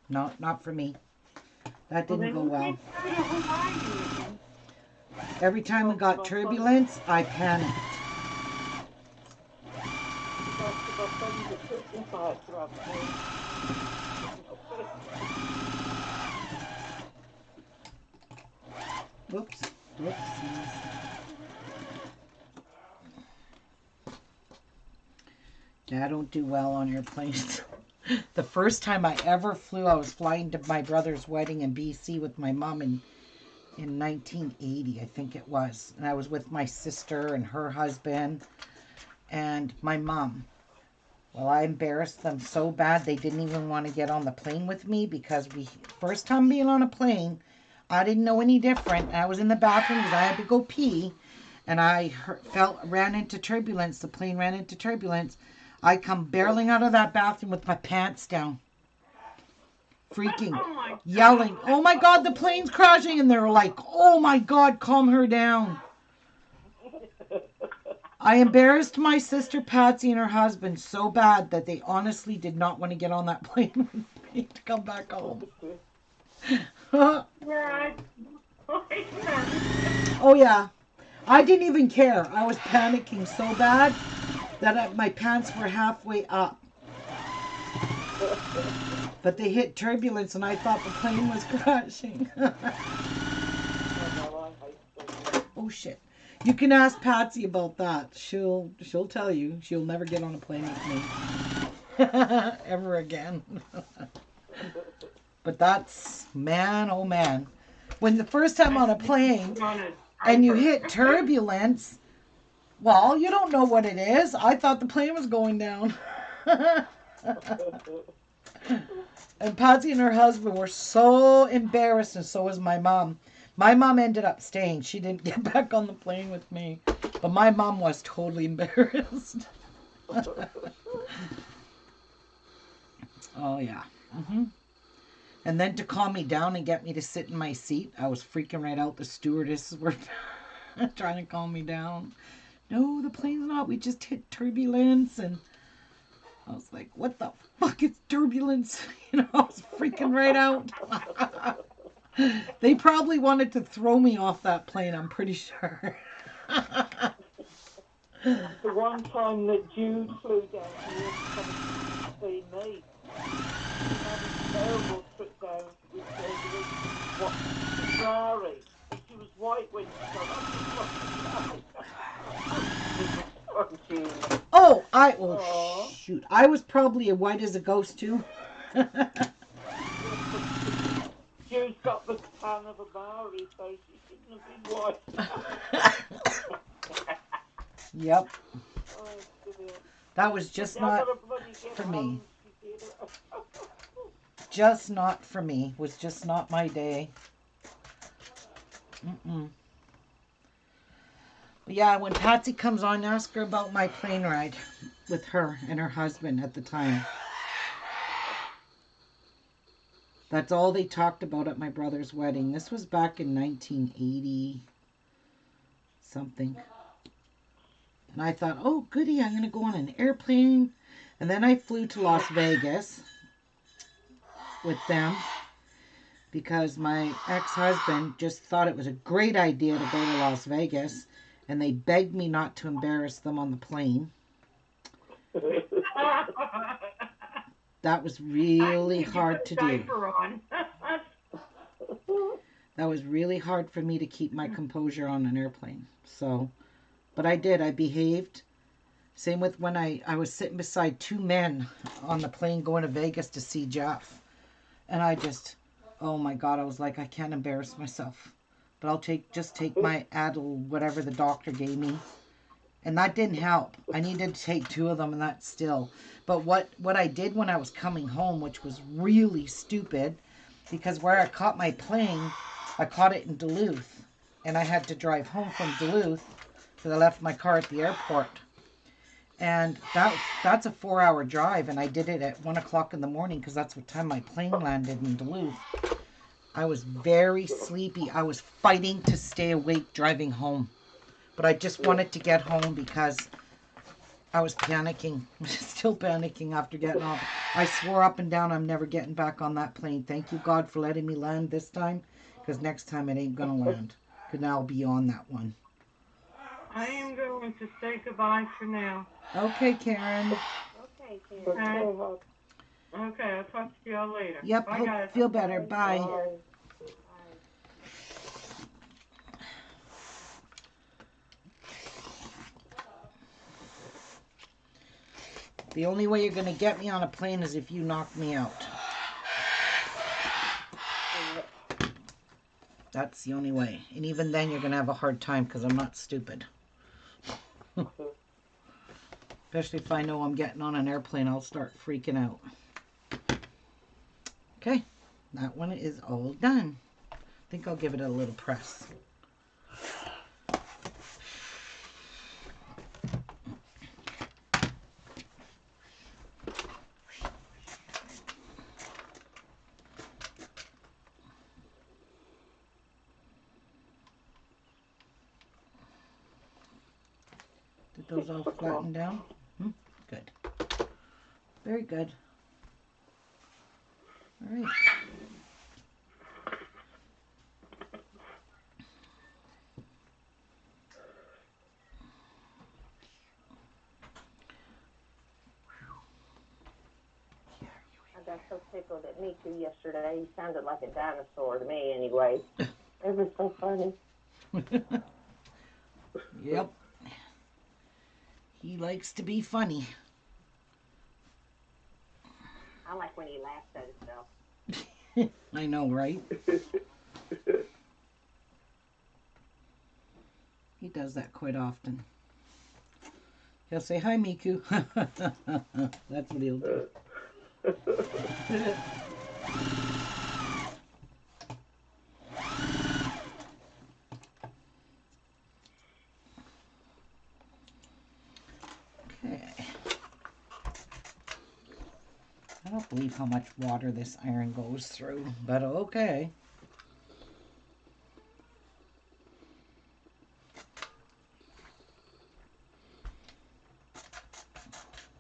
No, not for me. That didn't go well. Every time we got turbulence, I panicked. Whoops. Whoopsies. Yeah, I don't do well on airplanes. The first time I ever flew, I was flying to my brother's wedding in BC with my mom in 1980, I think it was. And I was with my sister and her husband and my mom. Well, I embarrassed them so bad they didn't even want to get on the plane with me because first time being on a plane, I didn't know any different. I was in the bathroom because I had to go pee, and I ran into turbulence. The plane ran into turbulence. I come barreling out of that bathroom with my pants down, freaking, yelling, "Oh my God, the plane's crashing!" And they're like, "Oh my God, calm her down." I embarrassed my sister Patsy and her husband so bad that they honestly did not want to get on that plane with me to come back home. Oh yeah, I didn't even care. I was panicking so bad that my pants were halfway up. But they hit turbulence and I thought the plane was crashing. Oh shit. You can ask Patsy about that. She'll tell you. She'll never get on a plane with me. Ever again. But that's, man, oh man. When the first time on a plane and you hit turbulence, well, you don't know what it is. I thought the plane was going down. And Patsy and her husband were so embarrassed, and so was my mom. My mom ended up staying. She didn't get back on the plane with me. But my mom was totally embarrassed. Oh, yeah. And then to calm me down and get me to sit in my seat, I was freaking right out. The stewardesses were trying to calm me down. No, the plane's not. We just hit turbulence. And I was like, what the fuck is turbulence? I was freaking right out. They probably wanted to throw me off that plane, I'm pretty sure. The one time that Jude flew down here to see me, she had a terrible trip down with Ferrari, and she was white when she got Oh, shoot. I was probably as white as a ghost, too. Jude's got the tan of a Maori, so she shouldn't have been white. Yep. Oh, dear. That was just not for me. Just not for me. Was just not my day. But yeah, when Patsy comes on, ask her about my plane ride with her and her husband at the time. That's all they talked about at my brother's wedding. This was back in 1980 something. And I thought, oh, goody, I'm going to go on an airplane. And then I flew to Las Vegas with them because my ex-husband just thought it was a great idea to go to Las Vegas. And they begged me not to embarrass them on the plane. That was really need to hard put to a do. diaper on. That was really hard for me to keep my composure on an airplane. So, but I did. I behaved. Same with when I was sitting beside two men on the plane going to Vegas to see Jeff. And I just, oh my God, I was like, I can't embarrass myself. But I'll just take my Adil, whatever the doctor gave me. And that didn't help. I needed to take two of them, and that still. But what I did when I was coming home, which was really stupid, because where I caught my plane, I caught it in Duluth. And I had to drive home from Duluth because I left my car at the airport. And that's a 4-hour drive, and I did it at 1 o'clock in the morning because that's what time my plane landed in Duluth. I was very sleepy. I was fighting to stay awake driving home. But I just wanted to get home because I was panicking. Still panicking after getting off. I swore up and down I'm never getting back on that plane. Thank you, God, for letting me land this time, because next time it ain't going to land. Because now I'll be on that one. I am going to say goodbye for now. Okay, Karen. Okay, Karen. Okay, I'll talk to y'all later. Yep, Bye, hope guys. feel better. Bye. Bye. The only way you're going to get me on a plane is if you knock me out. That's the only way. And even then you're going to have a hard time because I'm not stupid. Especially if I know I'm getting on an airplane, I'll start freaking out. Okay, that one is all done. I think I'll give it a little press. Did those all flatten down? Good. Very good. All right. I got so tickled at Miku yesterday. He sounded like a dinosaur to me anyway. It was so funny. Yep. He likes to be funny. I like when he laughs at himself. I know, right? He does that quite often. He'll say, "Hi, Miku." That's what he'll do. Okay. I don't believe how much water this iron goes through, but okay.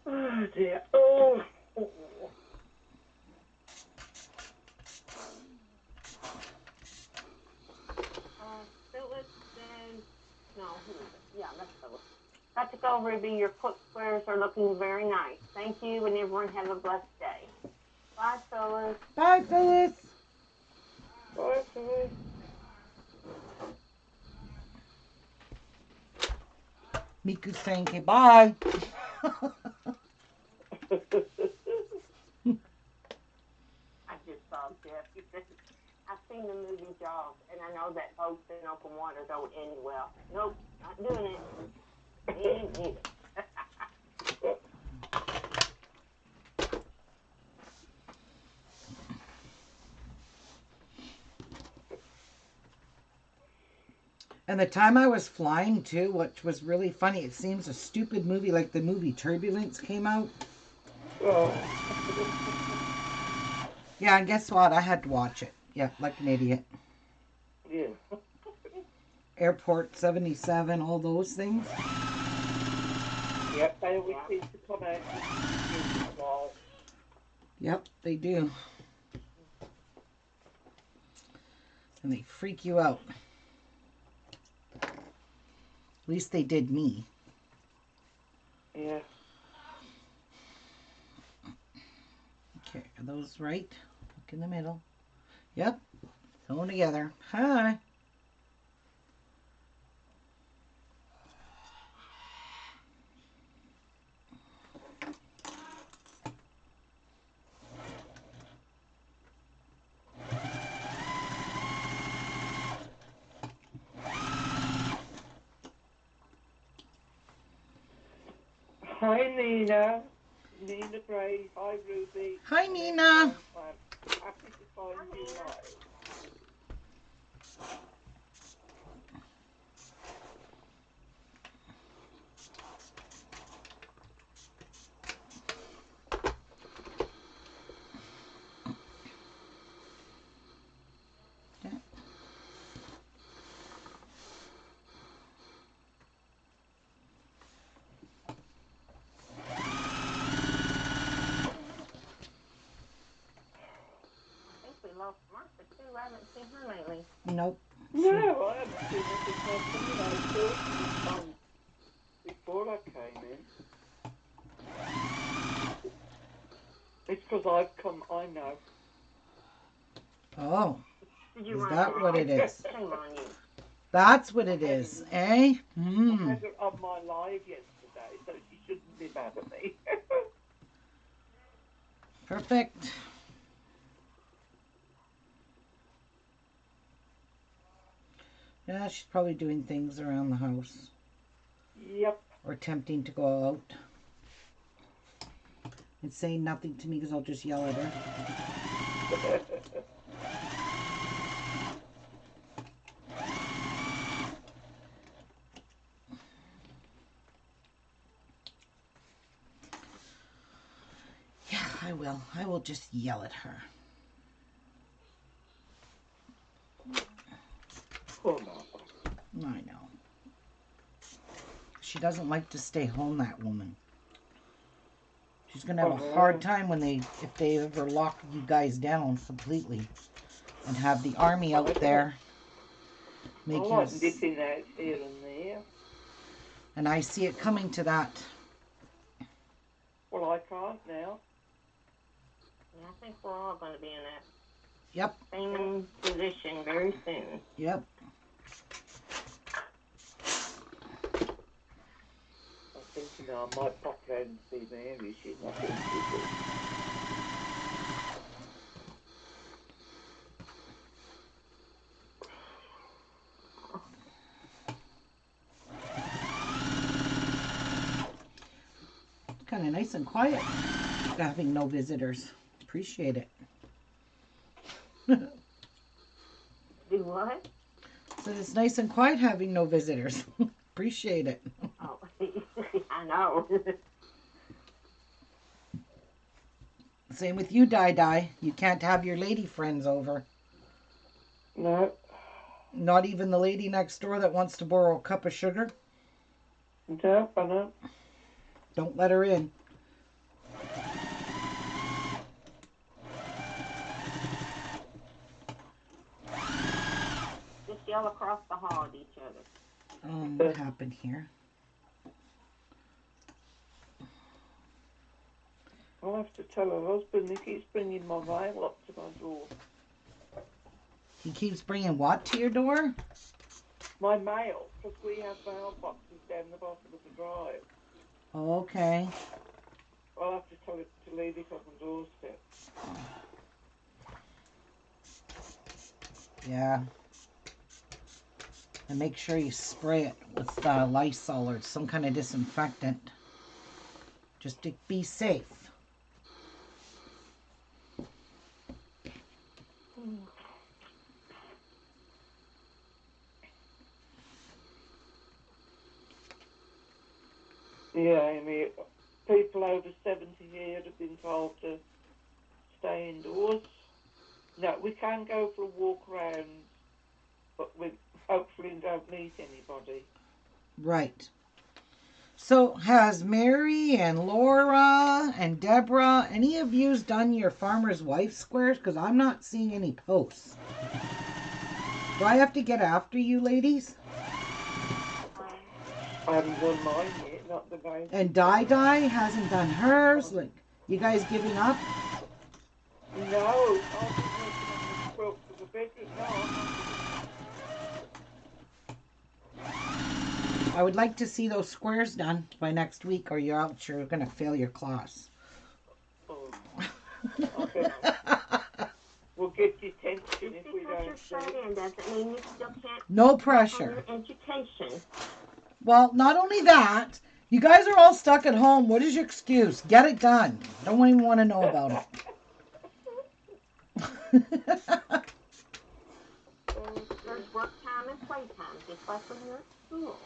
Oh, dear. Oh. Phyllis says, no, who is it? Yeah, that's Phyllis. Got to go, Ruby. Your quilt squares are looking very nice. Thank you, and everyone have a blessed day. Bye, Phyllis. Bye, Phyllis. Bye, Phyllis. Miku's saying goodbye. I just saw Jeff. He said, I've seen the movie Jaws, and I know that boats in open water don't end well. Nope, not doing it. Me neither. And the time I was flying too, which was really funny, it seems a stupid movie like the movie Turbulence came out. Oh. Yeah, and guess what? I had to watch it. Yeah, like an idiot. Yeah. Airport 77, all those things. Yep, they always seem to come out well. Yep, they do. And they freak you out. At least they did me. Yeah. Are those right? Look in the middle. Yep. Sew them together. Hi. Hi, Nina. Nina Gray. Hi, Ruby. Hi, My name's Nina. Fran. Happy to find you live. I think we lost Martha too. I haven't seen her lately. Nope. No, I haven't seen her since I come in. I saw she was on before I came in. It's because I've come, I know. Oh, Did you is run that out? what it is? Shame on you. That's what it is, eh? I Hmm. had her on my live yesterday, so she shouldn't be mad at me. Perfect. Yeah, she's probably doing things around the house. Yep. Or attempting to go out. And saying nothing to me because I'll just yell at her. Yeah, I will. I will just yell at her. Poor Martha. I know. She doesn't like to stay home, that woman. She's gonna have a hard time when if they ever lock you guys down completely and have the army out there I making like dipping out here and there. and I see it coming to that. Well, I can't now. Yeah, I think we're all going to be in that Yep. same position very soon. Yep. I'm thinking I might pop round and see Mary. She's not doing too good. Kind of nice and quiet. Having no visitors. Appreciate it. Do what? So it's nice and quiet having no visitors. Appreciate it. Oh, I know. Same with you, Di. You can't have your lady friends over. No. Not even the lady next door that wants to borrow a cup of sugar. No, I know. Don't let her in. Just yell across the hall at each other. What happened here? I'll have to tell her husband he keeps bringing my mail up to my door. He keeps bringing what to your door? My mail, because we have mailboxes down the bottom of the drive. Oh, okay. I'll have to tell it to leave it on the doorstep. Yeah. And make sure you spray it with Lysol or some kind of disinfectant. Just to be safe. Yeah, I mean, people over 70 here have been told to stay indoors. No, we can go for a walk around, but we hopefully don't meet anybody. Right. So has Mary and Laura and Deborah, any of you done your farmer's wife squares? Because I'm not seeing any posts. Do I have to get after you ladies? I haven't done mine yet, not the guys. And Di hasn't done hers. Like, you guys giving up? I would like to see those squares done by next week, or you're out. You're going to fail your class. Oh, okay. We'll get detention Just if we because don't you're do shut it. in doesn't mean you still can't No work on pressure. your education. Well, not only that, you guys are all stuck at home. What is your excuse? Get it done. I don't even want to know about it. There's work time and play time, just like when you're at school.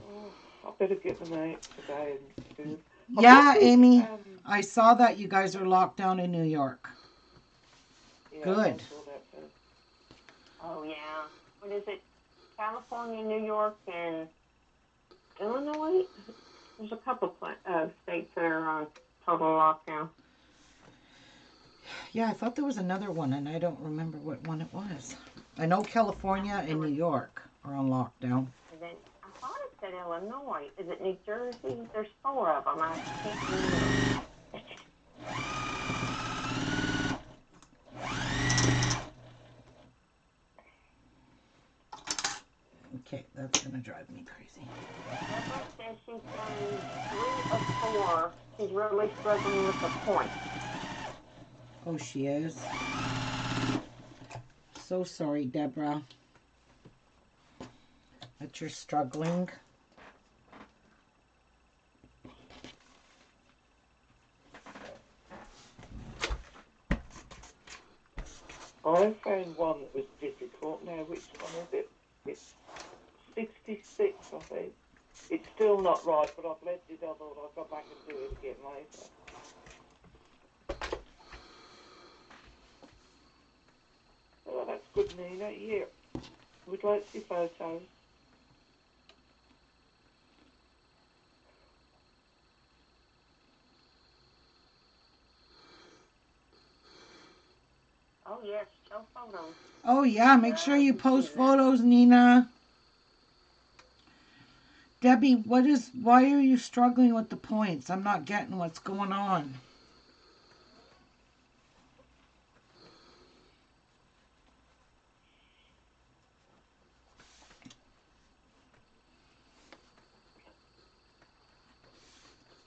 Oh, I better get them out today and do. Yeah, Amy, I saw that you guys are locked down in New York. Yeah, Good. I saw that too. Oh, yeah. What is it? California, New York, and Illinois? There's a couple states that are on total lockdown. Yeah, I thought there was another one, and I don't remember what one it was. I know California and New York are on lockdown. And then I thought it said Illinois. Is it New Jersey? There's 4 of them. I can't remember. Okay, that's going to drive me crazy. Deborah says she's done 3 of 4. She's really struggling with the points. Oh, she is. So sorry, Deborah, that you're struggling. I found one that was difficult. Now, which one is it? It's 66, I think. It's still not right, but I've left it. I thought I'll go back and do it again later. Oh, that's good, Nina. Here. We'd like to see photos. Oh, yes. Show photos. Oh, yeah, make sure you post photos, Nina. Debbie, why are you struggling with the points? I'm not getting what's going on.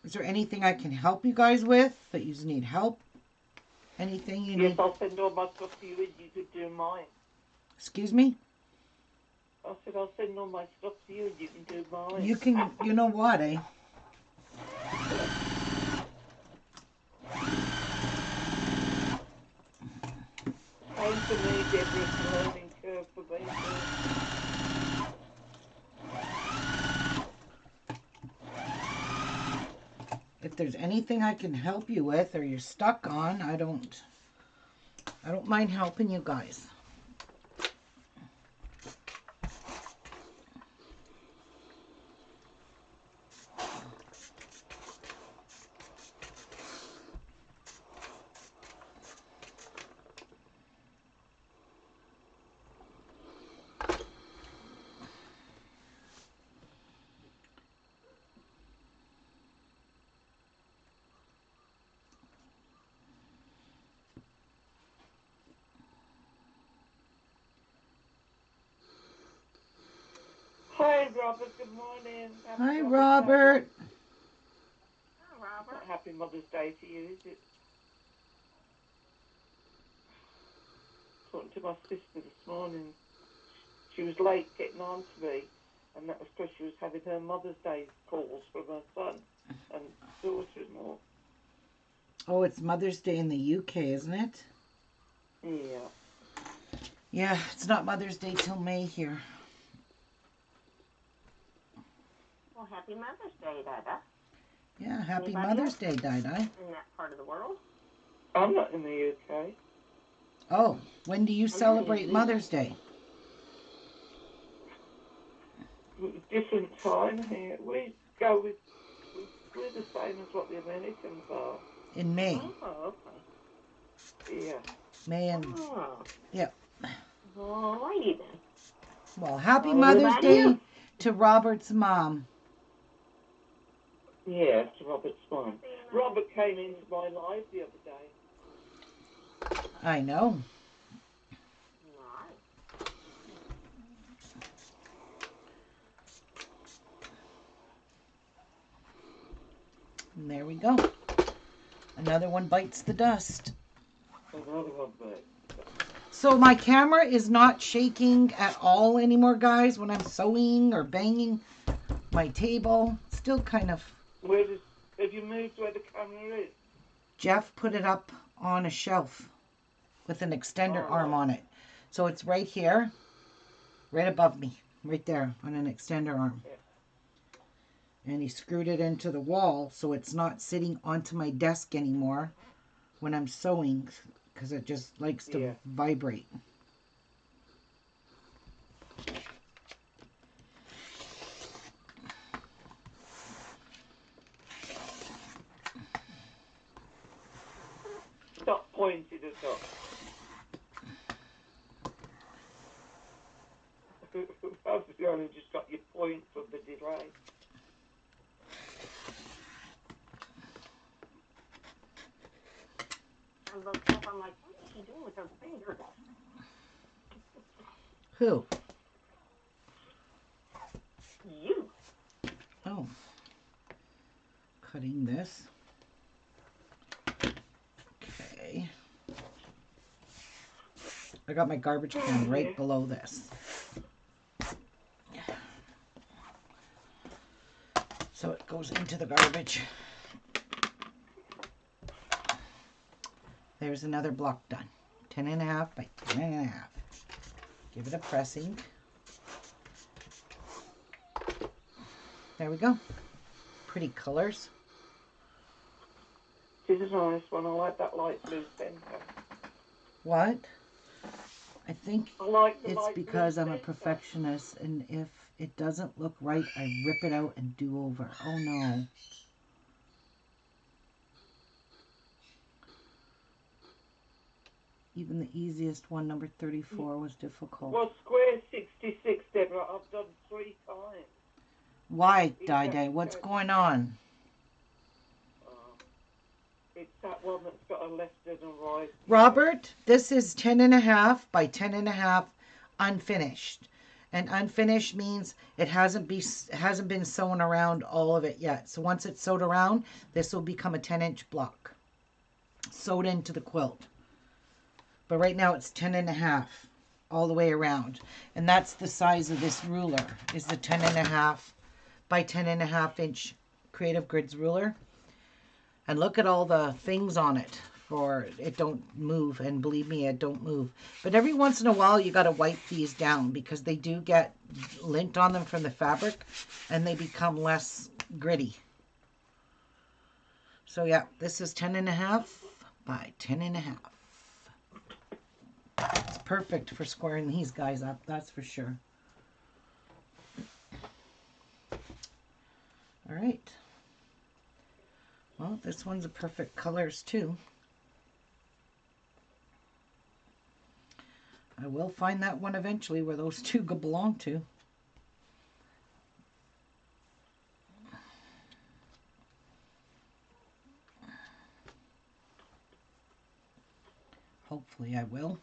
Is there anything I can help you guys with that you need help? Anything you need? Yes, I'll send all my stuff to you and you could do mine. Excuse me? I said I'll send all my stuff to you and you can do mine. You can, you know what, eh? Same for me, Deborah. It's a learning curve for me too. If there's anything I can help you with or you're stuck on, I don't mind helping you guys. Hi, Robert. Good morning. Hi, Robert. Hi, Robert. Happy Mother's Day to you, is it? Talking to my sister this morning. She was late getting on to me, and that was because she was having her Mother's Day calls from her son and daughter-in-law. Oh, it's Mother's Day in the UK, isn't it? Yeah. Yeah, it's not Mother's Day till May here. Well, happy Mother's Day, Dada. Yeah, happy Anybody Mother's else Day, Di-Di. in that part of the world? I'm not in the UK. Oh, when do you celebrate Mother's Day? Different time here. We go with, we're the same as what the Americans are. In May. Oh, okay. Yeah. May and... Oh. Yep. Alrighty then. Well, happy Well, Mother's everybody Day else. to Robert's mom. Yeah, it's Robert's mom. Robert came into my life the other day. I know. Nice. you go. Another one bites the dust. Another one bit. So my camera is not shaking at all anymore, guys, when I'm sewing or banging my table. Still kind of... Have you moved where the camera is? Jeff put it up on a shelf with an extender arm on it. So it's right here, right above me, right there on an extender arm. Yeah. And he screwed it into the wall so it's not sitting onto my desk anymore when I'm sewing, because it just likes to vibrate. Stop pointing at us. Obviously, you only just got your point from the delay. I looked up, I'm like, what is she doing with her fingers? Who? You. Oh. Cutting this. Okay. I got my garbage can right below this. So it goes into the garbage. There's another block done. 10.5 by 10.5. Give it a pressing. There we go. Pretty colors. This is a nice one. I like that light blue centre. What? I think like it's because I'm a perfectionist, and if it doesn't look right, I rip it out and do over. Oh no. Even the easiest one, number 34, was difficult. Well, square 66, Deborah, I've done 3 times. Why, Day? What's going on? It's that one that's got a left and a right. Robert, this is 10.5 by 10.5 unfinished. And unfinished means it hasn't been sewn around all of it yet. So once it's sewed around, this will become a 10-inch block sewed into the quilt. But right now it's 10.5 all the way around. And that's the size of this ruler, is the 10.5 by 10.5 inch Creative Grids ruler. And look at all the things on it for it don't move. And believe me, it don't move. But every once in a while, you got to wipe these down because they do get lint on them from the fabric and they become less gritty. So yeah, this is 10.5 by 10.5. It's perfect for squaring these guys up, that's for sure. All right. Well, this one's a perfect colors too. I will find that one eventually where those two belong to. Hopefully I will.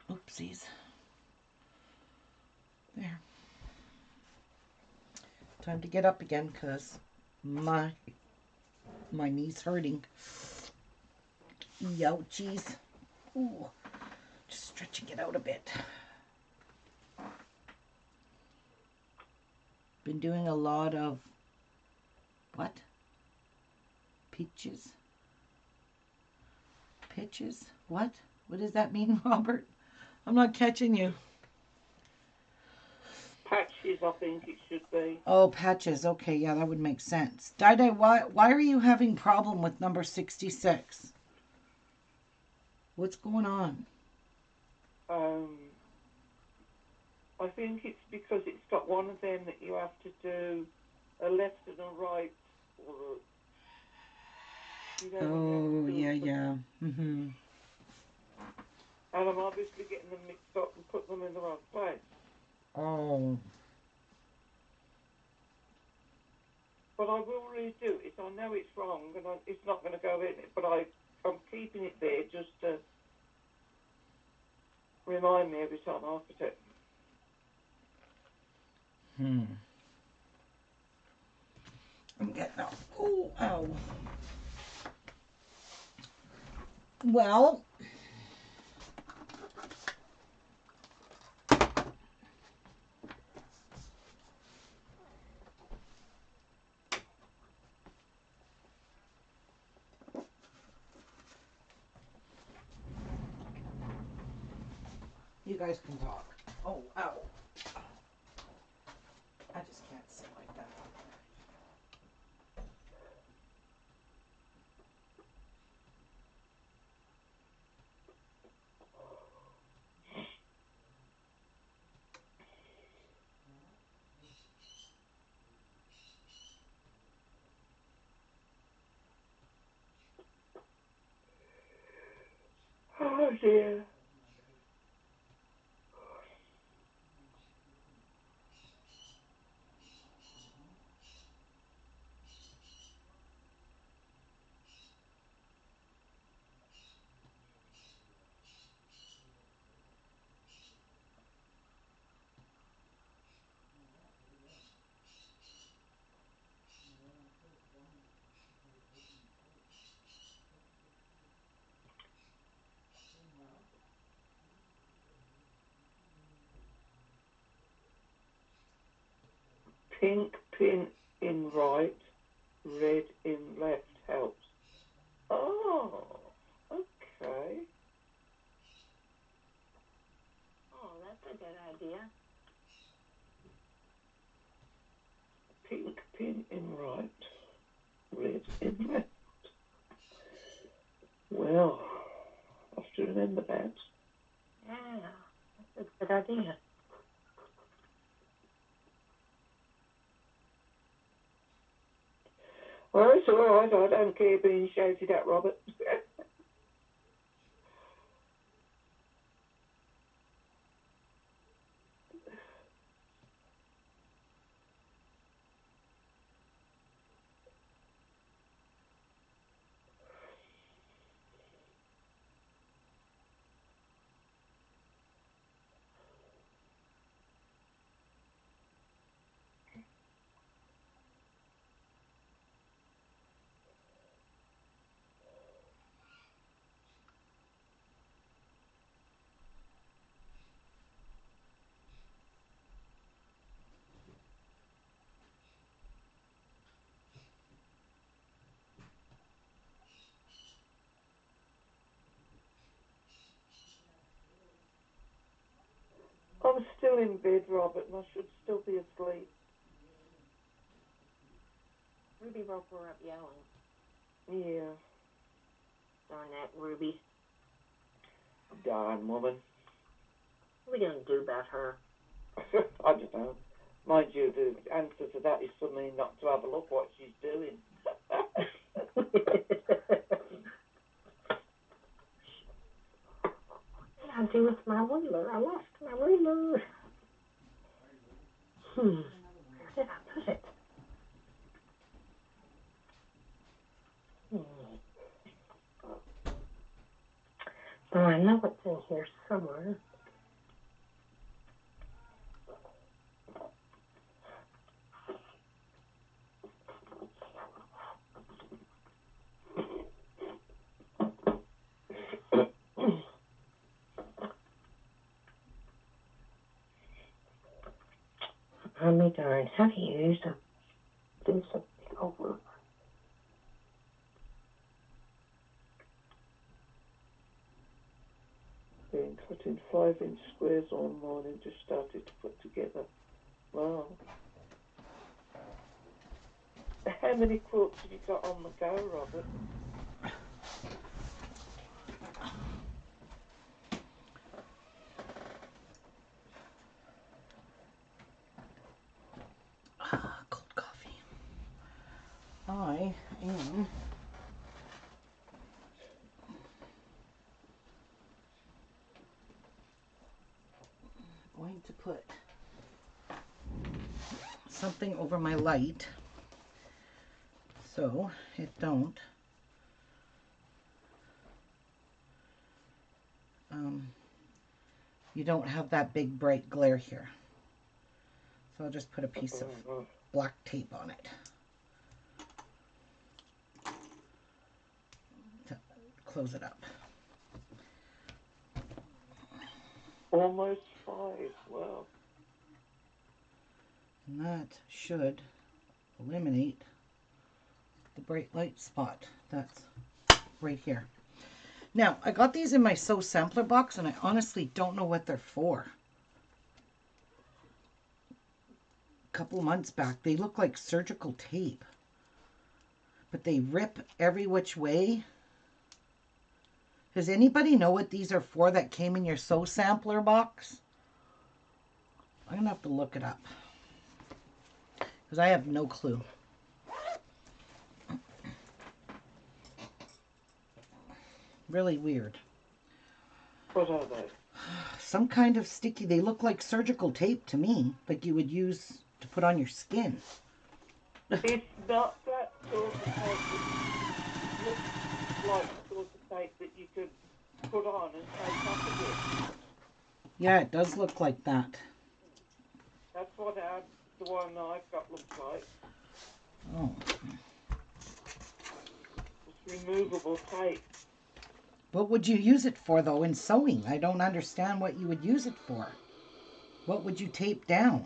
Oopsies. There. Time to get up again because my knee's hurting. Ouchies. Ooh. Just stretching it out a bit. Been doing a lot of what? Pitches? Pitches? What? What does that mean, Robert? I'm not catching you. Patches, I think it should be. Oh, patches. Okay, yeah, that would make sense. Dai, why are you having problem with number 66? What's going on? I think it's because it's got one of them that you have to do a left and a right. Or Oh, yeah. Mm-hmm. And I'm obviously getting them mixed up and putting them in the wrong place. Oh. But I will redo it. I know it's wrong and it's not going to go in it, but I'm keeping it there just to remind me every time I put it. I'm getting out. Oh, ow. Well, you guys can talk. Oh, ow. I just can't sit like that. Oh dear. Pink pin in right, red in left helps. Oh, okay. Oh, that's a good idea. Pink pin in right, red in left. Well, I have to remember that. Yeah, that's a good idea. Well, it's all right. I don't care being shouted at, Robert. I'm still in bed, Robert, and I should still be asleep. Ruby woke her up yelling. Yeah. Darn that Ruby. Darn woman. What are we going to do about her? I don't know. Mind you, the answer to that is for me not to have a look what she's doing. What did I do with my ruler? I lost my ruler. Where did I put it? Oh, I know it's in here somewhere. Oh, me darn. How do you use a do something over? Been cutting 5-inch squares all morning, just started to put together. Wow. How many quilts have you got on the go, Robert? Cold coffee. I am going to put something over my light so it don't you don't have that big bright glare here. So I'll just put a piece of black tape on it. close it up. Almost 5. Wow. And that should eliminate the bright light spot. That's right here. Now, I got these in my Sew Sampler box, and I honestly don't know what they're for. A couple months back, they look like surgical tape, but they rip every which way. Does anybody know what these are for that came in your Sew Sampler box? I'm going to have to look it up, because I have no clue. Really weird. What are they? Some kind of sticky. They look like surgical tape to me, like you would use to put on your skin. It's not that sort of tape that looks like the sort of tape that you could put on and take off again. Yeah, it does look like that. That's what the one I've got looks like. Oh. It's removable tape. What would you use it for, though, in sewing? I don't understand what you would use it for. What would you tape down?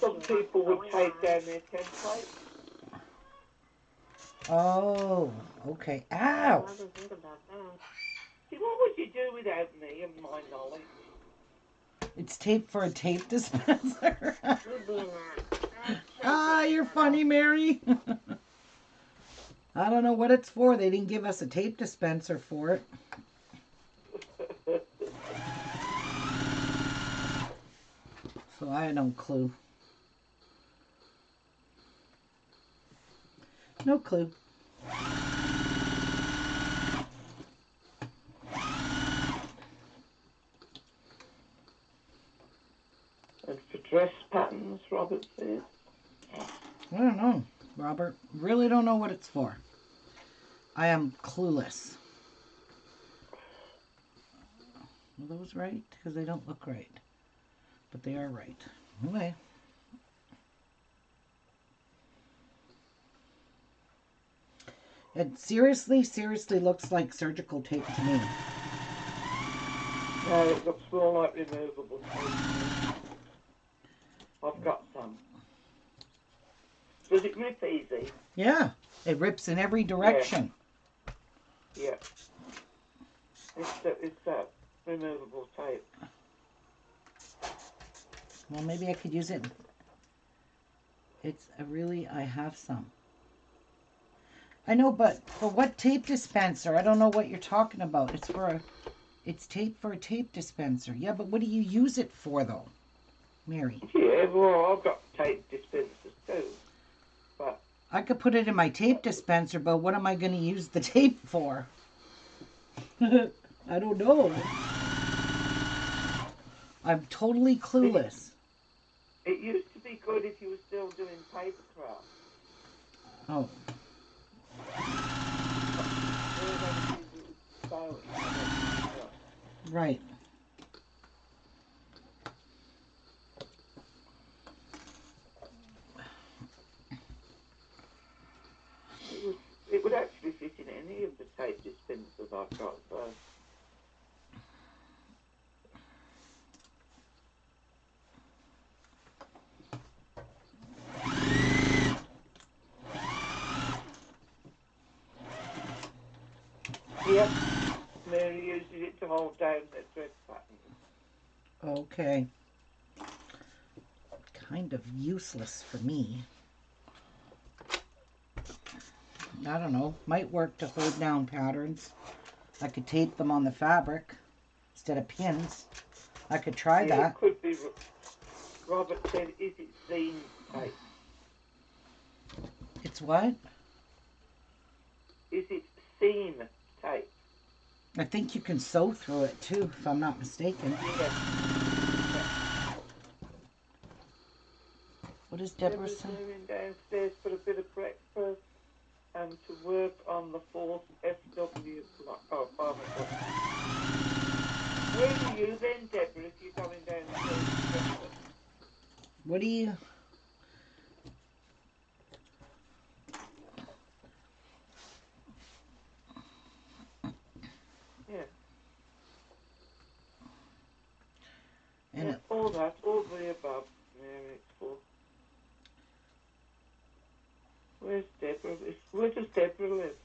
Some people would take down their template. Oh, okay. Ow! I didn't think about that. See, what would you do without me and my knowledge? It's tape for a tape dispenser. You'd be in that. Ah, you're funny, Mary. I don't know what it's for. They didn't give us a tape dispenser for it. So I had no clue. No clue. And for dress patterns, Robert says. I don't know, Robert. Really don't know what it's for. I am clueless. Are those right? Because they don't look right. But they are right. Okay. It seriously looks like surgical tape to me. No, it looks more like removable tape. I've got some. Does it rip easy? Yeah, it rips in every direction. Yeah. It's that removable tape. Well, maybe I could use it. I have some. I know, but for what tape dispenser? I don't know what you're talking about. It's tape for a tape dispenser. Yeah, but what do you use it for, though, Mary? Yeah, well, I've got tape dispensers too. But I could put it in my tape dispenser, but what am I going to use the tape for? I don't know. I'm totally clueless. it used to be good if you were still doing paper craft. Oh. Right. It would actually fit in any of the tape dispensers I've got, so. Yep, Mary uses it to hold down the dress pattern. Okay. Kind of useless for me. I don't know. Might work to hold down patterns. I could tape them on the fabric instead of pins. I could try that. It could be. Robert said, is it seam tape? It's what? Is it seam tape? I think you can sew through it too, if I'm not mistaken. Yeah. What is Deborah Deborah's saying? moving downstairs for a bit of breakfast and to work on the fourth FW block. Oh, 5 o'clock. Where are you then, Deborah, if you're going downstairs for breakfast? What do you... here, Bob. Yeah, it's full. Where's Deborah? Where does Deborah live?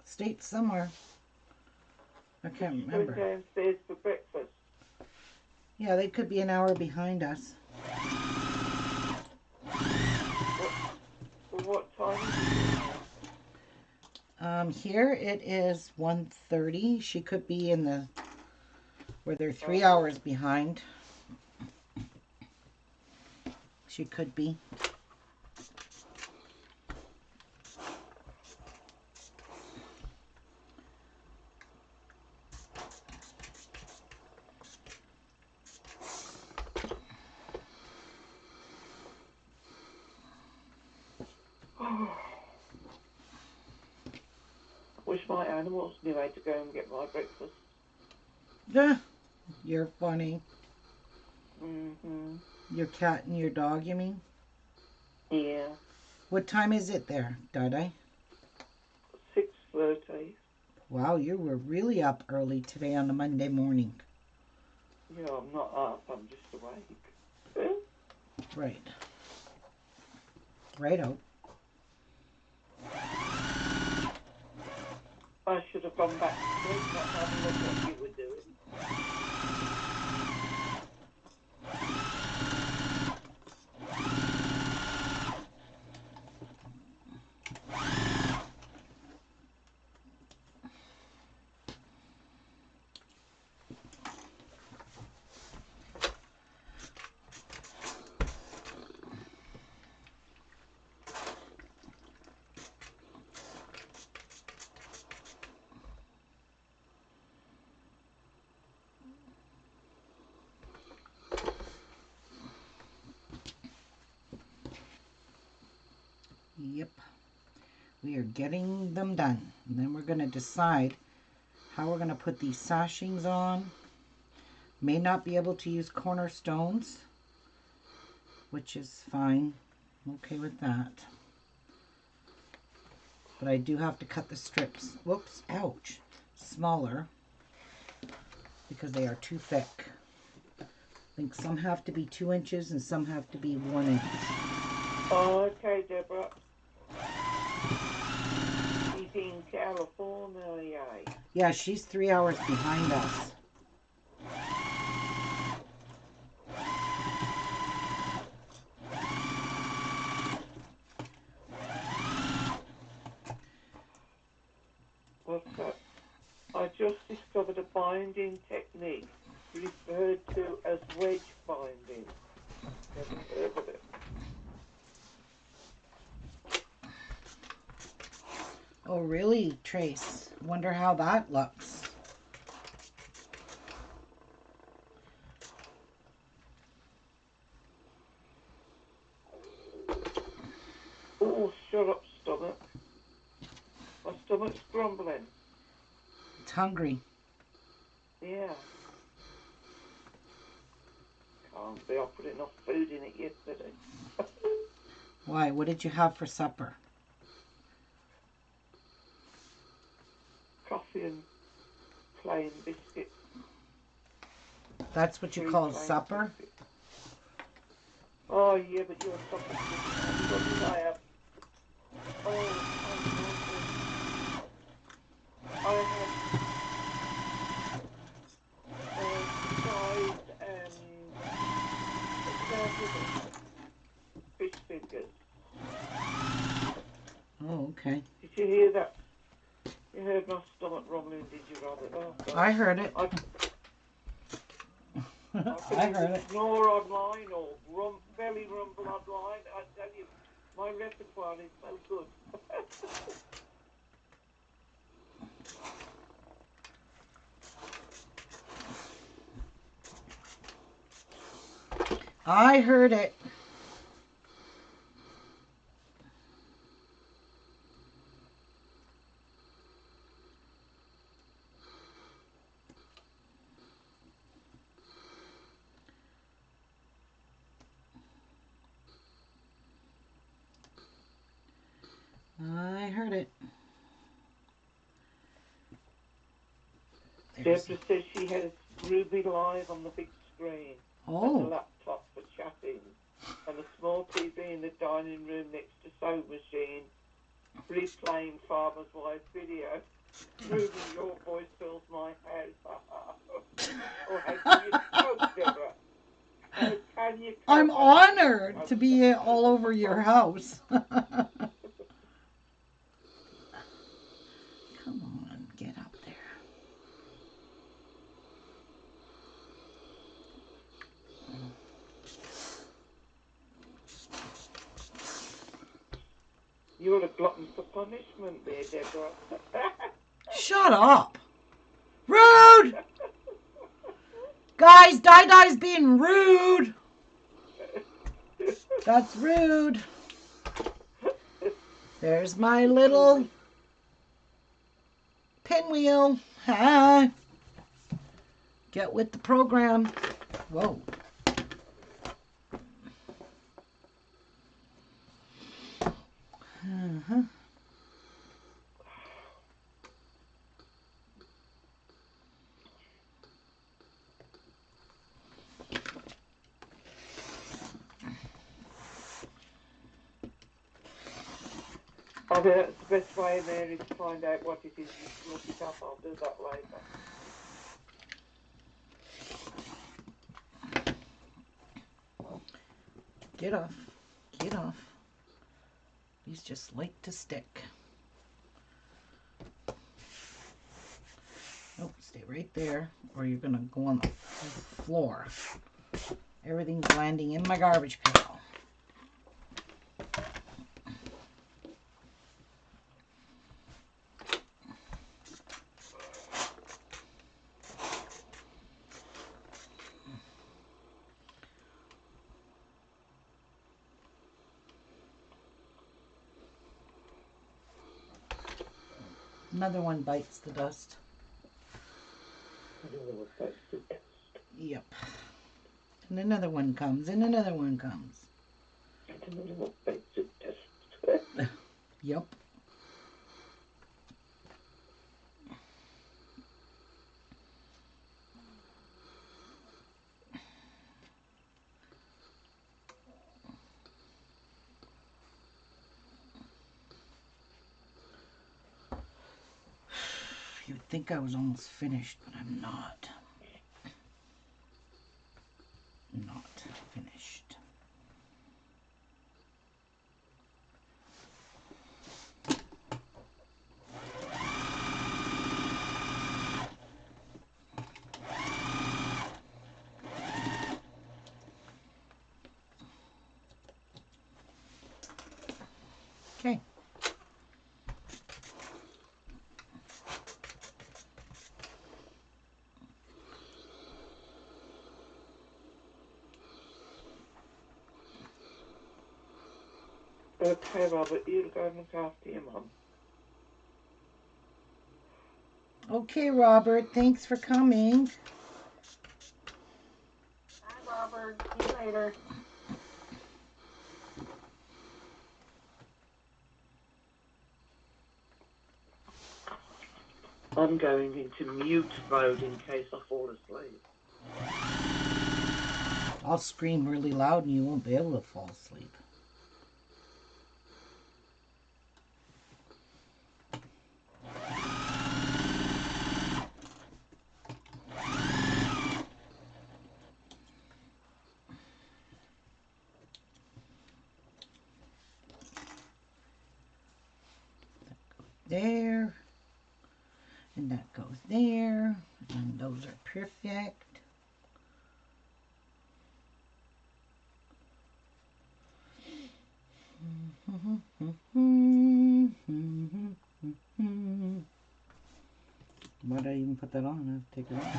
States somewhere. I can't She's going remember. downstairs for breakfast. Yeah, they could be an hour behind us. For what time is it? Here it is 1:30. She could be in the where they're 3 Oh. hours behind. She could be. Wish my animals knew how to go and get my breakfast. Yeah, you're funny. Mm-hmm. Your cat and your dog, you mean? Yeah. What time is it there, Dada? 6:30. Wow, you were really up early today on a Monday morning. Yeah, I'm not up. I'm just awake. Right. Righto. I should have gone back to sleep, not have a look what you were doing. Yep. We are getting them done. And then we're going to decide how we're going to put these sashings on. May not be able to use cornerstones, which is fine. I'm okay with that. But I do have to cut the strips, whoops, ouch, smaller because they are too thick. I think some have to be 2 inches and some have to be 1 inch. Oh, okay, Deborah. She's in California. Yeah, she's 3 hours behind us. What's that? I just discovered a binding technique referred to as wedge binding. Never heard of it. Oh, really, Trace? Wonder how that looks. Oh, shut up, stomach. My stomach's grumbling. It's hungry. Yeah. Can't be. I put enough food in it yesterday. Why? What did you have for supper? Coffee and plain biscuits. That's what you call supper? Biscuits. Oh, yeah, but you're supper. What did I have? Oh, I had fried and fish fingers. Oh, okay. Did you hear that? You heard my stomach rumbling, did you, Robert? Oh, God. I heard it. I heard it. Snore online or belly rumble online. I tell you, my repertoire is so good. I heard it. I heard it. Deborah says she has Ruby live on the big screen. Oh. And the laptop for chat. chatting, and a small TV in the dining room next to sewing machine, replaying Farmer's Wife video, proving your voice fills my head. Oh, how can you cope, Deborah? How can you cope? I'm honored to be all over your house. Come on, get up there. You're a glutton for punishment there, Deborah. Shut up. Rude! Guys, Di-Di's being rude. That's rude. There's my little pinwheel. Hi. Get with the program. Whoa. Uh-huh. I think that's the best way, Mary, to find out what it is. You look it up. I'll do that later. Get off. Get off. These just like to stick. Oh, stay right there, or you're gonna go on the floor. Everything's landing in my garbage pail. Another one bites the dust. Yep. And another one comes, and another one comes. Yep. You'd think I was almost finished, but I'm not. Not finished. Okay. Okay, Robert, you go and look after your mum. Okay, Robert, thanks for coming. Bye, Robert. See you later. I'm going into mute mode in case I fall asleep. I'll scream really loud and you won't be able to fall asleep. There, and that goes there, and those are perfect. Why did I even put that on? I have to take it off.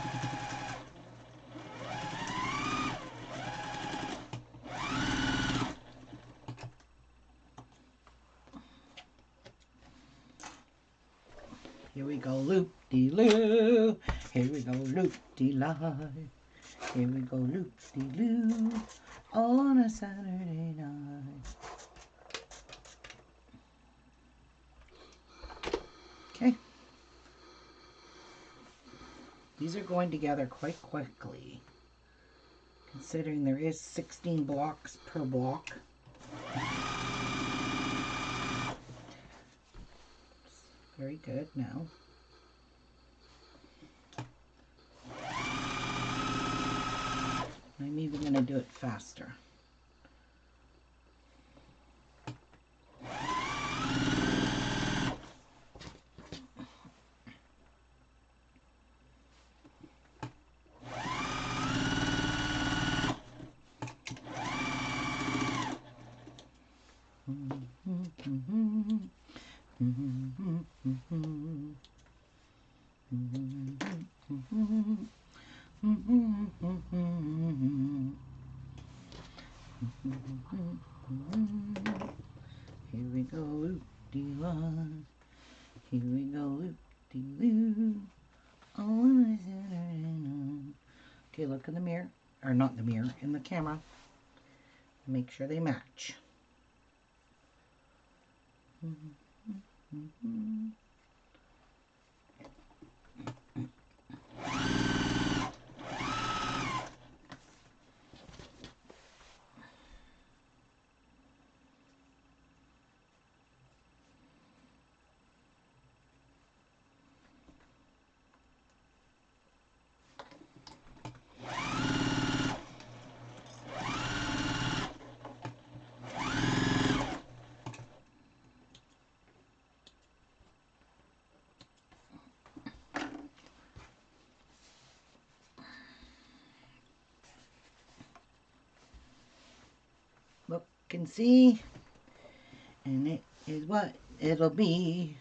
Here we go, loop-de-loo. Here we go, loop-de-lie. Here we go, loop-de-loo. On a Saturday night. Okay. These are going together quite quickly. considering there is 16 blocks per block. Very good now. I'm even going to do it faster. Here we go, loop-de-loo. Here we go, loop-de-loo. Okay, look in the mirror. Or not in the mirror, in the camera. Make sure they match. Look and see, and it is what it'll be.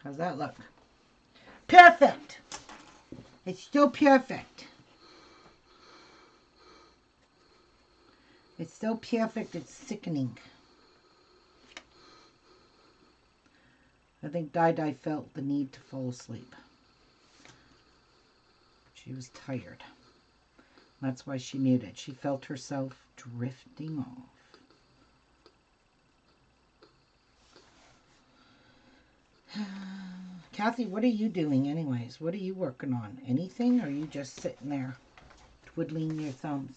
How's that look? Perfect! It's still perfect. It's so perfect, it's sickening. I think Di felt the need to fall asleep. She was tired. That's why she muted. She felt herself drifting off. Kathy, what are you doing anyways? What are you working on? Anything? Or are you just sitting there twiddling your thumbs?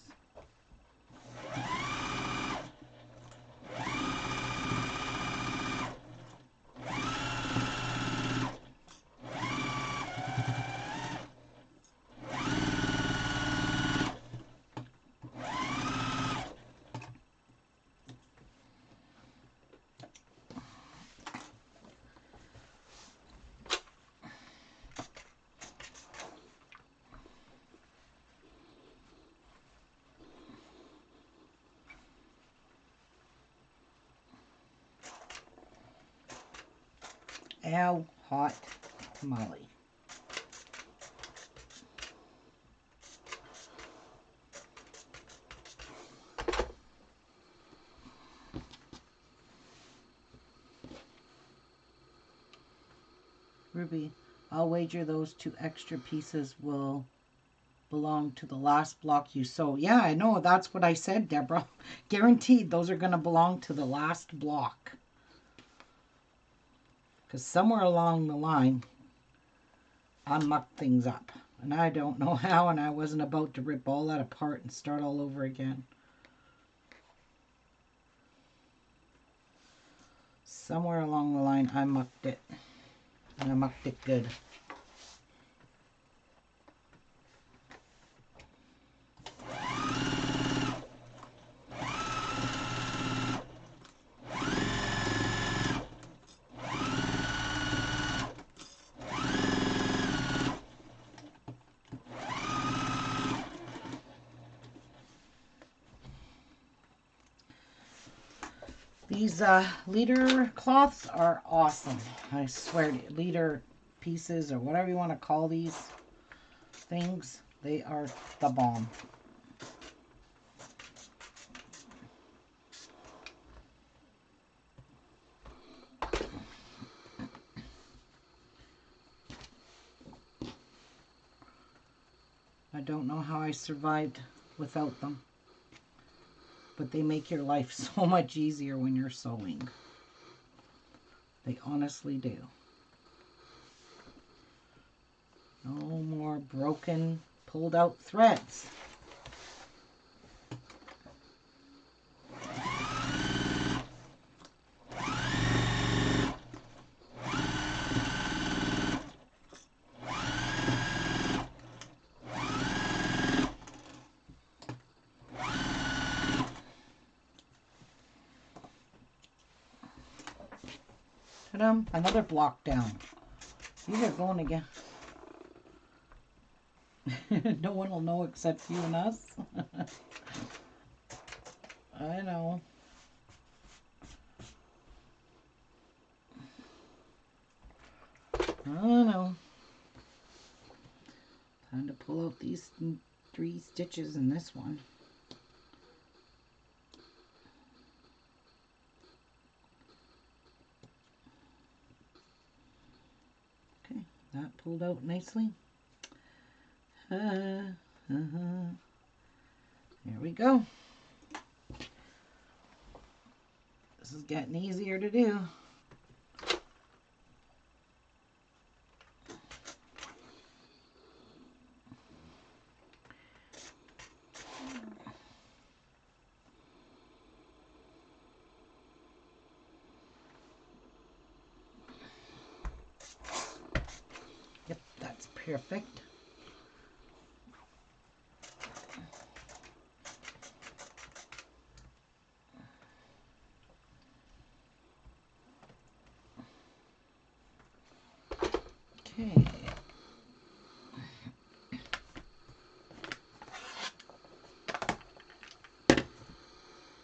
Ow, hot tamale. Ruby, I'll wager those 2 extra pieces will belong to the last block you sew. Yeah, I know. That's what I said, Deborah. Guaranteed those are going to belong to the last block. Because somewhere along the line, I mucked things up. And I don't know how, and I wasn't about to rip all that apart and start all over again. Somewhere along the line, I mucked it. And I mucked it good. These leader cloths are awesome. I swear to you, leader pieces or whatever you want to call these things, they are the bomb. I don't know how I survived without them. But they make your life so much easier when you're sewing. They honestly do. No more broken, pulled out threads. Ta-da, another block down. These are going again. No one will know except you and us. I know. I know. Time to pull out these 3 stitches in this one. Okay, that pulled out nicely. There we go. This is getting easier to do. Yep, that's perfect. Okay.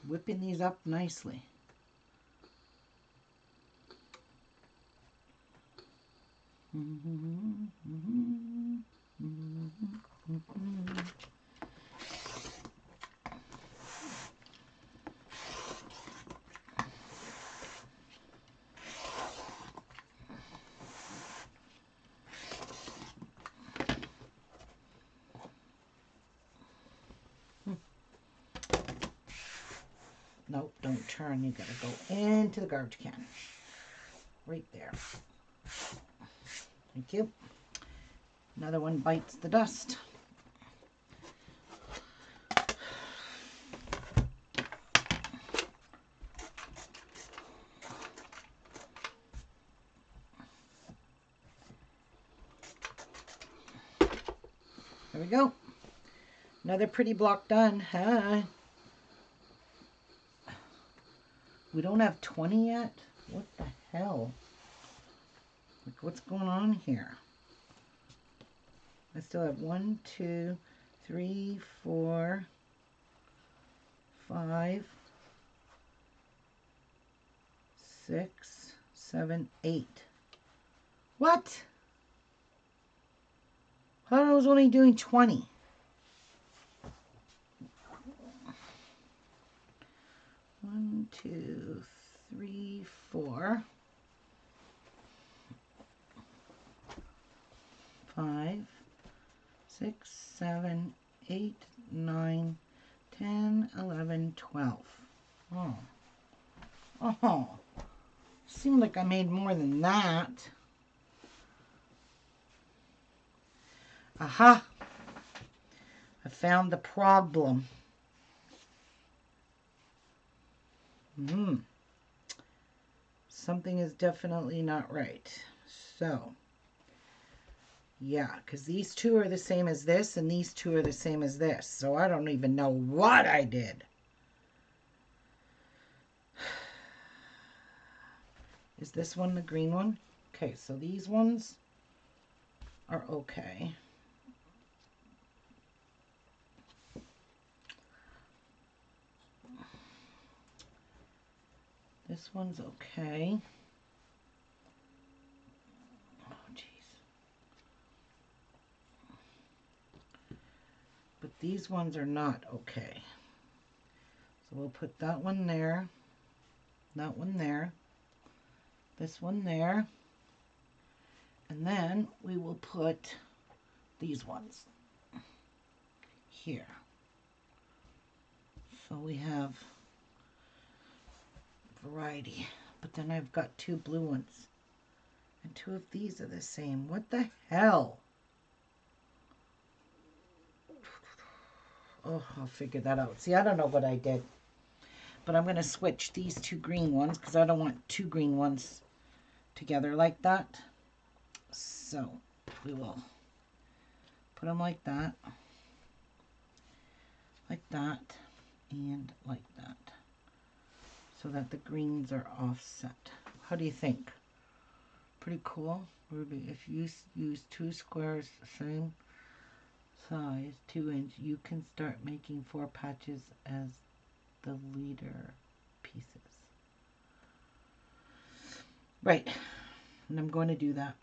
Whipping these up nicely. Nope, don't turn. You gotta go into the garbage can. Right there. Thank you. Another one bites the dust. There we go. Another pretty block done. Hi. We don't have 20 yet? What the hell? Like, what's going on here? I still have 1, 2, 3, 4, 5, 6, 7, 8. What? I thought I was only doing 20. One, 2, 3, 4, 5, 6, 7, 8, 9, 10, 11, 12. Oh. Oh. Seemed like I made more than that. Aha. I found the problem. Something is definitely not right. So, yeah, because these 2 are the same as this, and these 2 are the same as this. So I don't even know what I did. Is this one the green one? Okay, so these ones are okay. This one's okay. Oh, jeez. But these ones are not okay. So we'll put that one there, that one there, this one there, and then we will put these ones. here. So we have variety, but then I've got 2 blue ones and 2 of these are the same. What the hell? Oh, I'll figure that out. See, I don't know what I did, but I'm going to switch these 2 green ones because I don't want 2 green ones together like that. So we will put them like that, and like that, so that the greens are offset. How do you think? Pretty cool. Ruby, if you use 2 squares same size, 2-inch, you can start making 4 patches as the leader pieces. Right, and I'm going to do that.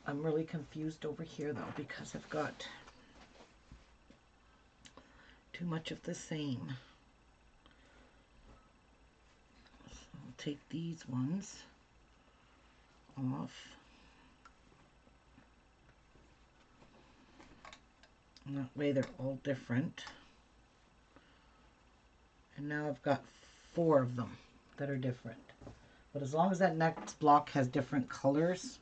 I'm really confused over here though because I've got too much of the same. So I'll take these ones off. And that way they're all different. And now I've got 4 of them that are different. But as long as that next block has different colors.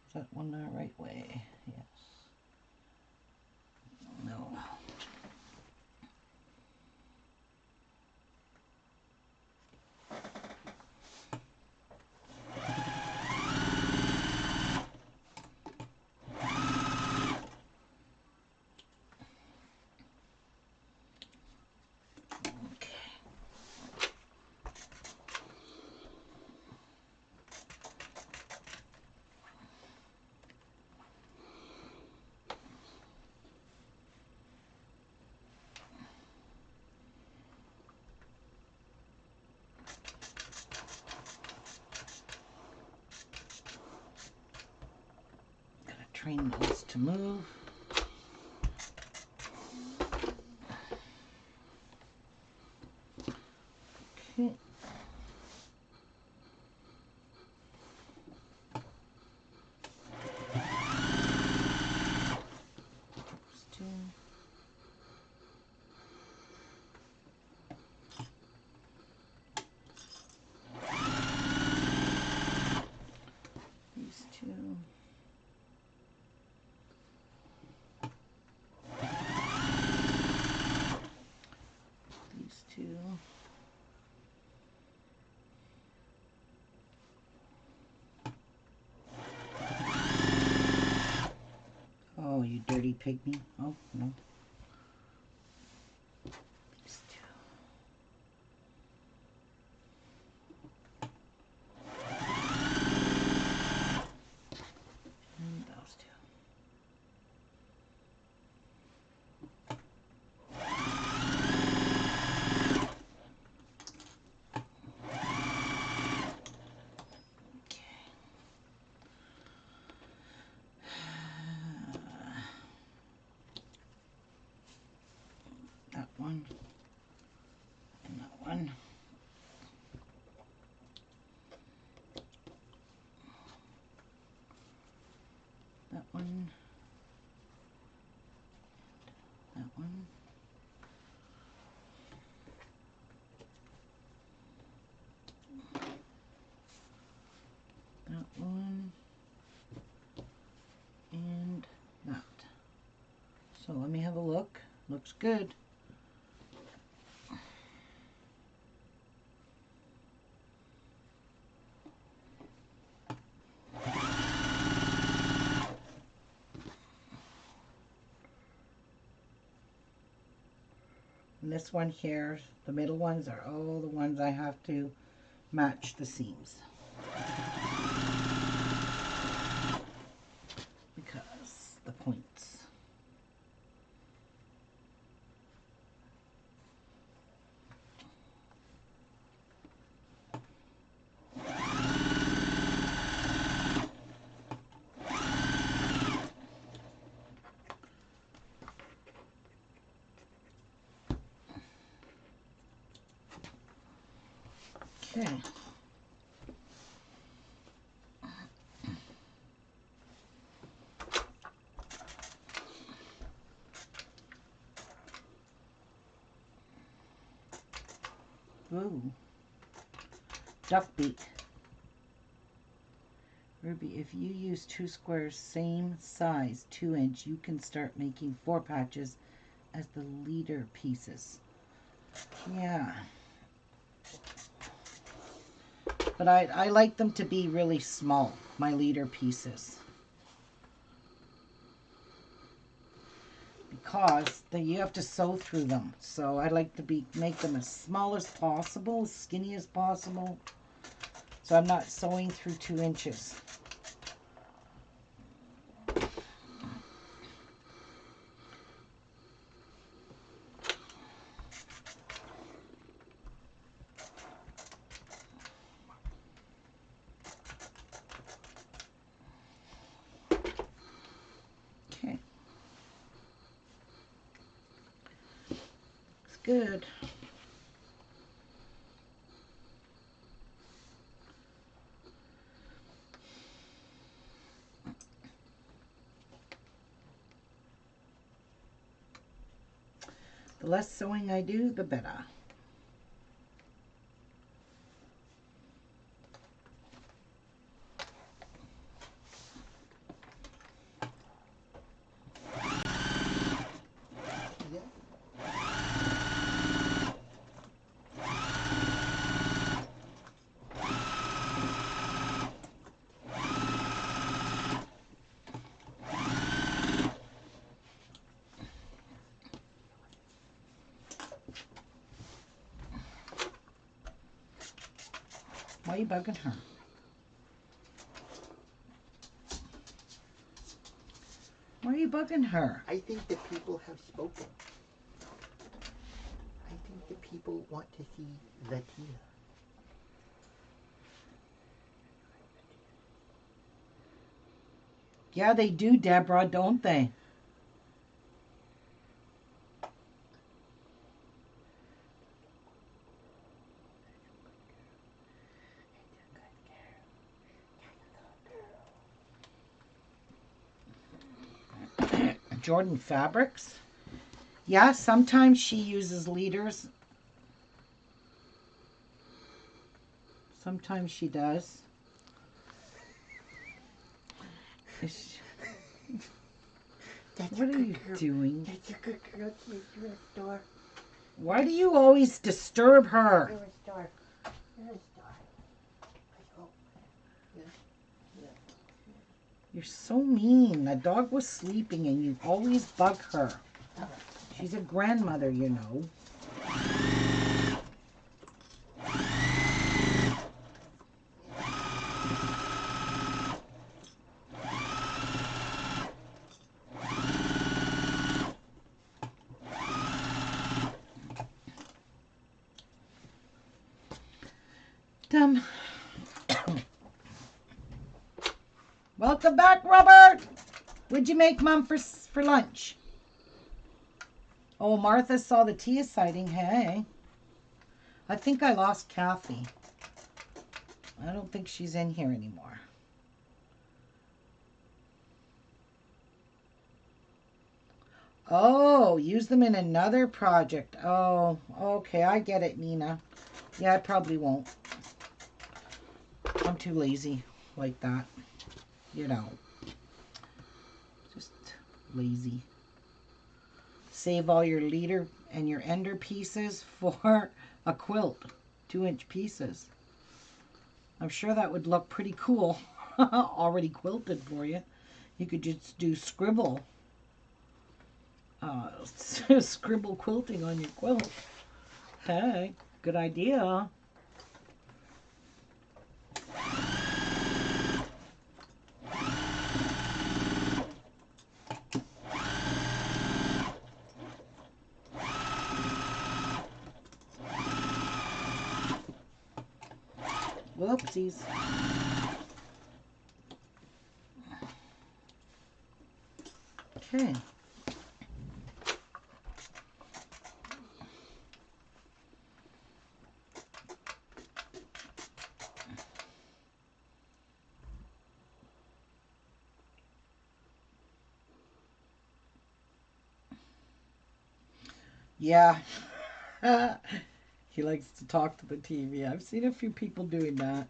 Is that one the right way? Yes. No. Train those to move. Okay. Those 2. These 2. These 2. Oh, you dirty pygmy. Oh, no. These 2. And those 2. Okay. That one. And that one. That one. That one. That one. And that. So let me have a look. Looks good. And this one here, the middle ones are all the ones I have to match the seams. Because the points. Okay. Ooh. Duck beak. Ruby, if you use 2 squares same size, 2-inch, you can start making 4 patches as the leader pieces. Yeah. But I like them to be really small, my leader pieces. Because you have to sew through them. So I like to make them as small as possible, as skinny as possible. So I'm not sewing through 2 inches. Okay. Looks good. The less sewing I do, the better. Why are you bugging her? Why are you bugging her? I think the people have spoken. I think the people want to see Latina. Yeah, they do, Deborah, don't they? Jordan Fabrics. Yeah, sometimes she uses leaders. Sometimes she does. What are you doing? That's a good girl. You're a star. Why do you always disturb her? You're a star. You're a star. Oh. Yeah. You're so mean. The dog was sleeping and you always bug her. She's a grandmother, you know. Welcome back, Robert. What'd you make, Mom, for lunch? Oh, Martha saw the Tia sighting. Hey. I think I lost Kathy. I don't think she's in here anymore. Oh, use them in another project. Oh, okay, I get it, Nina. Yeah, I probably won't. I'm too lazy like that. You know. Just lazy. Save all your leader and your ender pieces for a quilt. 2-inch pieces. I'm sure that would look pretty cool. Already quilted for you. You could just do scribble. Scribble quilting on your quilt. Hey, good idea. Whoopsies. Okay. Yeah. He likes to talk to the TV. I've seen a few people doing that.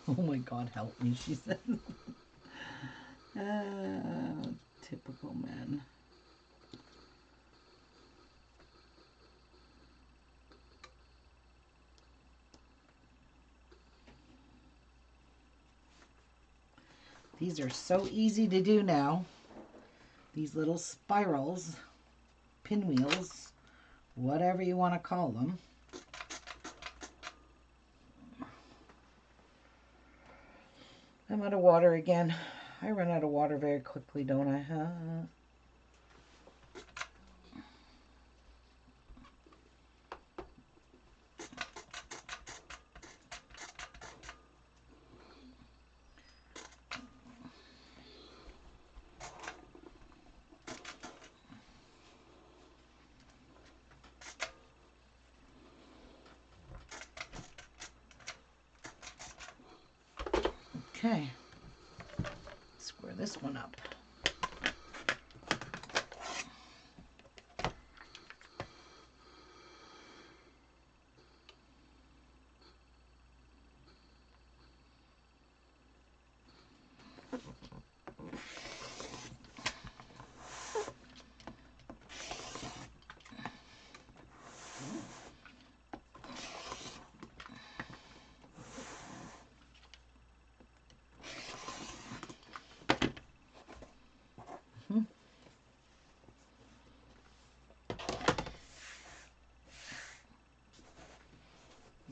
Oh my God, help me, she said. Typical men. These are so easy to do now. These little spirals, pinwheels, whatever you want to call them. I'm out of water again. I run out of water very quickly, don't I? Huh? Okay, square this one up.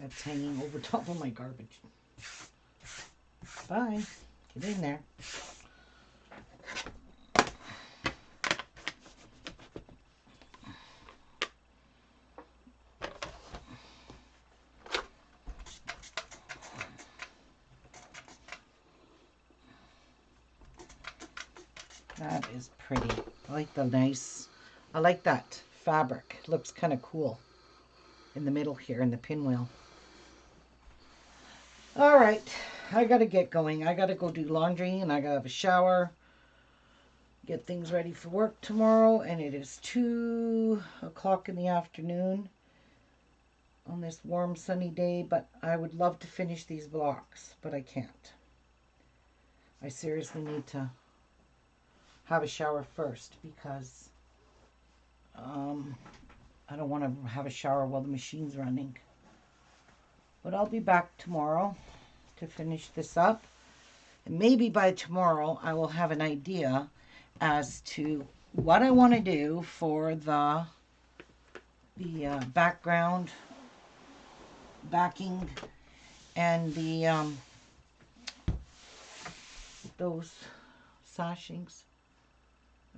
That's hanging over top of my garbage. Bye. Get in there. That is pretty. I like the nice, I like that fabric. It looks kind of cool in the middle here in the pinwheel. All right, I gotta get going. I gotta go do laundry and I gotta have a shower, get things ready for work tomorrow, and it is 2 o'clock in the afternoon on this warm sunny day, but I would love to finish these blocks, but I can't. I seriously need to have a shower first because I don't want to have a shower while the machine's running. But I'll be back tomorrow to finish this up. And maybe by tomorrow I will have an idea as to what I want to do for the background, backing, and the those sashings.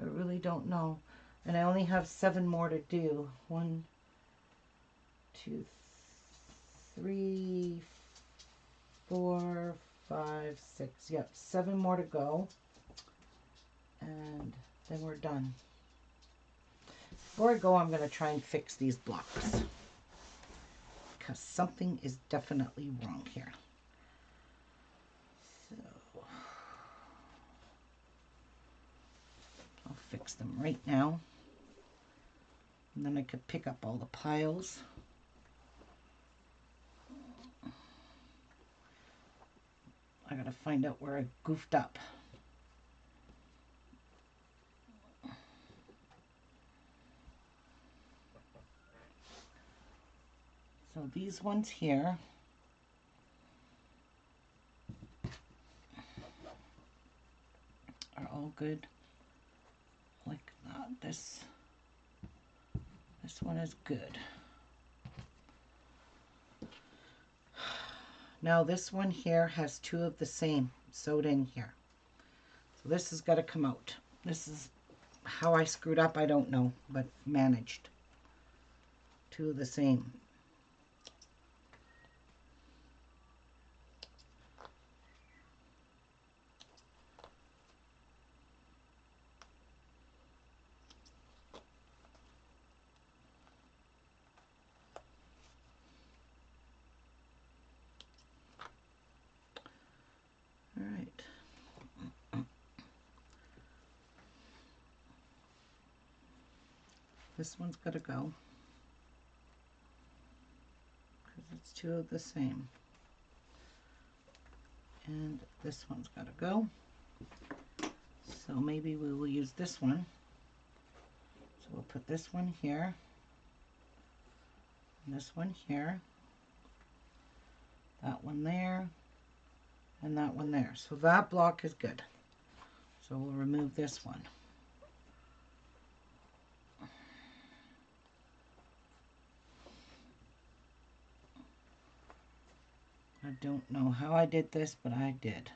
I really don't know. And I only have 7 more to do. 1, 2, 3, 4, 5, 6. Yep, 7 more to go. And then we're done. Before I go, I'm going to try and fix these blocks, because something is definitely wrong here. So I'll fix them right now. And then I could pick up all the piles. I gotta find out where I goofed up. So these ones here are all good like that. This one is good. Now this one here has 2 of the same sewed in here. So this has got to come out. This is how I screwed up, I don't know, but managed. 2 of the same. All right. This one's got to go because it's two of the same. And this one's got to go. So maybe we will use this one. So we'll put this one here, and this one here, that one there, and that one there. So that block is good. So we'll remove this one. I don't know how I did this, but I did.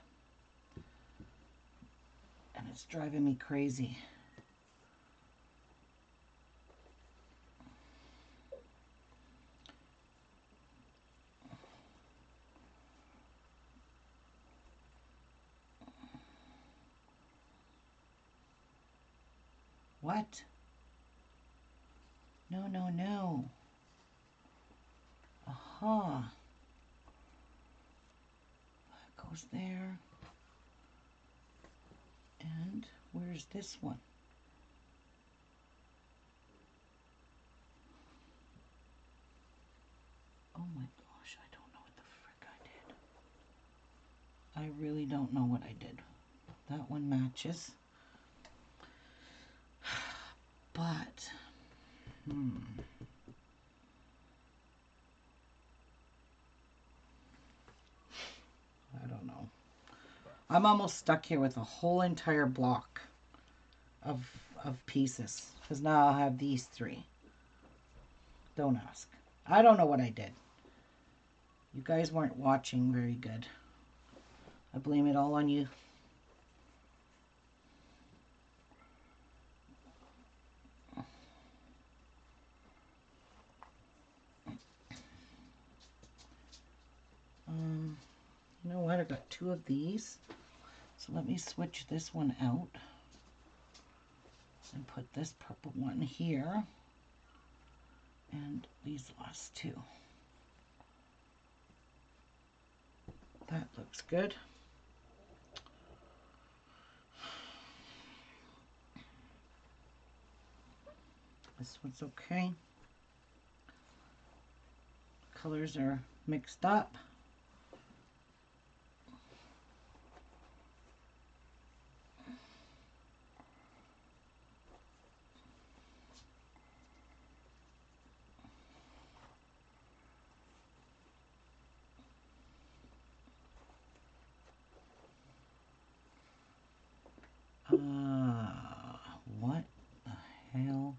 And it's driving me crazy. What? No, no, no. Aha. That goes there. And where's this one? Oh my gosh, I don't know what the frick I did. I really don't know what I did. That one matches. But, I don't know. I'm almost stuck here with a whole entire block of pieces. Because now I'll have these three. Don't ask. I don't know what I did. You guys weren't watching very good. I blame it all on you. You know what? I got two of these. So let me switch this one out and put this purple one here and these last two. That looks good. This one's okay. Colors are mixed up. What the hell?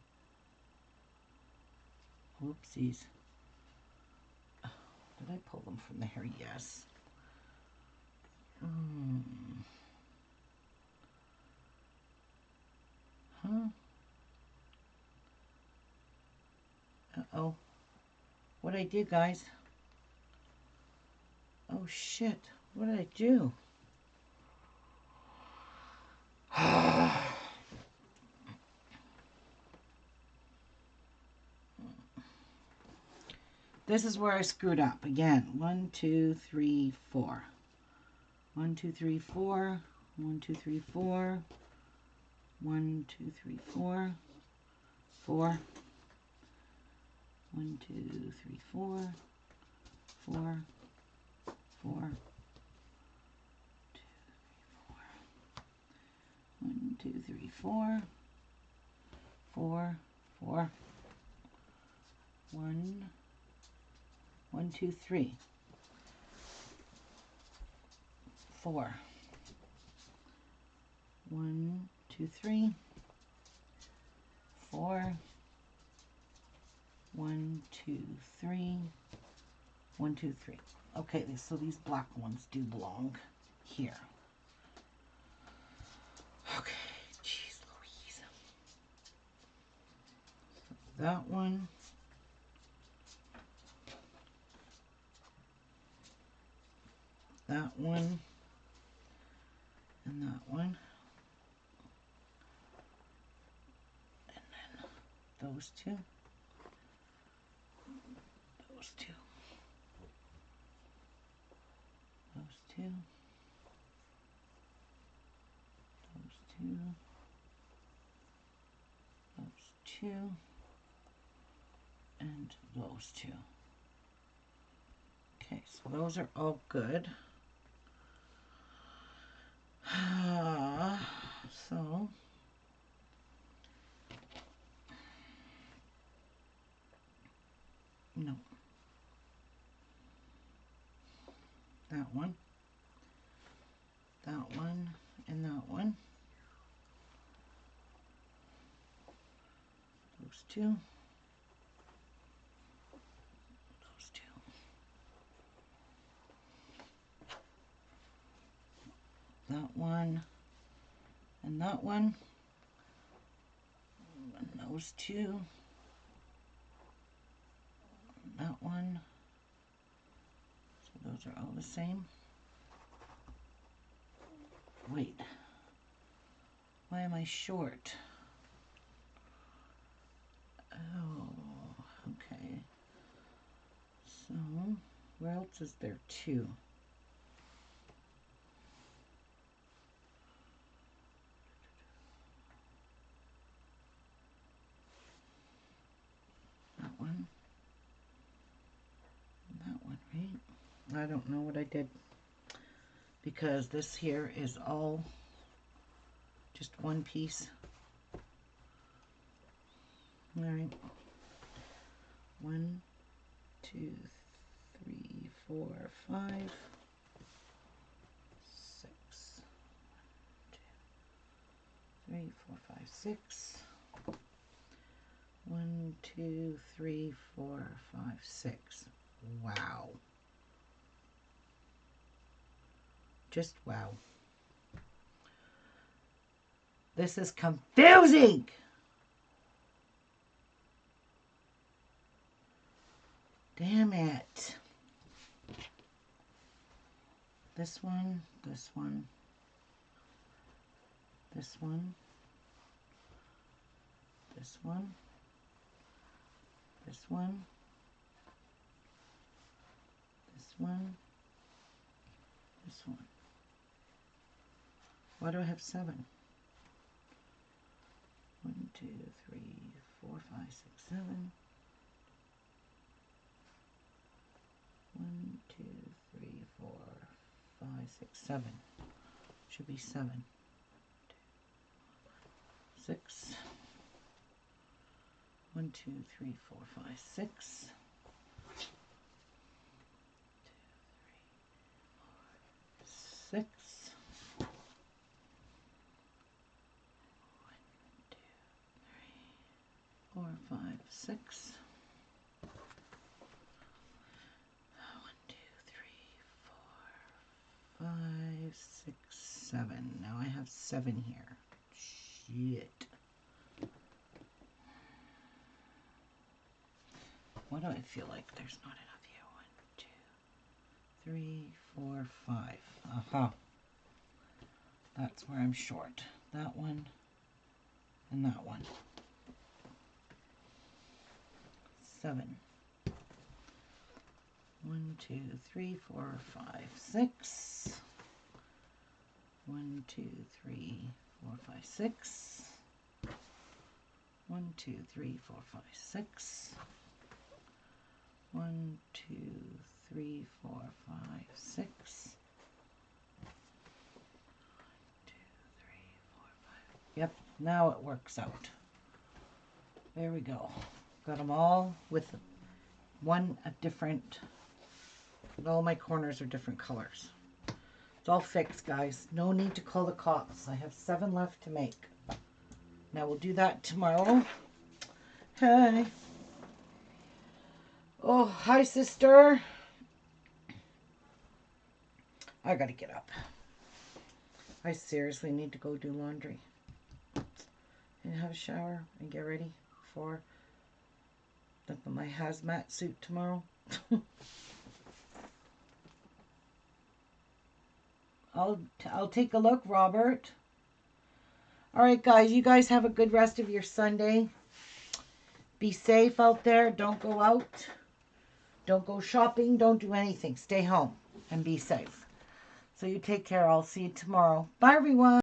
Oopsies. Did I pull them from there? Yes. Huh? Uh-oh. What'd I do, guys? Oh, shit. What did I do? This is where I screwed up. Again, 1, 2, 3, 4. 1, 2, 3, 4. 1, 2, 3, 4. 1, 2, 3, 4. 4. 1, 2, 3, 4. 4. 4. 1, 2, 3, 4. 4. 4. 1. 1, 2, 3. 4. 1, 2, 3. 4. 1, 2, 3. 1, 2, 3. Okay, so these black ones do belong here. Okay, jeez Louise. So that one. That one. And that one. And then those two. Those two. Those two. Those two. Those two. And those two. Okay, so those are all good. So no, that one, and that one. Those two. Those two. That one, and that one. And those two. That one. So those are all the same. Wait. Why am I short? Oh, okay. So, where else is there two? That one. And that one, right? I don't know what I did. Because this here is all just one piece. All right. 1, 2, 3, 4, 5, 6. 1, 2, 3, 4, 5, 6. 1, 2, 3, 4, 5, 6. Wow. Just wow. This is confusing. Damn it. This one, this one, this one, this one, this one, this one, this one. Why do I have 7? 1, 2, 3, 4, 5, 6, 7. 1, 2, 3, 4, 5, 6, 7. Should be 7. 6. 1, 2, 3, 4, 5, 6. 6. 4, 5, 6. 1, 2, 3, 4, 5, 6, 7. Now I have 7 here. Shit. What do I feel like there's not enough here? 1, 2, 3, 4, 5. Aha. That's where I'm short. That one and that one. 7. 1, 2, 3, 4, 5, 6. 1, 2, 3, 4, 5, 6. 1, 2, 3, 4, 5, 6. 1, 2, 3, 4, 5, 6. 1, 2, 3, 4, 5. Yep, now it works out. There we go. Got them all with one a different. All my corners are different colors. It's all fixed, guys. No need to call the cops. I have 7 left to make. Now we'll do that tomorrow. Hey. Oh, hi, sister. I gotta get up. I seriously need to go do laundry and have a shower and get ready for my hazmat suit tomorrow. I'll take a look, Robert. All right, guys. You guys have a good rest of your Sunday. Be safe out there. Don't go out. Don't go shopping. Don't do anything. Stay home and be safe. So you take care. I'll see you tomorrow. Bye, everyone.